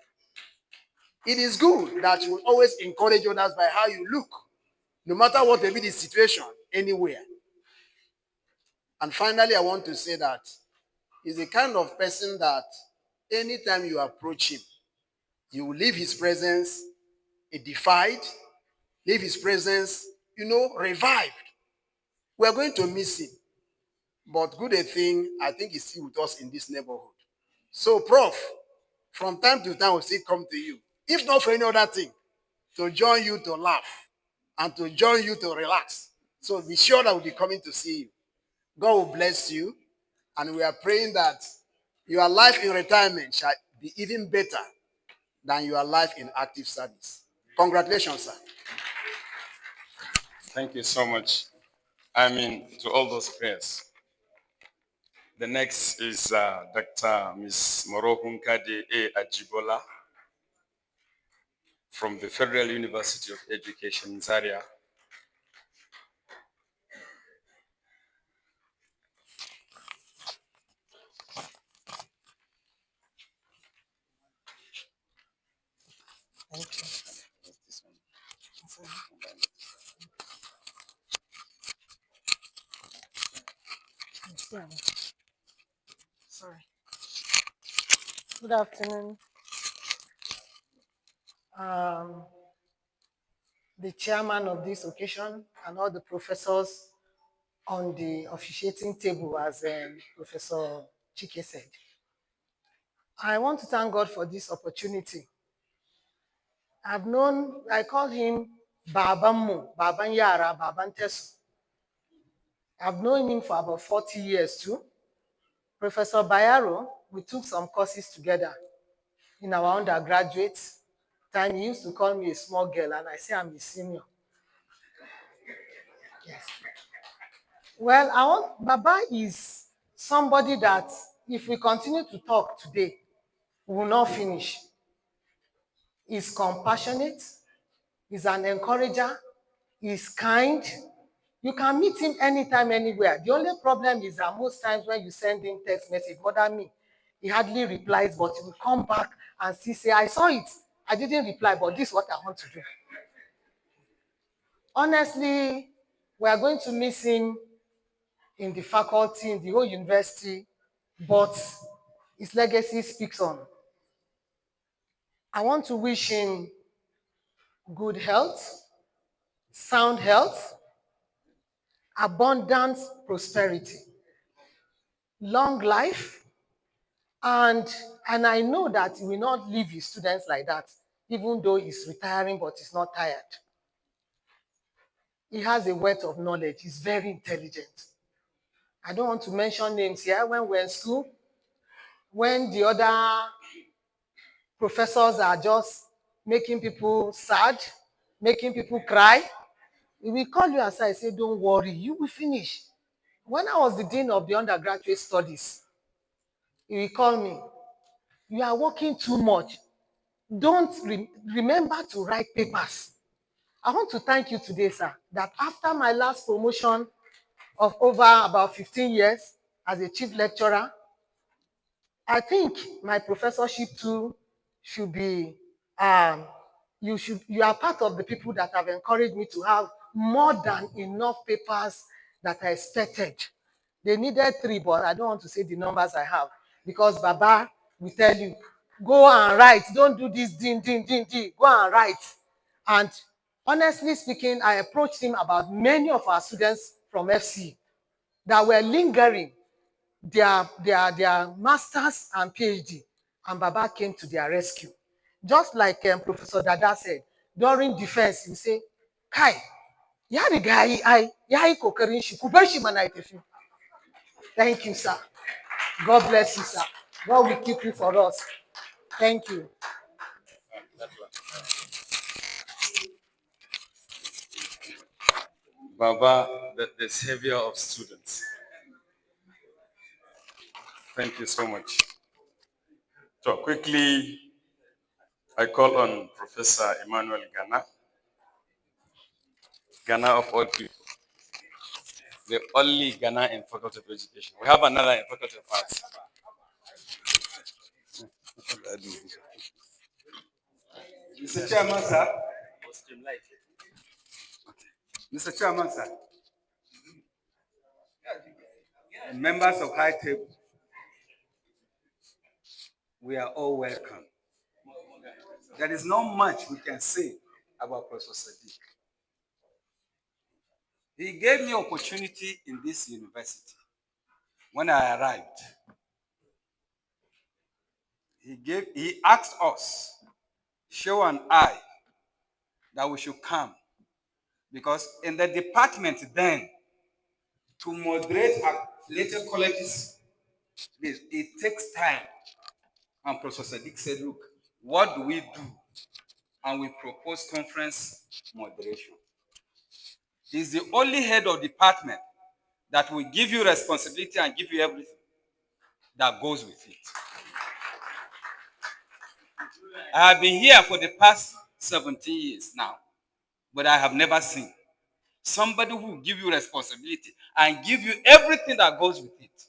It is good that you will always encourage others by how you look, no matter what may be the situation, anywhere. And finally, I want to say that he's the kind of person that anytime you approach him, you will leave his presence edified, leave his presence, revived. We are going to miss him. But good a thing, I think he's still with us in this neighborhood. So, Prof, from time to time, we'll still come to you. If not for any other thing, to join you to laugh and to join you to relax. So be sure that we'll be coming to see you. God will bless you. And we are praying that your life in retirement shall be even better than your life in active service. Congratulations, sir. Thank you so much. To all those prayers. The next is Dr. Ms. Morohunkade A. Ajibola from the Federal University of Education, Zaria. Thank you. Sorry. Good afternoon. The chairman of this occasion and all the professors on the officiating table, as Professor Chike said. I want to thank God for this opportunity. I call him Babamu, Baban Yara, Baban Tesu. I've known him for about 40 years too. Professor Bayaro, we took some courses together in our undergraduate time. He used to call me a small girl, and I say I'm a senior. Yes. Well, Baba is somebody that if we continue to talk today, we will not finish. He's compassionate, he's an encourager, he's kind. You can meet him anytime, anywhere. The only problem is that most times when you send him text message, more than me, he hardly replies, but he will come back and say, I saw it. I didn't reply, but this is what I want to do. Honestly, we are going to miss him in the faculty, in the whole university, but his legacy speaks on. I want to wish him good health, sound health, abundant prosperity, long life, and I know that he will not leave his students like that, even though he's retiring, but he's not tired. He has a wealth of knowledge. He's very intelligent. I don't want to mention names here. When we're in school, when the other professors are just making people sad, making people cry, he will call you aside and say, don't worry, you will finish. When I was the dean of the undergraduate studies, he will call me. you are working too much. Don't remember to write papers. I want to thank you today, sir, that after my last promotion of over about 15 years as a chief lecturer, I think my professorship too should be, you are part of the people that have encouraged me to have more than enough papers that I expected. They needed 3, but I don't want to say the numbers I have because Baba will tell you, go and write. Don't do this, din. Go and write. And honestly speaking, I approached him about many of our students from FC that were lingering their masters and PhD, and Baba came to their rescue. Just like Professor Dada said, during defense, he say, Kai, ya riga ya yi kokarin shi, ku bar shi mana ya tafi. Thank you, sir. God bless you, sir. God will keep you for us. Thank you. Baba, the savior of students. Thank you so much. So quickly, I call on Professor Emmanuel Ghana of all people, the only Ghana in Faculty of Education. We have another in Faculty of Arts. Mr. Chairman, sir. Mr. Chairman, sir. Members of High Table, we are all welcome. There is not much we can say about Professor Sadiq. He gave me opportunity in this university. When I arrived, he asked us, Show and I, that we should come. Because in the department then, to moderate later colleges, it takes time. And Professor Sadiq said, look, what do we do? And we propose conference moderation. He's the only head of department that will give you responsibility and give you everything that goes with it. I have been here for the past 17 years now, but I have never seen somebody who will give you responsibility and give you everything that goes with it,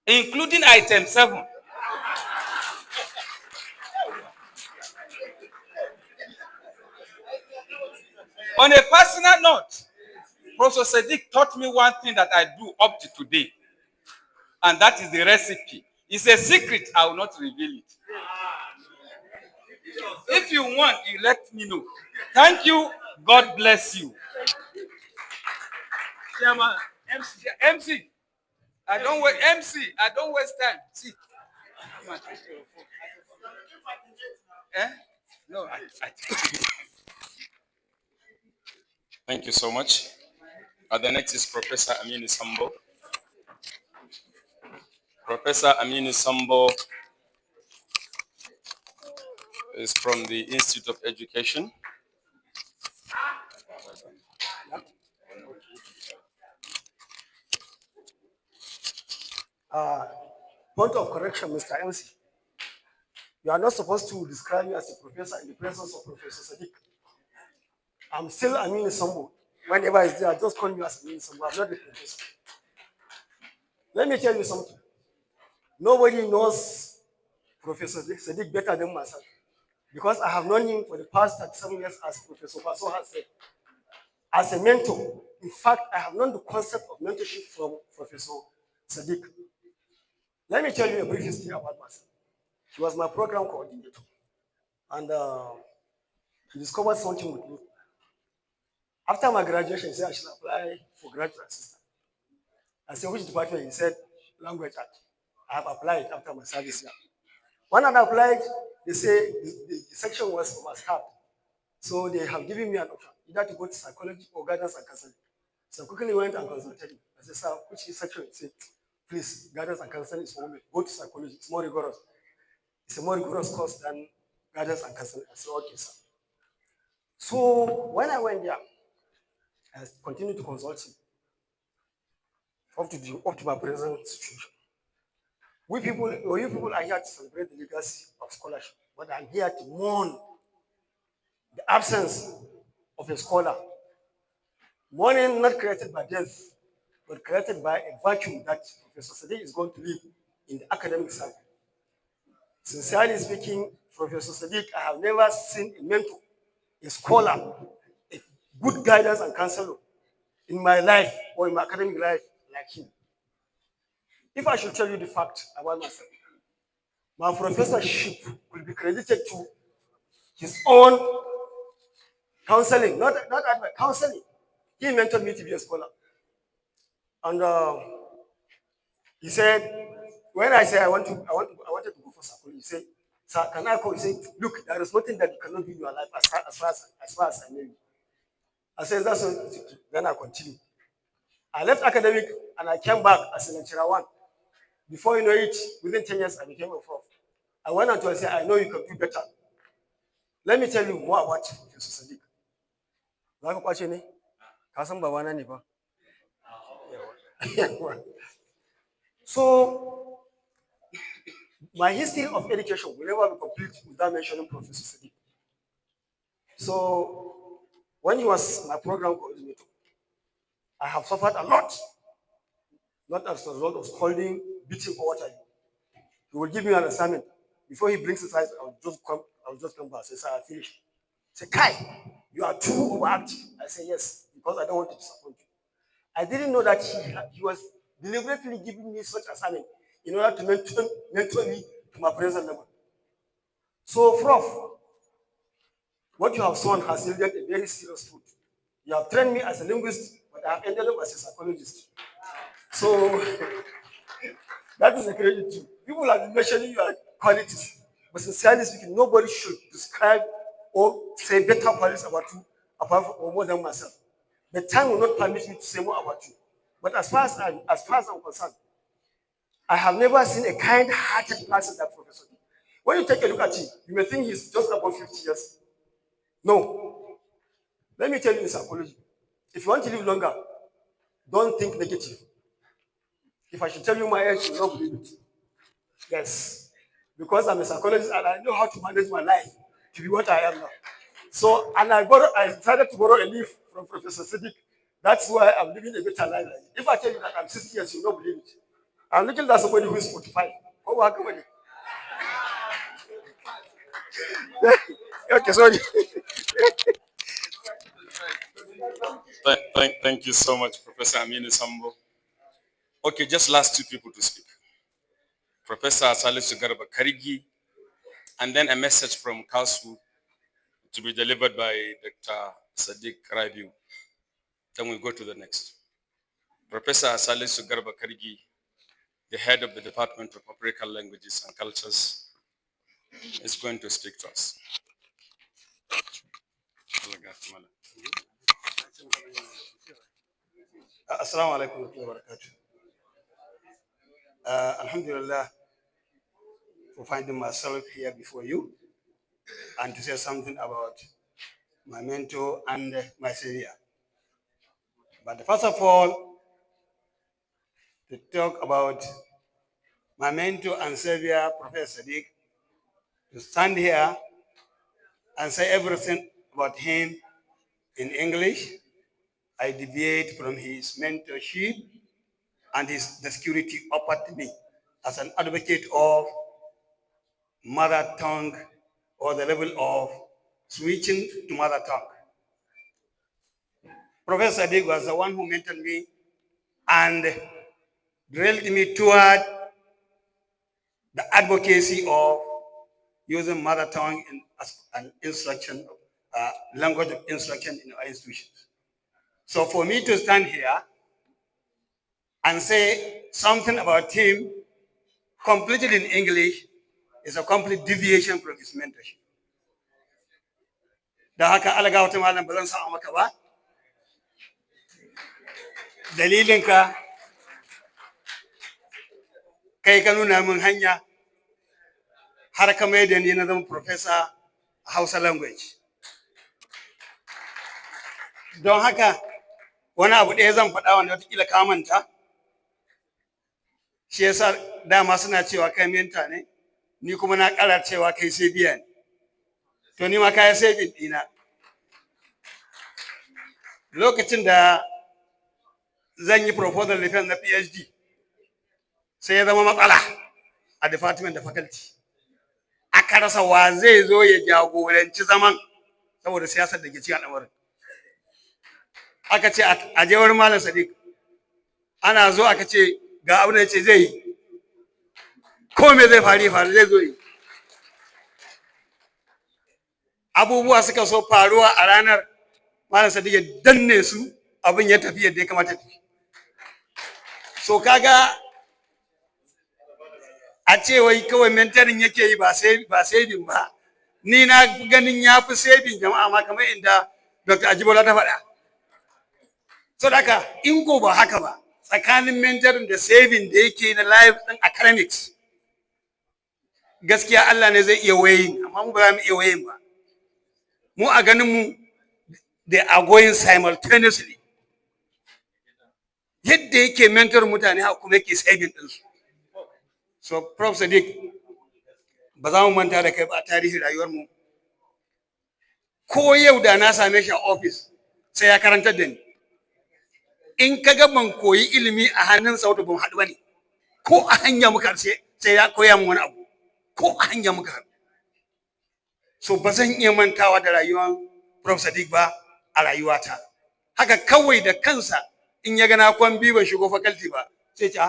including item 7. On a personal note, Professor Sadiq taught me one thing that I do up to today, and that is the recipe. It's a secret, I will not reveal it. If you want, you let me know. Thank you. God bless you. Chairman, MC. I don't waste time. See. Eh? No, Thank you so much. The next is Professor Aminu Sambo. Professor Aminu Sambo is from the Institute of Education. Point of correction, Mr. MC. You are not supposed to describe me as a professor in the presence of Professor Sadiq. I'm still Amin Sambo. Whenever it's there, just call me as Amin Sambo. I'm not the professor. Let me tell you something. Nobody knows Professor Sadiq better than myself, because I have known him for the past 37 years, as Professor Baso has said, as a mentor. In fact, I have known the concept of mentorship from Professor Sadiq. Let me tell you a brief history about myself. He was my program coordinator, and he discovered something with me. After my graduation, he said I should apply for graduate assistant. I said, which department? He said, language art. I have applied after my service year. When I applied, they say the section was for my staff. So they have given me an option, either to go to psychology or guidance and counseling. So I quickly went and consulted him. I said, sir, which section? He said, please, guidance and counseling is for women. Go to psychology, it's more rigorous. It's a more rigorous course than guidance and counseling. I said, okay, sir. So when I went there, I continued to consult him up to my present situation. We people, or you people are here to celebrate the legacy of scholarship, but I'm here to mourn the absence of a scholar. Mourning not created by death, but created by a vacuum that Professor Sadiq is going to leave in the academic circle. Sincerely speaking, Professor Sadiq, I have never seen a mentor, a scholar, a good guidance and counselor in my life or in my academic life like him. If I should tell you the fact about myself, my professorship will be credited to his own counseling, not advice, counseling. He mentored me to be a scholar. And he said, when I said I wanted to go for psychology, he said, sir, can I call? He said, look, there is nothing that you cannot do in your life as far as I know you. I said, that's all. Then I continued. I left academic and I came back as a lecturer one. Before you know it, within 10 years, I became a prof. I went on to say, I know you can do better. Let me tell you more about Professor Sadiq. Za ka kwace ne? Ka san babana ne fa. So, my history of education will never be complete without mentioning Professor Sadiq. So, when he was my program coordinator, I have suffered a lot. Not as a result of scolding, beating, or what I do. He will give me an assignment. Before he brings his eyes, I will just come back and say, sir, I finished. Say, Kai, you are too overactive. I say, yes, because I don't want to disappoint you. I didn't know that he was deliberately giving me such assignment in order to mentor me to my present level. So, Prof, what you have shown has yielded a very serious fruit. You have trained me as a linguist, but I have ended up as a psychologist. So, that is a credit to you. People have been mentioning your qualities, but sincerely speaking, nobody should describe or say better qualities about you apart from or more than myself. The time will not permit me to say more about you. But as far as I'm concerned, I have never seen a kind-hearted person like Professor D. When you take a look at him, you may think he's just about 50 years. No. Let me tell you in psychology. If you want to live longer, don't think negative. If I should tell you my age, you will not believe it. Yes. Because I'm a psychologist and I know how to manage my life to be what I am now. So, and I decided to borrow a leaf from Professor Sadiq. That's why I'm living a better life. If I tell you that I'm 60 years, you will not believe it. I'm looking at somebody who is 45. Oh, how come? Okay, sorry. Thank you so much, Professor Aminu Sambo. Okay, just last two people to speak. Professor Salisu Garba Karigi, and then a message from Kasu to be delivered by Dr. Sadiq Rabiu. Then we'll go to the next. Professor Salisu Garba Karigi, the head of the Department of African Languages and Cultures, is going to speak to us. Assalamu alaikum wa rahmatullahi wa barakatuh. Alhamdulillah for finding myself here before you and to say something about my mentor and my savior. But first of all, to talk about my mentor and savior, Professor Sadiq, to stand here and say everything about him in English, I deviate from his mentorship and the security offered to me as an advocate of mother tongue or the level of switching to mother tongue. Professor Sadiq was the one who mentored me and drilled me toward the advocacy of using mother tongue as an instruction, language of instruction in our institutions. So for me to stand here and say something about him completely in English is a complete deviation from his mentorship. Da haka alaga wata malam ba zan sa maka ba. Dalilinka kai ka nuna min hanya har ka mai da ni na zama professor a Hausa language. Don haka wani abu ɗaya zan faɗa wanda watakila ka manta shi yasa dama suna cewa kai menta ne, ni kuma na ƙara cewa kai sai biya ne. To ni ma kai sai bin dina. Lokacin da zan yi proposal defense na PhD sai ya zama matsala a department da faculty. Aka rasa wa zai zo ya jagoranci zaman saboda siyasar da ke cikin al'amarin. Aka ce a je wurin Malam Sadiq. Ana zo aka ce ga abin da ya ce zai yi. Ko me zai faru zai zo yi. Abubuwa suka so faruwa a ranar Malam Sadiq ya danne su abin ya tafi yadda ya kamata tafi. So kaga a ce wai kawai mentoring yake yi ba saving ba. Ni na ganin ya fi saving jama'a ma kamar inda Dr. Ajibola ta faɗa. So haka in ko ba haka ba tsakanin mentoring da saving da yake na life ɗin academics gaskiya Allah ne zai iya wayin amma mu ba za mu iya wayin ba. Mu a ganin mu they are going simultaneously. Yadda yake mentor mutane haka kuma yake saving ɗinsu. So Prof Sadiq ba za mu manta da kai ba a tarihin rayuwarmu. Ko yau da na same shi a office sai ya karantar da ni. In ka ga ban koyi ilimi a hannun sa wato ban haɗu ba ne. Ko a hanya muka sai ya koya min wani abu. Ko a hanya muka haɗu. So ba zan iya mantawa da rayuwar Prof Sadiq ba a rayuwata. Haka kawai da kansa in ya ga na kwan biyu ban shigo faculty ba sai ce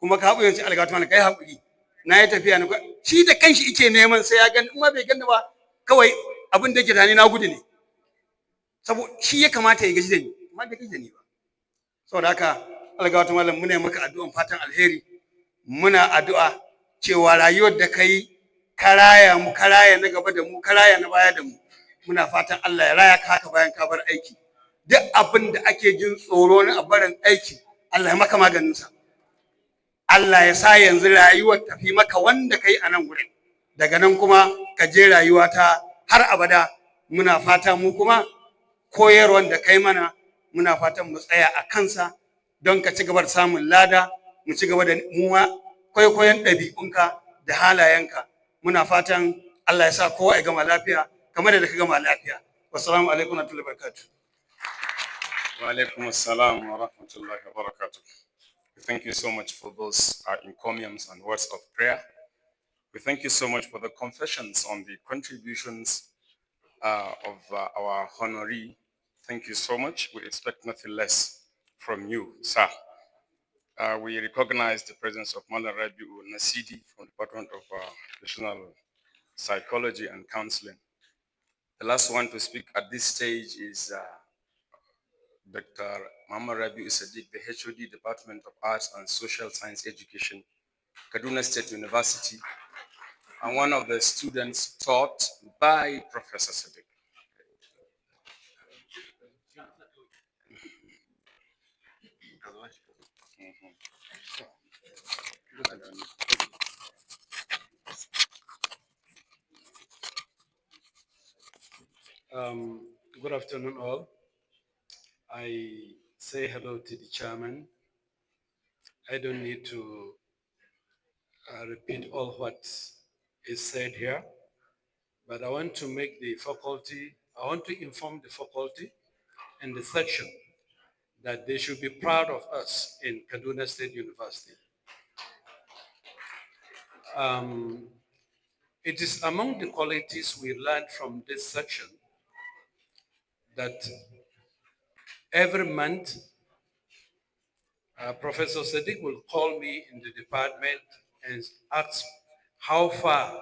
kuma ka haɓu yanzu algatu kai haƙuri. Na yi tafiya na shi da kanshi yake neman sai ya gani kuma bai gani ba kawai abin da yake tani na gudu ne. Saboda shi ya kamata ya gaji da ni amma bai gaji da ni ba. Saboda haka algatu malam muna maka addu'an fatan alheri. Muna addu'a cewa rayuwar da kai karaya mu karaya na gaba da mu karaya na baya da mu. Muna fatan Allah ya raya ka haka bayan ka bar aiki. Duk abin da ake jin tsoro na barin aiki Allah ya maka maganinsa. Allah ya sa yanzu rayuwar tafi maka wanda kai a nan gurin. Daga nan kuma ka je rayuwa ta har abada. Muna fata mu kuma koyarwar da kai mana muna fatan mu tsaya a kansa don ka ci gaba da samun lada mu ci gaba da muwa kwaikwayon ɗabi'unka da halayenka. Muna fatan Allah ya sa kowa ya gama lafiya kamar da ka gama lafiya. Wassalamu alaikum wa rahmatullahi wa barakatuh. Wa alaikum assalam wa rahmatullahi wa barakatuh. Thank you so much for those encomiums and words of prayer. We thank you so much for the confessions on the contributions of our honoree. Thank you so much. We expect nothing less from you, sir. We recognize the presence of Malam Rabiu Nasidi from the Department of National Psychology and Counseling. The last one to speak at this stage is Dr. Muhammad Rabiu Sadiq, the HOD, Department of Arts and Social Science Education, Kaduna State University, and one of the students taught by Professor Sadiq. Good afternoon, all. I say hello to the chairman. I don't need to repeat all what is said here, but I want to make the faculty, I want to inform the faculty and the section that they should be proud of us in Kaduna State University. It is among the qualities we learned from this section that every month, Professor Sadiq will call me in the department and ask how far,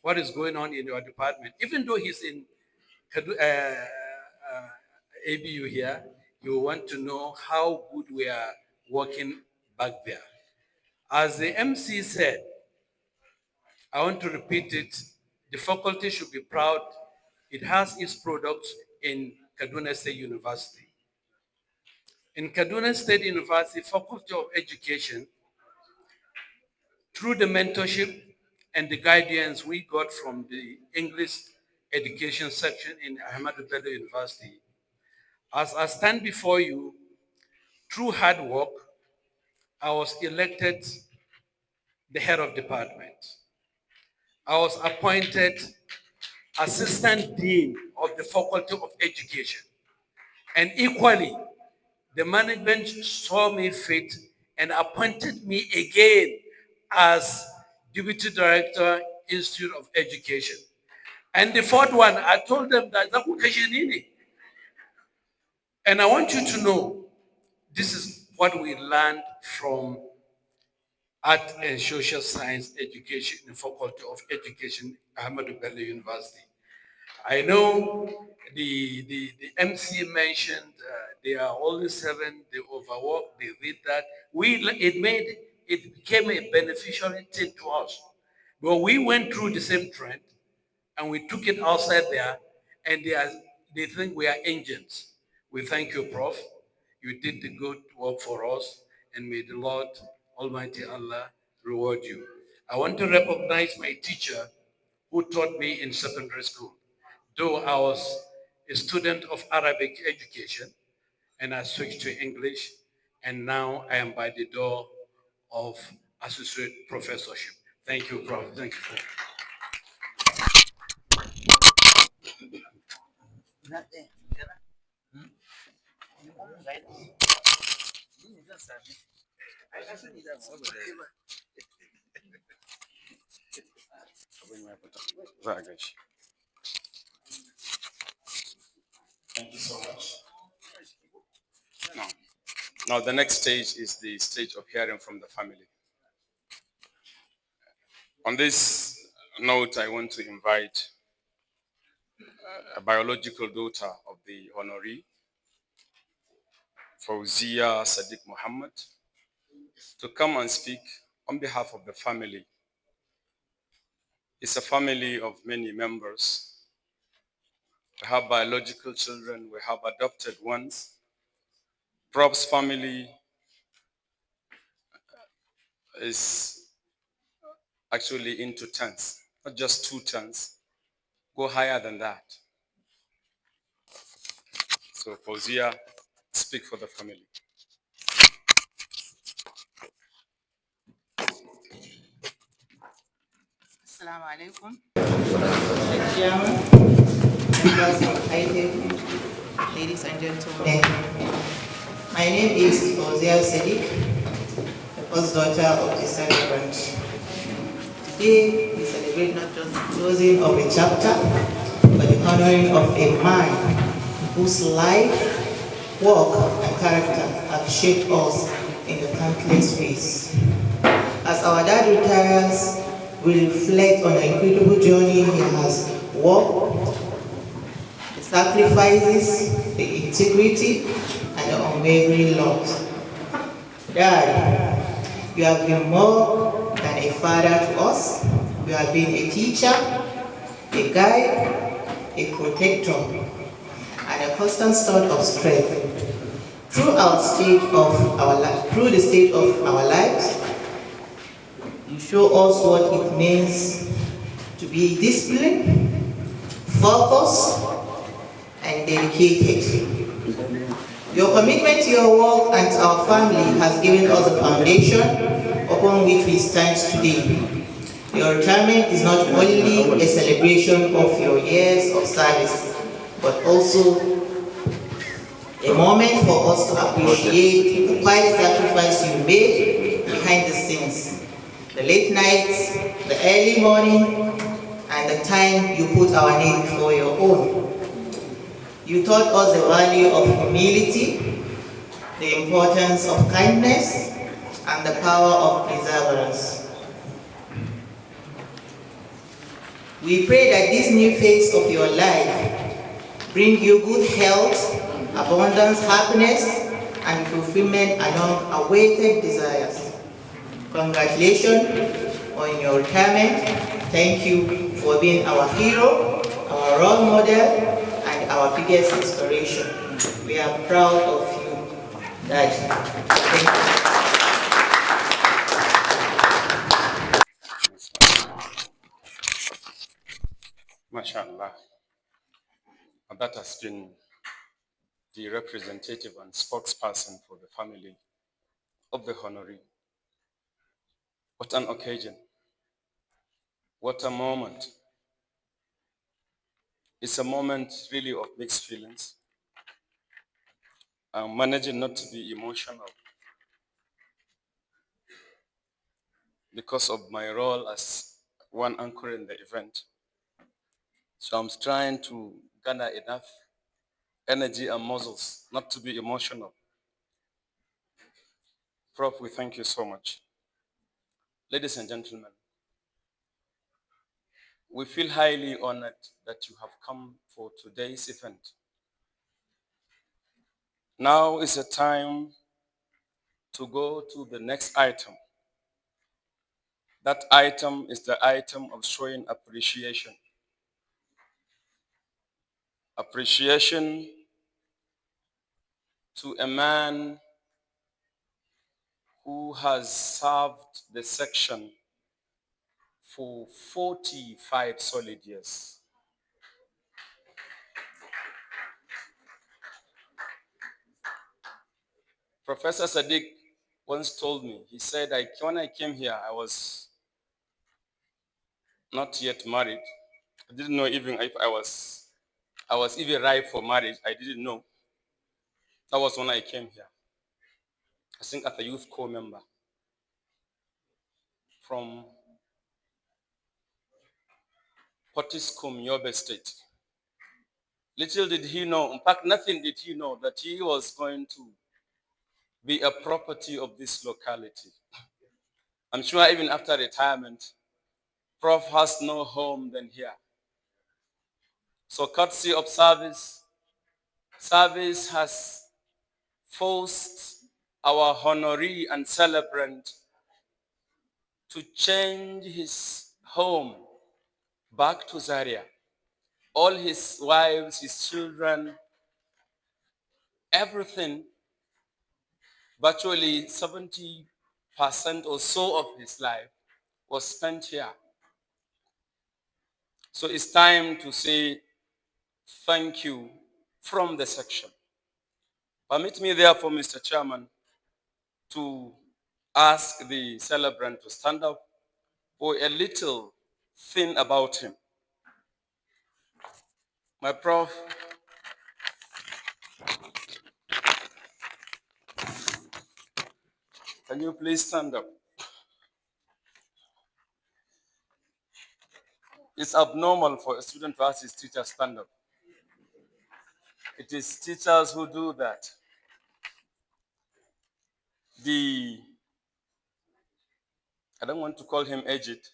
what is going on in your department. Even though he's in ABU here, you want to know how good we are working back there. As the MC said, I want to repeat it, the faculty should be proud. It has its products in Kaduna State University. In Kaduna State University, Faculty of Education, through the mentorship and the guidance we got from the English education section in Ahmadu Bello University, as I stand before you, through hard work, I was elected the head of department. I was appointed assistant dean of the Faculty of Education. And equally, the management saw me fit and appointed me again as deputy director, Institute of Education. And the fourth one, I told them that and I want you to know, this is what we learned from Art and Social Science Education in Faculty of Education, Ahmadu Bello University. I know the MC mentioned they are only 7, they overwork, they read that. It became a beneficial thing to us. But we went through the same trend and we took it outside there and they think we are agents. We thank you, Prof. You did the good work for us and may the Lord Almighty Allah reward you. I want to recognize my teacher who taught me in secondary school. Though I was a student of Arabic education and I switched to English, and now I am by the door of associate professorship. Thank you, Prof. Thank you. Thank you so much. Now the next stage is the stage of hearing from the family. On this note, I want to invite a biological daughter of the honoree, Zaria Sadiq Muhammad, to come and speak on behalf of the family. It's a family of many members. We have biological children, we have adopted ones. Prof's family is actually into tens, not just 2 tens, go higher than that. So Zaria, speak for the family. Assalamu alaikum. Members of ITEC, ladies and gentlemen. My name is Zaria Sadiq, the first daughter of the celebrant. Today, we celebrate not just the closing of a chapter, but the honoring of a man whose life, work, and character have shaped us in the countless ways. As our dad retires, we reflect on the incredible journey he has walked, the sacrifices, the integrity, and the unwavering love. Dad, you have been more than a father to us. You have been a teacher, a guide, a protector, and a constant source of strength. Through the stage of our lives, you show us what it means to be disciplined, focused, and dedicated. Your commitment to your work and to our family has given us a foundation upon which we stand today. Your retirement is not only a celebration of your years of service, but also a moment for us to appreciate the quiet sacrifice you made behind the scenes. The late nights, the early morning, and the time you put our need before your own. You taught us the value of humility, the importance of kindness, and the power of perseverance. We pray that this new phase of your life bring you good health, abundance, happiness, and fulfillment along awaited desires. Congratulations on your retirement. Thank you for being our hero, our role model, and our biggest inspiration. We are proud of you, Daddy. Thank you. MashaAllah. And that has been the representative and spokesperson for the family of the honoree. What an occasion. What a moment. It's a moment really of mixed feelings. I'm managing not to be emotional because of my role as one anchor in the event. So I'm trying to gather enough energy and muscles not to be emotional. Prof, we thank you so much. Ladies and gentlemen, we feel highly honored that you have come for today's event. Now is the time to go to the next item. That item is the item of showing appreciation. Appreciation to a man who has served the section for 45 solid years. Professor Sadiq once told me, he said, when I came here, I was not yet married. I didn't know even if I was even ripe for marriage. I didn't know. That was when I came here. I think as a youth corps member from Potiskum, Yobe State. Little did he know, in fact, nothing did he know, that he was going to be a property of this locality. I'm sure even after retirement, Prof has no home than here. So courtesy of service has forced our honoree and celebrant to change his home back to Zaria. All his wives, his children, everything, virtually 70% or so of his life was spent here. So it's time to say thank you from the section. Permit me therefore, Mr. Chairman, to ask the celebrant to stand up for a little thing about him. My Prof, can you please stand up? It's abnormal for a student to ask his teacher to stand up. It is teachers who do that. I don't want to call him aged.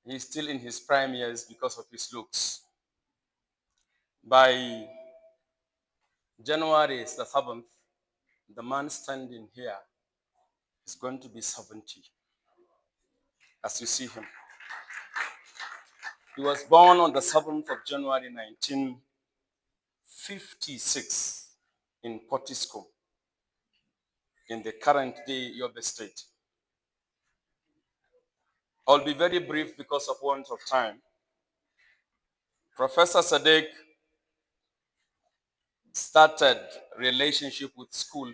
He's still in his prime years because of his looks. By January the 7th, the man standing here is going to be 70, as you see him. He was born on the 7th of January 1956 in Potiskum, in the current day Yobe State. I'll be very brief because of want of time. Professor Sadiq started relationship with school,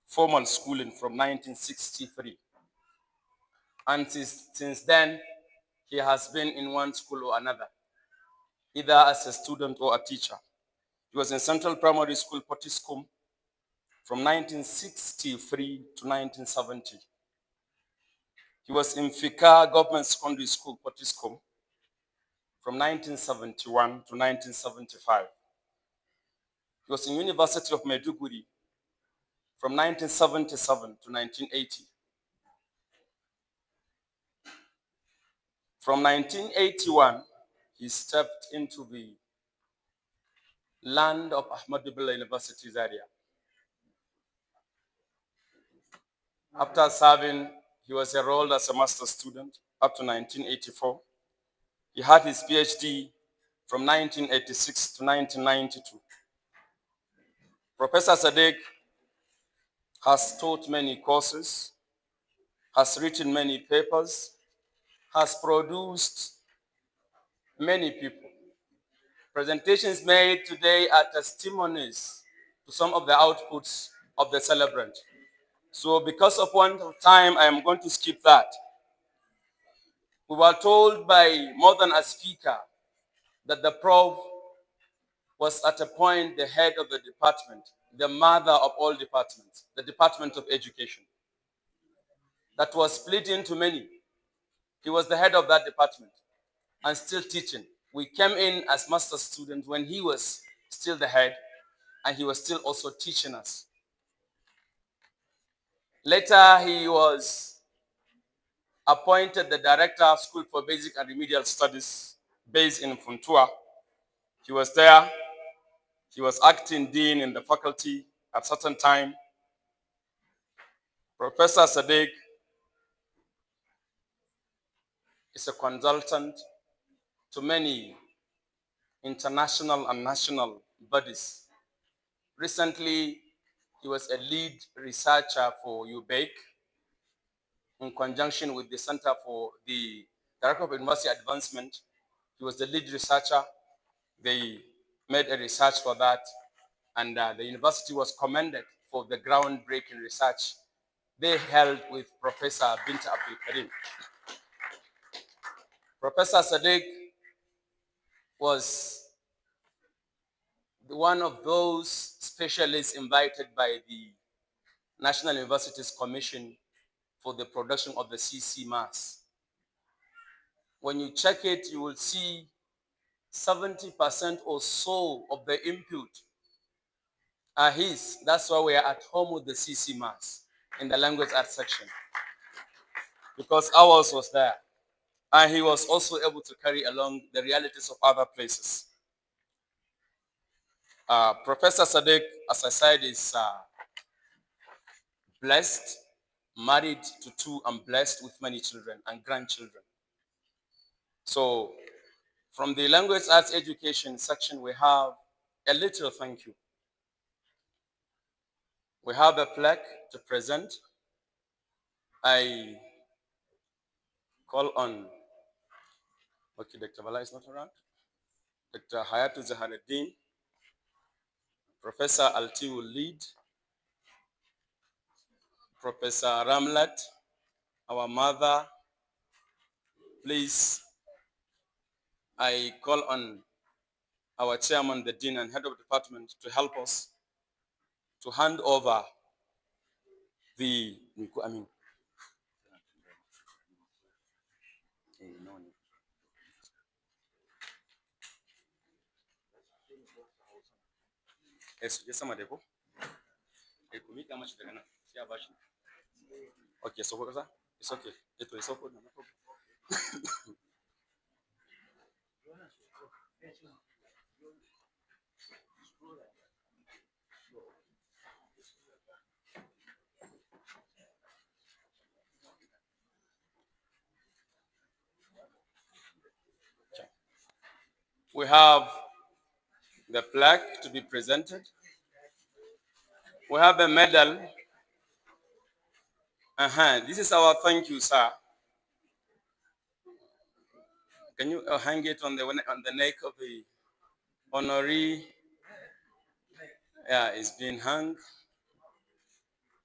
formal schooling, from 1963. And since then, he has been in one school or another, either as a student or a teacher. He was in Central Primary School, Potiskum, from 1963 to 1970. He was in Fika Government Secondary School, Potiskum, from 1971 to 1975. He was in University of Maiduguri from 1977 to 1980. From 1981, he stepped into the land of Ahmadu Bello University, Zaria. After serving, he was enrolled as a master's student up to 1984. He had his PhD from 1986 to 1992. Professor Sadiq has taught many courses, has written many papers, has produced many people. Presentations made today are testimonies to some of the outputs of the celebrant. So because of want of time, I am going to skip that. We were told by more than a speaker that the Prof was at a point the head of the department, the mother of all departments, the Department of Education. That was split into many. He was the head of that department and still teaching. We came in as master students when he was still the head, and he was still also teaching us. Later, he was appointed the director of School for Basic and Remedial Studies based in Funtua. He was there. He was acting dean in the faculty at a certain time. Professor Sadiq is a consultant to many international and national bodies. Recently, he was a lead researcher for UBEC in conjunction with the Center for the Director of University Advancement. He was the lead researcher. They made a research for that, and the university was commended for the groundbreaking research they held with Professor Bint Abdul Karim. Professor Sadiq was one of those specialists invited by the National Universities Commission for the production of the CC mass. When you check it, you will see 70% or so of the input are his. That's why we are at home with the CC mass in the language arts section, because ours was there. And he was also able to carry along the realities of other places. Professor Sadiq, as I said, is blessed, married to two, and blessed with many children and grandchildren. So from the language arts education section, we have a little thank you. We have a plaque to present. I call on, okay, Dr. Vala is not around. Dr. Hayatu Zaharuddin, Professor Alti will lead. Professor Ramlat, our mother, please. I call on our chairman, the dean and head of department to help us to hand over the, okay, so it's okay. It's okay. We have the plaque to be presented. We have a medal. This is our thank you, sir. Can you hang it on the neck of the honoree? Yeah, it's been hung.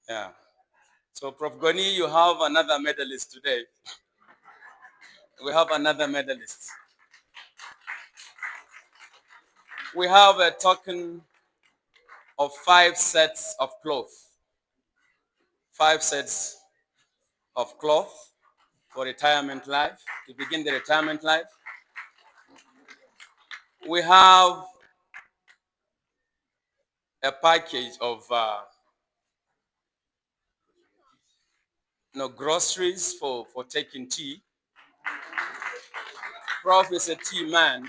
Yeah. So, Prof. Goni, you have another medalist today. We have another medalist. We have a token of 5 sets of cloth. 5 sets of cloth for retirement life, to begin the retirement life. We have a package of groceries for taking tea. Prof is a tea man.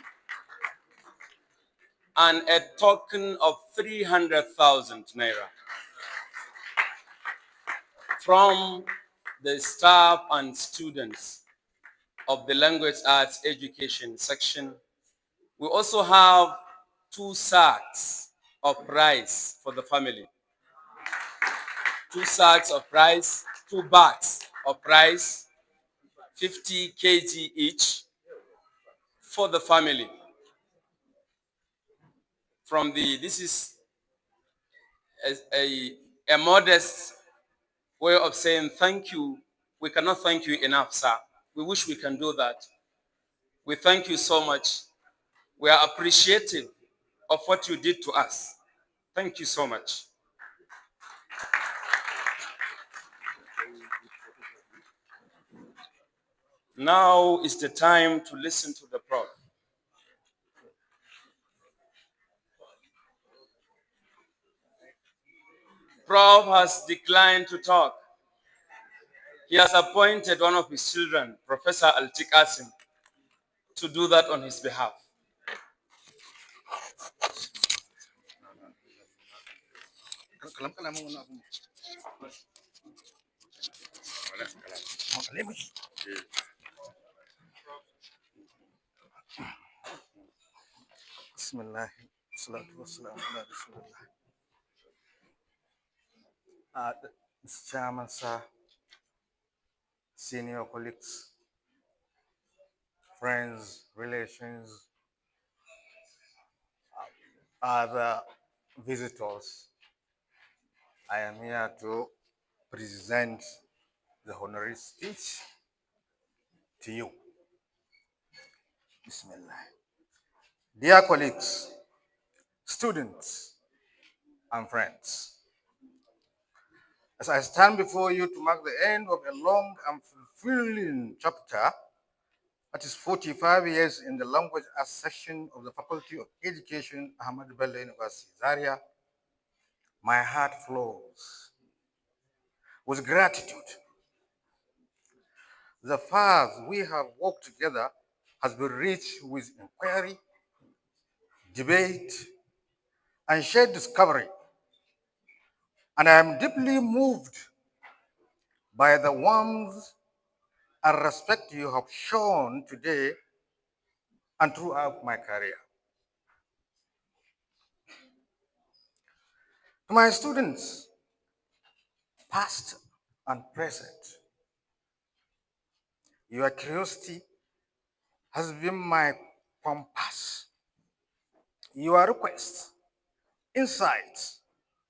And a token of 300,000 naira from the staff and students of the language arts education section. We also have 2 sacks of rice for the family. 2 sacks of rice, 2 bags of rice, 50 kg each for the family. From this is a a modest way of saying thank you. We cannot thank you enough, sir. We wish we can do that. We thank you so much. We are appreciative of what you did to us. Thank you so much. Now is the time to listen to the Prof. Prof has declined to talk. He has appointed one of his children, Professor Altik Asim, to do that on his behalf. Bismillah. Salatu wassalamu ala Rasulullah. Mr. Chairman, sir, senior colleagues, friends, relations, other visitors, I am here to present the honorary speech to you. Bismillah. Dear colleagues, students, and friends, as I stand before you to mark the end of a long and fulfilling chapter, that is 45 years in the language arts section of the Faculty of Education, Ahmadu Bello University, Zaria, my heart flows with gratitude. The path we have walked together has been rich with inquiry, debate, and shared discovery. And I am deeply moved by the warmth and respect you have shown today and throughout my career. To my students, past and present, your curiosity has been my compass. Your requests, insights,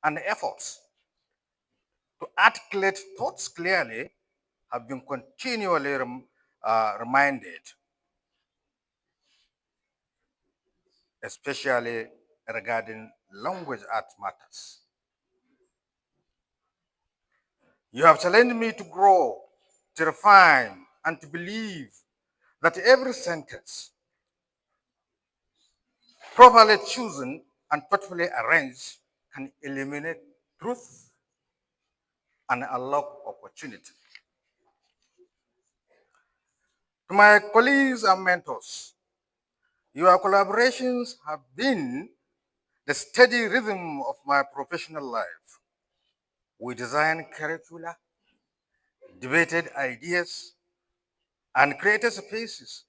and efforts to articulate thoughts clearly have been continually reminded, especially regarding language arts matters. You have challenged me to grow, to refine, and to believe that every sentence, properly chosen and thoughtfully arranged, can illuminate truth and unlock opportunity. To my colleagues and mentors, your collaborations have been the steady rhythm of my professional life. We designed curricula, debated ideas, and created spaces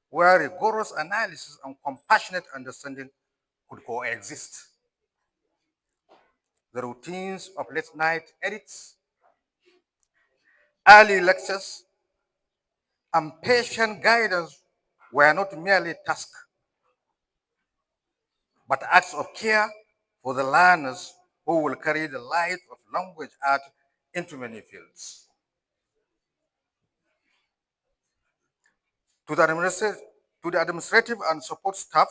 where rigorous analysis and compassionate understanding could coexist. The routines of late night edits, early lectures, and patient guidance were not merely tasks, but acts of care for the learners who will carry the light of language art into many fields. To the administrative and support staff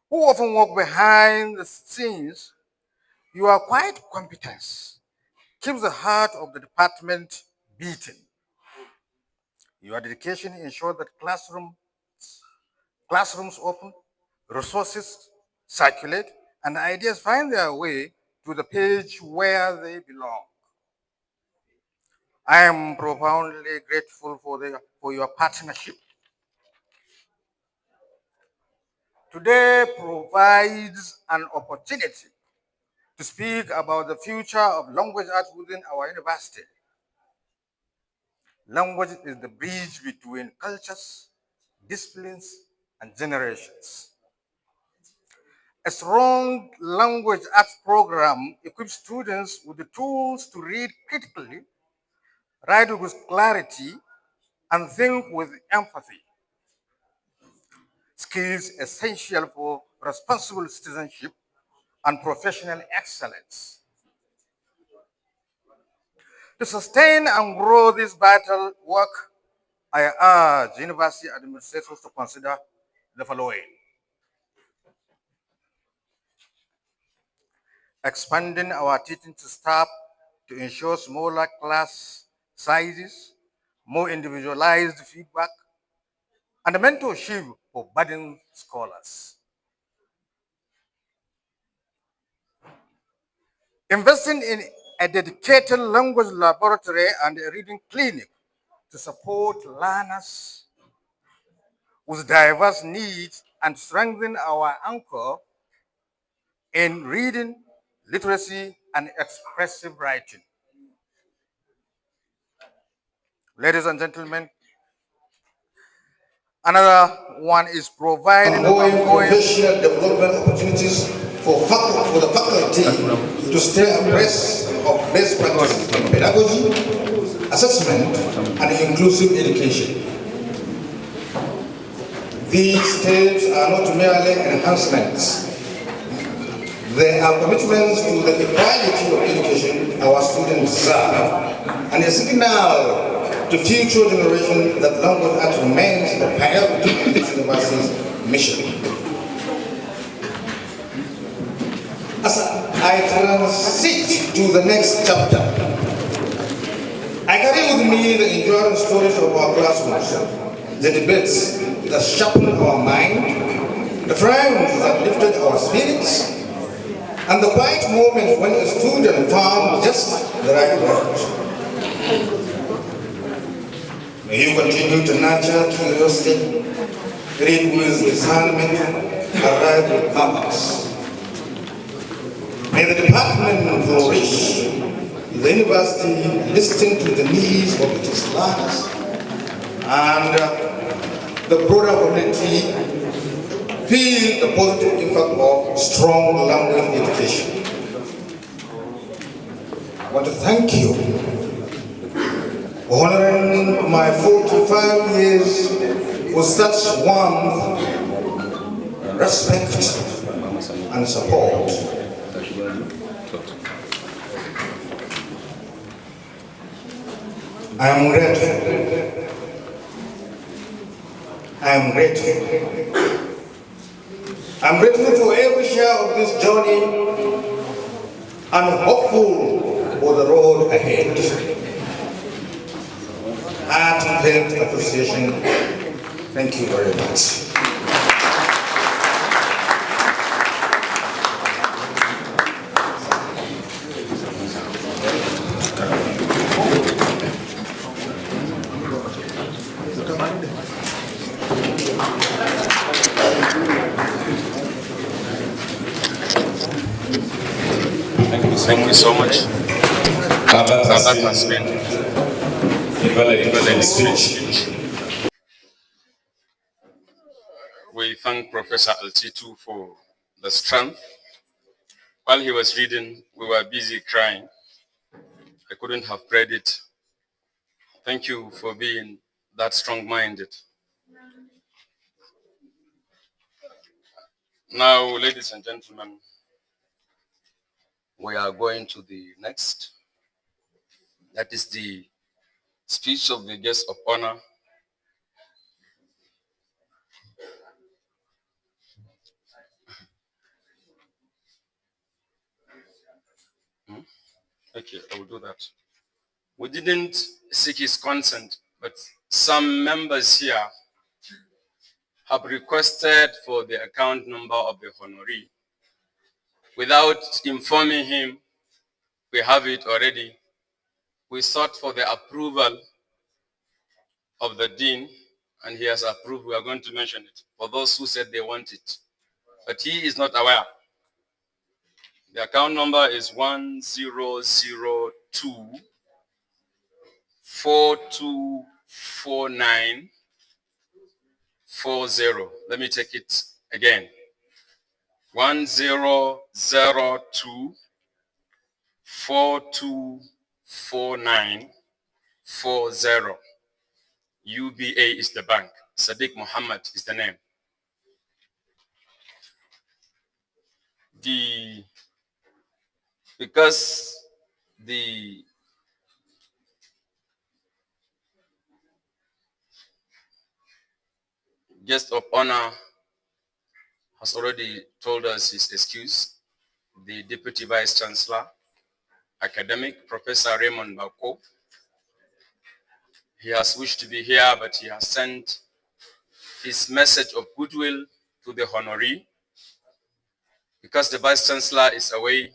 who often work behind the scenes, your quiet competence keeps the heart of the department beating. Your dedication ensures that classrooms open, resources circulate, and ideas find their way to the page where they belong. I am profoundly grateful for your partnership. Today provides an opportunity to speak about the future of language arts within our university. Language is the bridge between cultures, disciplines, and generations. A strong language arts program equips students with the tools to read critically, write with clarity, and think with empathy. Skills essential for responsible citizenship and professional excellence. To sustain and grow this vital work, I urge university administrators to consider the following: expanding our teaching staff to ensure smaller class sizes, more individualized feedback, and mentorship for budding scholars. Investing in a dedicated language laboratory and a reading clinic to support learners with diverse needs and strengthen our anchor in reading, literacy, and expressive writing. Ladies and gentlemen, another one is providing ongoing professional development opportunities for the faculty to stay abreast of best practices in pedagogy, assessment, and inclusive education. These steps are not merely enhancements. They are commitments to the equality of education our students deserve, and a signal to future generations that language arts remains the priority of this university's mission. As I transit to the next chapter, I carry with me the enduring stories of our classrooms, the debates that sharpened our mind, the triumphs that lifted our spirits, and the quiet moments when a student found just the right word. May you continue to nurture curiosity, read with discernment, and write with purpose. May the department flourish, the university listen to the needs of its learners, and the broader community feel the positive impact of strong language education. I want to thank you for honoring my 45 years with such warmth, respect, and support. I am grateful. I am grateful. I'm grateful for every share of this journey and hopeful for the road ahead. Heartfelt appreciation. Thank you very much. Thank you so much. That has been a valedictory speech. We thank Professor Altitu for the strength. While he was reading, we were busy crying. I couldn't have prayed it. Thank you for being that strong-minded. Now, ladies and gentlemen, we are going to the next. That is the speech of the guest of honor. Okay, I will do that. We didn't seek his consent, but some members here have requested for the account number of the honoree. Without informing him, we have it already. We sought for the approval of the dean, and he has approved. We are going to mention it for those who said they want it. But he is not aware. The account number is 1002 4249 40. Let me take it again. 1002 4249 40. UBA is the bank. Sadiq Muhammad is the name. Because the Guest of honor has already told us his excuse. The Deputy Vice Chancellor, Academic Professor Raymond Bako. He has wished to be here, but he has sent his message of goodwill to the honoree because the Vice Chancellor is away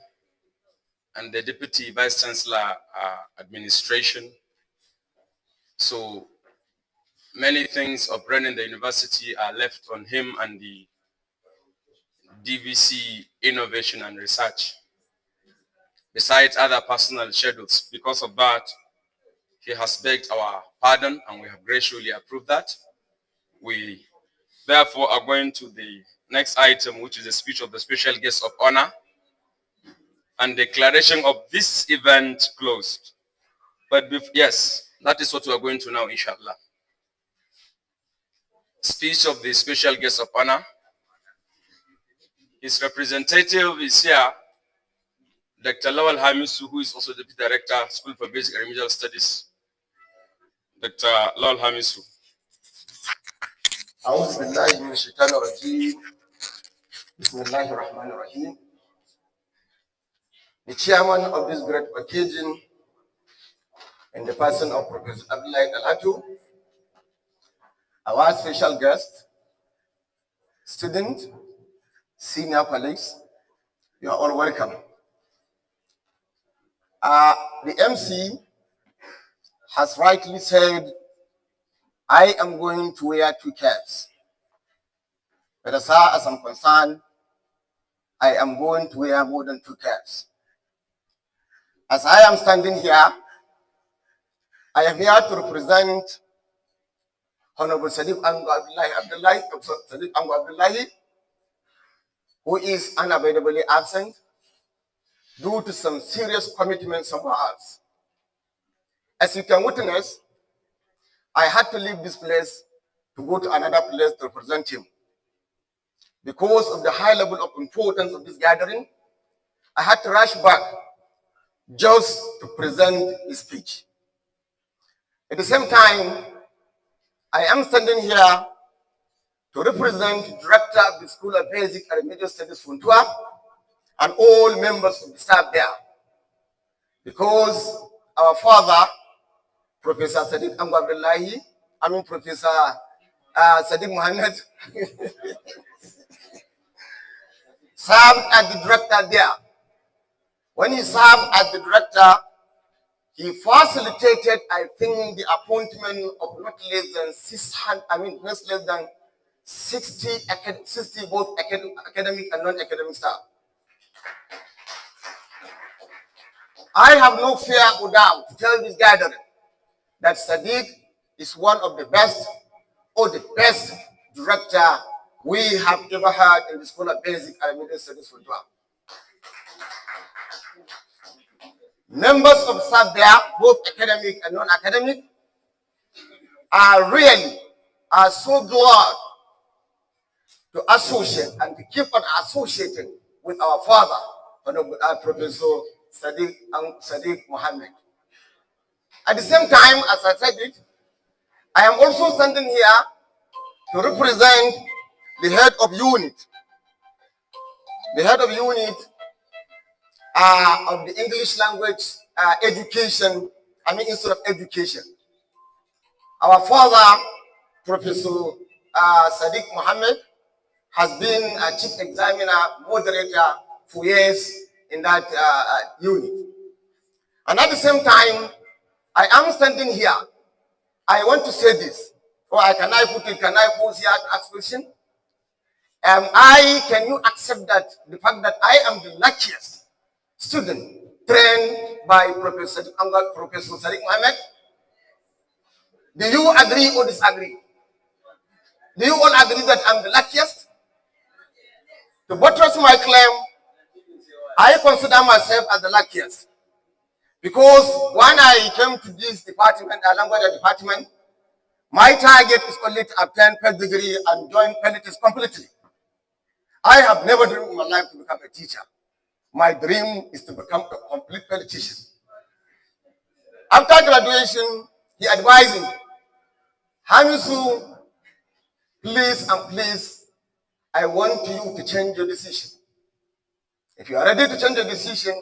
and the Deputy Vice Chancellor administration. So many things of running the university are left on him and the DVC Innovation and Research, besides other personal schedules. Because of that, he has begged our pardon and we have graciously approved that. We therefore are going to the next item, which is a speech of the special guest of honor and declaration of this event closed. But yes, that is what we are going to now, inshallah. Speech of the special guest of honor. His representative is here, Dr. Lawal Hamisu, who is also the Director, School for Basic and Remedial Studies. Dr. Lawal Hamisu. أعوذ بالله من الشيطان الرجيم. بسم الله الرحمن الرحيم. The chairman of this great occasion, in the person of Professor Abdullahi Alhatu, our special guest, student, senior colleagues, you are all welcome. The MC has rightly said, I am going to wear two caps. But as far as I'm concerned, I am going to wear more than two caps. As I am standing here, I am here to represent Honorable Sadiq Abdullahi, who is unavoidably absent due to some serious commitments somewhere else. As you can witness, I had to leave this place to go to another place to represent him. Because of the high level of importance of this gathering, I had to rush back just to present his speech. At the same time, I am standing here to represent the Director of the School of Basic and Remedial Studies, Funtua, and all members of the staff there. Because our father, Professor Sadiq Professor Sadiq Muhammad, served as the director there. When he served as the director, he facilitated, I think, the appointment of not less than 600, not less than 60 both academic and non-academic staff. I have no fear or doubt to tell this gathering that Sadiq is one of the best or the best director we have ever had in the School of Basic and Middle Studies for Dua. Members of staff there, both academic and non-academic, are so glad to associate and to keep on associating with our father, Professor Sadiq Muhammad. At the same time, as I said it, I am also standing here to represent the head of unit. The head of unit of the English language education, Institute of Education. Our father, Professor Sadiq Muhammad, has been a chief examiner, moderator for years in that unit. And at the same time, I am standing here. I want to say this. Can I pose here to ask question? Can you accept that the fact that I am the luckiest student trained by Professor Sadiq Muhammad? Do you agree or disagree? Do you all agree that I'm the luckiest? To buttress my claim, I consider myself as the luckiest. Because when I came to this department, language department, my target is only to obtain first degree and join politics completely. I have never dreamed in my life to become a teacher. My dream is to become a complete politician. After graduation, he advised me, Hamisu, Please and please, I want you to change your decision. If you are ready to change your decision,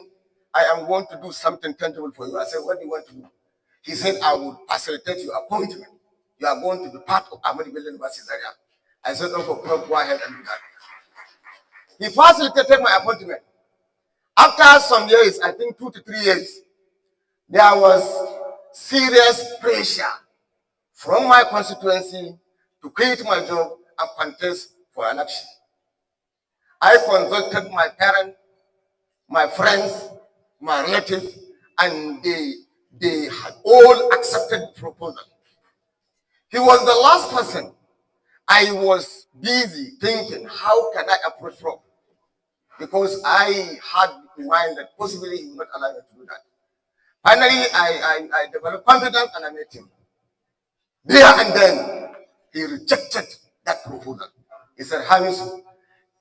I am going to do something tangible for you. I said, what do you want to do? He said, I will facilitate your appointment. You are going to be part of Ahmadu Bello University Zaria. I said, no, Prof, go ahead and do that. He facilitated my appointment. After some years, I think 2 to 3 years, there was serious pressure from my constituency to quit my job and contest for election. I consulted my parents, my friends, my relatives, and they had all accepted the proposal. He was the last person. I was busy thinking, how can I approach Prof? Because I had in mind that possibly he would not allow me to do that. Finally, I developed confidence and I met him. There and then, he rejected that proposal. He said, Hamisu,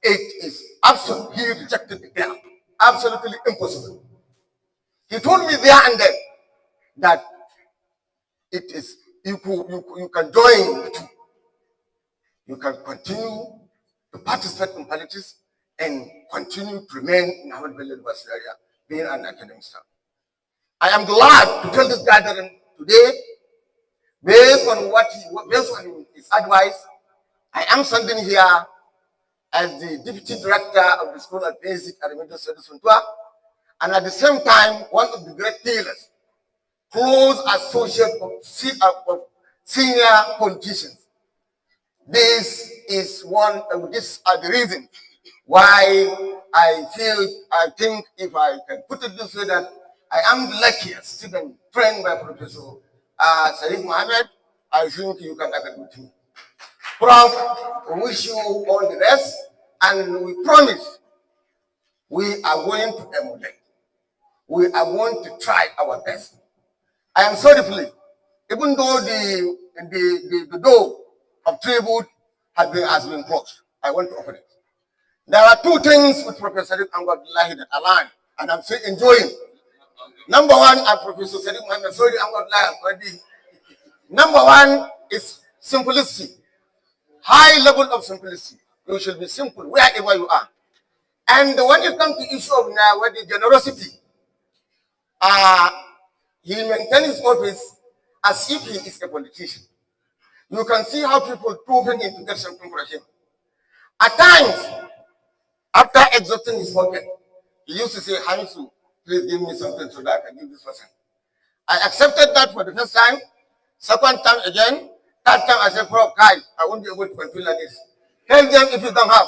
it is absolutely, he rejected it there. Absolutely impossible. He told me there and then that it is, you can join the two. You can continue to participate in politics and continue to remain in Ahmadu Bello University area, being an academic staff. I am glad to tell this gathering today, based on his advice, I am standing here as the Deputy Director of the School of Basic and Elementary Studies Funtua, and at the same time, one of the great pillars, close associate of senior politicians. This is these are the reasons why I think if I can put it this way, that I am the luckiest student trained by Professor Sadiq Muhammad. I think you can agree with me. Prof, we wish you all the best, and we promise we are going to emulate. We are going to try our best. I am sorry, please. Even though the door of tribute has been closed, I want to open it. There are two things with Professor Sadiq Muhammad that align, and I'm still enjoying. Number one, Professor Sadiq Muhammad, sorry, already. Number one is simplicity. High level of simplicity. You should be simple wherever you are. And when it comes to issue of now, the generosity, he maintains his office as if he is a politician. You can see how people trooping in to get something for him. At times, after exhausting his pocket, he used to say, Hamisu, please give me something so that I can give this person. I accepted that for the first time. Second time again. Third time I said, Prof, guys, I won't be able to continue like this. Tell them if you don't have,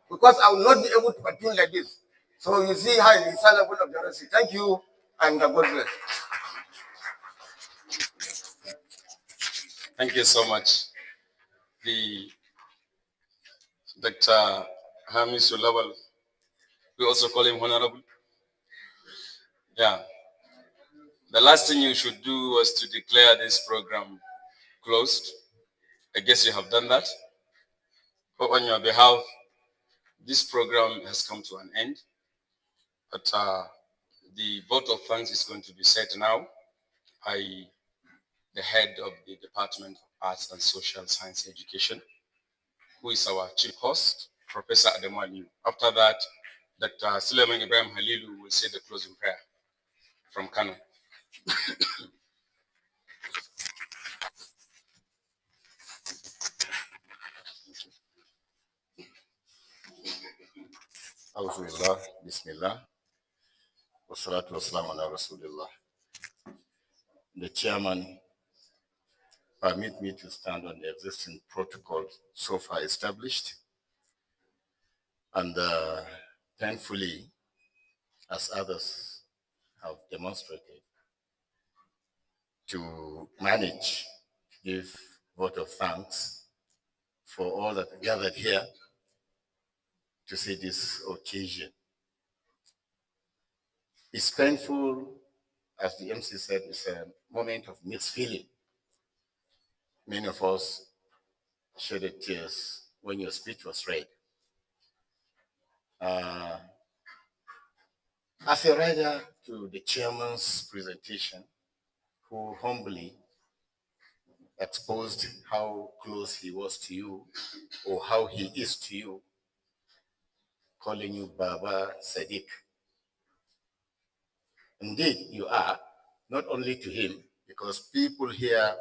because I will not be able to continue like this. So you see how it is a level of generosity. Thank you, and God bless. Thank you so much. The Dr. Hamis Ulawal, we also call him Honorable. Yeah. The last thing you should do was to declare this program closed. I guess you have done that. But on your behalf, this program has come to an end. But the vote of thanks is going to be said now by the head of the Department of Arts and Social Science Education, who is our chief host, Professor Ademani. After that, Dr. Suleiman Ibrahim Halilu will say the closing prayer from Kano. Auzubillah, Bismillah, wassalatu wassalamu ala Rasulillah. The chairman permit me to stand on the existing protocols so far established, and thankfully, as others have demonstrated, to manage to give vote of thanks for all that gathered here to see this occasion. It's painful, as the MC said, it's a moment of misfeeling. Many of us shedded tears when your speech was read. As a rider to the chairman's presentation, who humbly exposed how close he was to you or how he is to you, calling you Baba Sadiq. Indeed, you are, not only to him, because people here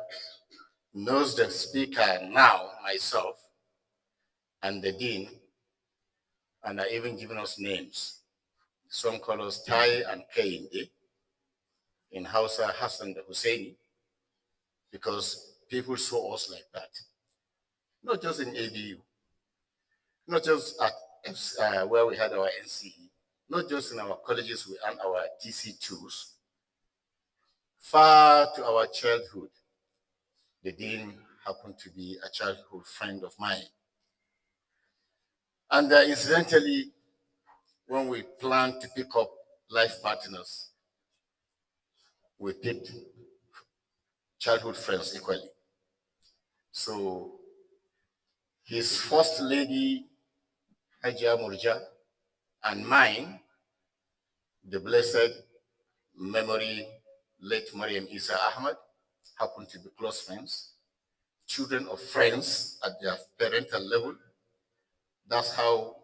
knows the speaker now, myself, and the dean, and are even giving us names. Some call us Tai and Kainde, in Hausa Hassan the Husseini, because people saw us like that. Not just in ABU, not just at where we had our NCE, not just in our colleges we earned our TC2s. Far to our childhood, the dean happened to be a childhood friend of mine. And incidentally, when we planned to pick up life partners, we picked childhood friends equally. So his first lady, Hajia Murja, and mine, the blessed memory late Mariam Isa Ahmad, happened to be close friends, children of friends at their parental level. That's how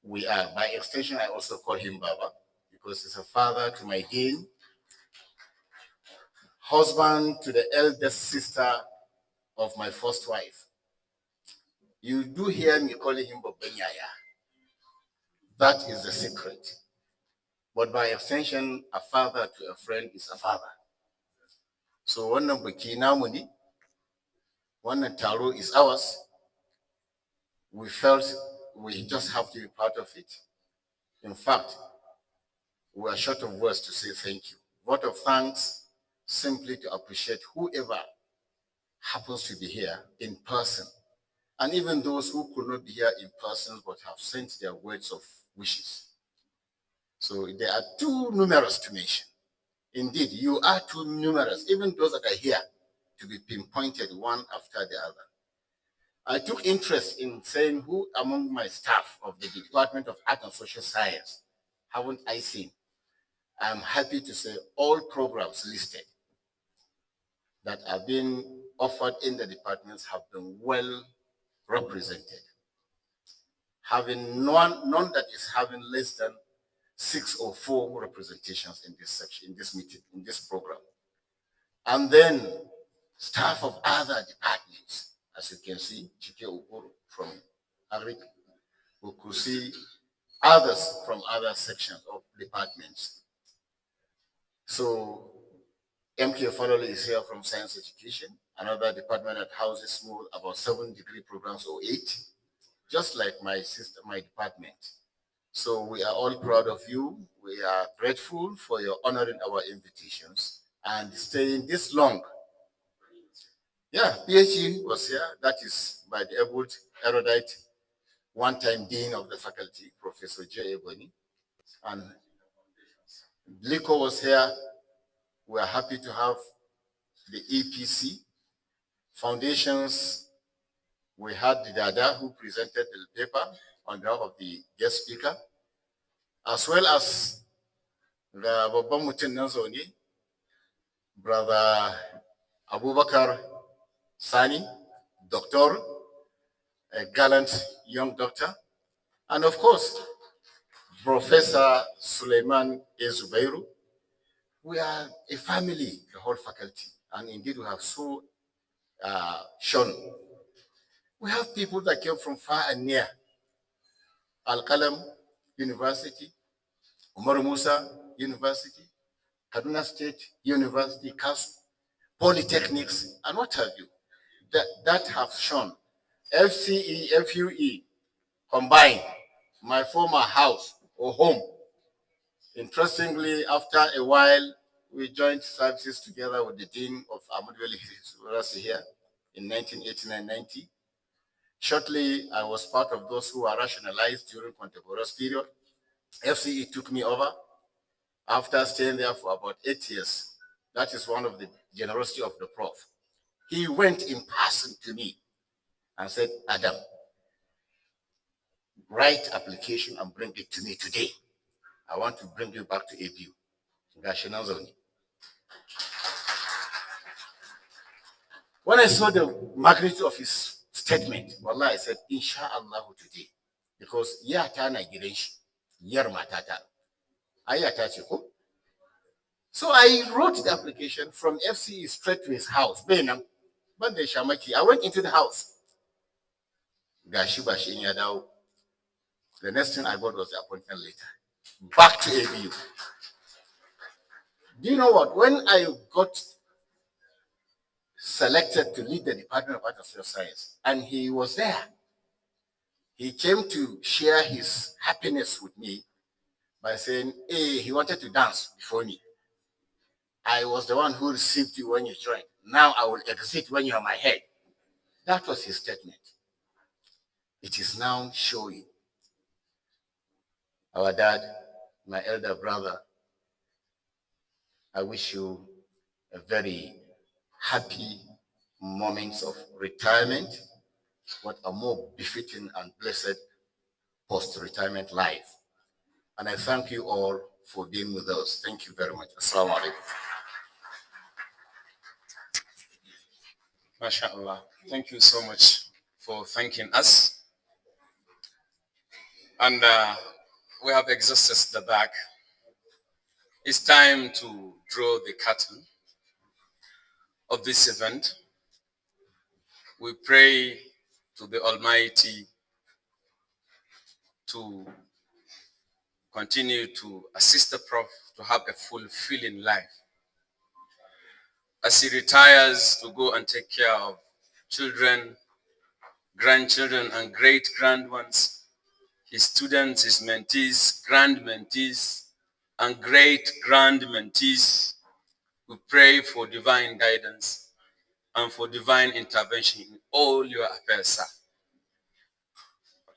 we are. By extension, I also call him Baba, because he's a father to my dean, husband to the eldest sister of my first wife. You do hear me calling him Bobenyaya. That is the secret. But by extension, a father to a friend is a father. So wannan baki namu ne, wannan taro is ours. We felt we just have to be part of it. In fact, we are short of words to say thank you. Vote of thanks simply to appreciate whoever happens to be here in person, and even those who could not be here in person but have sent their words of wishes. So they are too numerous to mention. Indeed, you are too numerous, even those that are here, to be pinpointed one after the other. I took interest in saying who among my staff of the Department of Art and Social Science haven't I seen. I'm happy to say all programs listed that are being offered in the departments have been well represented. Having none that is having less than 6 or 4 representations in this section, in this meeting, in this program. And then staff of other departments, as you can see, Chike Ukuru from Agric, we could see others from other sections of departments. So MK Falole is here from Science Education, another department that houses small, about 7 degree programs or 8, just like my department. So we are all proud of you. We are grateful for your honoring our invitations and staying this long. Yeah, PhD was here. That is by the able erudite, one-time dean of the faculty, Professor J. Ebony. And Liko was here. We are happy to have the EPC. Foundations, we had the Dada who presented the paper on behalf of the guest speaker, as well as the Babamutin Nazoni, Brother Abubakar Sani, doctor, a gallant young doctor, and of course, Professor Suleiman Ezubeiru. We are a family, the whole faculty, and indeed we have so shown. We have people that came from far and near. Al-Qalam University, Umar Musa University, Kaduna State University, CASU, polytechnics, and what have you, that have shown. FCE, FUE combined, my former house or home. Interestingly, after a while, we joined services together with the Dean of Ahmadu University here in 1989-90. Shortly, I was part of those who were rationalized during contemporaneous period. FCE took me over after staying there for about 8 years. That is one of the generosity of the Prof. He went in person to me and said, Adam, write application and bring it to me today. I want to bring you back to ABU. When I saw the magnitude of his statement, wallah, I said, Inshallah today. Because ya ta na gidan shi, yar matata. Ayata ce ko? So I wrote the application from FCE straight to his house. Benam, but the Shamaki. I went into the house. Gashi bashi in Yadao. The next thing I got was the appointment letter. Back to ABU. Do you know what? When I got selected to lead the Department of Art and Social Science, and he was there, he came to share his happiness with me by saying, hey, he wanted to dance before me. I was the one who received you when you joined. Now I will exit when you're my head. That was his statement. It is now showing. Our dad, my elder brother, I wish you a very happy moments of retirement, what a more befitting and blessed post-retirement life. And I thank you all for being with us. Thank you very much. Assalamu alaikum. MashaAllah. Thank you so much for thanking us. And we have exhausted the back. It's time to draw the curtain of this event. We pray to the Almighty to continue to assist the Prof to have a fulfilling life. As he retires to go and take care of children, grandchildren, and great-grand ones, his students, his mentees, grand mentees, and great-grand mentees, we pray for divine guidance and for divine intervention in all your affairs, sir.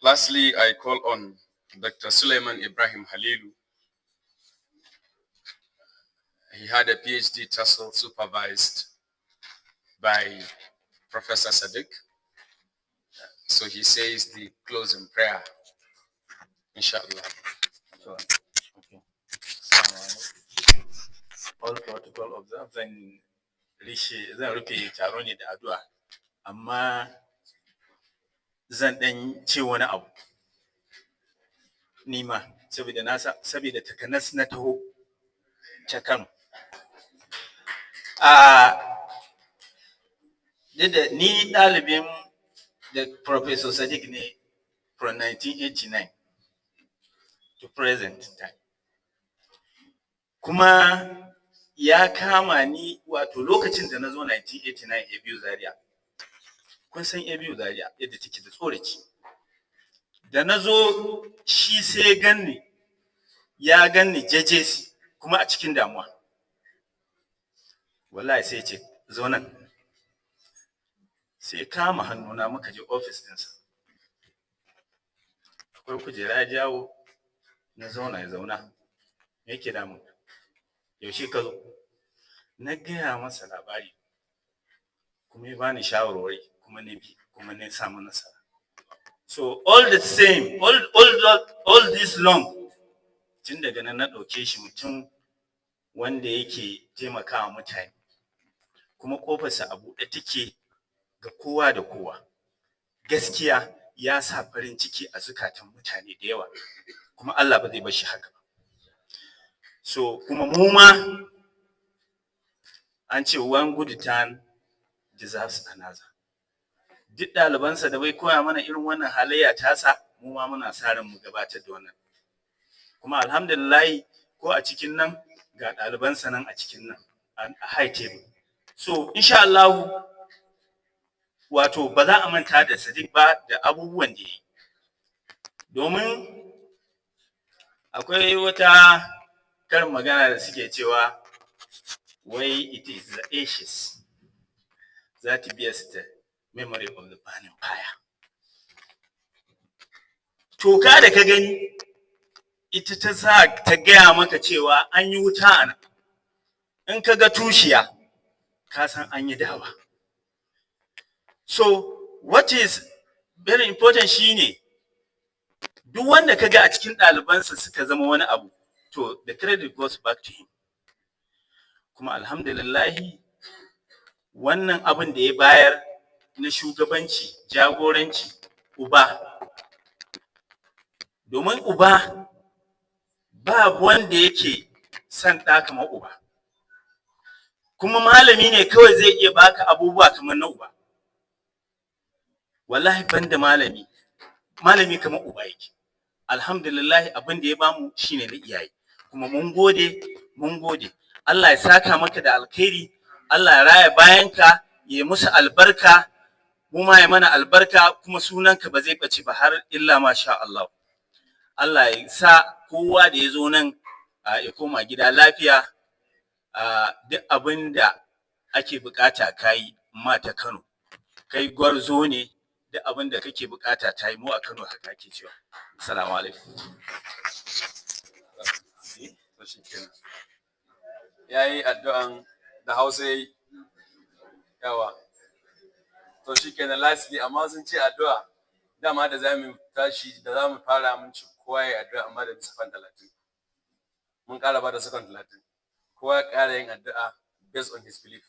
Lastly, I call on Dr. Suleiman Ibrahim Halilu. He had a PhD tussle supervised by Professor Sadiq. So he says the closing prayer, inshallah. So, okay. All protocol observed, then rufe taro ne da addu'a, amma zan ɗan ce wani abu nima saboda takanas na taho ta Kano. Ni ɗalibin da Professor Sadiq ne from 1989 to present time. Kuma ya kama ni wato lokacin da na zo 1989 ABU Zaria. Kun san ABU Zaria yadda take da tsoraci. Da na zo shi sai ya ganni jejesi kuma a cikin damuwa. Wallahi sai ce zo nan. Sai kama hannuna muka je office ɗinsa. Akwai kujera jawo na zauna ya zauna. Me yake damu? Yaushe ka zo? Na gaya masa labari. Kuma ya bani shawarwari kuma na bi kuma na samu nasara. So all the same, all this long, tun daga nan na ɗauke shi mutum wanda yake taimakawa mutane. Kuma ƙofarsa a buɗe take ga kowa da kowa. Gaskiya ya sa farin ciki a zukatan mutane da yawa. Kuma Allah ba zai bar shi haka ba. So kuma mu ma an ce one good turn deserves another. Duk ɗalibansa da bai koya mana irin wannan halayya tasa, mu ma muna sa ran mu gabatar da wannan. Kuma alhamdulillah ko a cikin nan ga ɗalibansa nan a cikin nan a high table. So insha Allah wato ba za a manta da Sadiq ba da abubuwan da yi. Domin akwai wata karin magana da suke cewa wai it is the ashes that bears the memory of the burning fire. Toka da ka gani ita ta sa ta gaya maka cewa an yi wuta a nan. In ka ga tushiya, ka san an yi dawa. So what is very important shine duk wanda ka ga a cikin ɗalibansa suka zama wani abu, to the credit goes back to him. Kuma alhamdulillah wannan abin da ya bayar na shugabanci, jagoranci, uba. Domin uba ba wanda yake son ɗa kamar uba. Kuma malami ne kawai zai iya baka abubuwa kamar na uba. Wallahi banda malami, malami kamar uba yake. Alhamdulillah abin da ya bamu shine na iyaye. Kuma mun gode, mun gode. Allah ya saka maka da alkhairi, Allah ya raya bayanka, ya musu albarka, mu ma ya mana albarka, kuma sunanka ba zai ɓace ba har illa masha Allah. Allah ya sa kowa da ya zo nan ya koma gida lafiya. Duk abin da ake bukata kai mata Kano, kai gwarzo ne, duk abin da kake bukata ta yi mu a Kano haka ake cewa. Assalamu alaikum. Yayi addu'an da Hausa yayi yawa. To shikenan lastly amma sun ce addu'a dama da zamu tashi da zamu fara mun ci kowa yayi addu'a amma da second 30. Mun ƙara ba da second 30. Kowa ya ƙara yin addu'a based on his belief.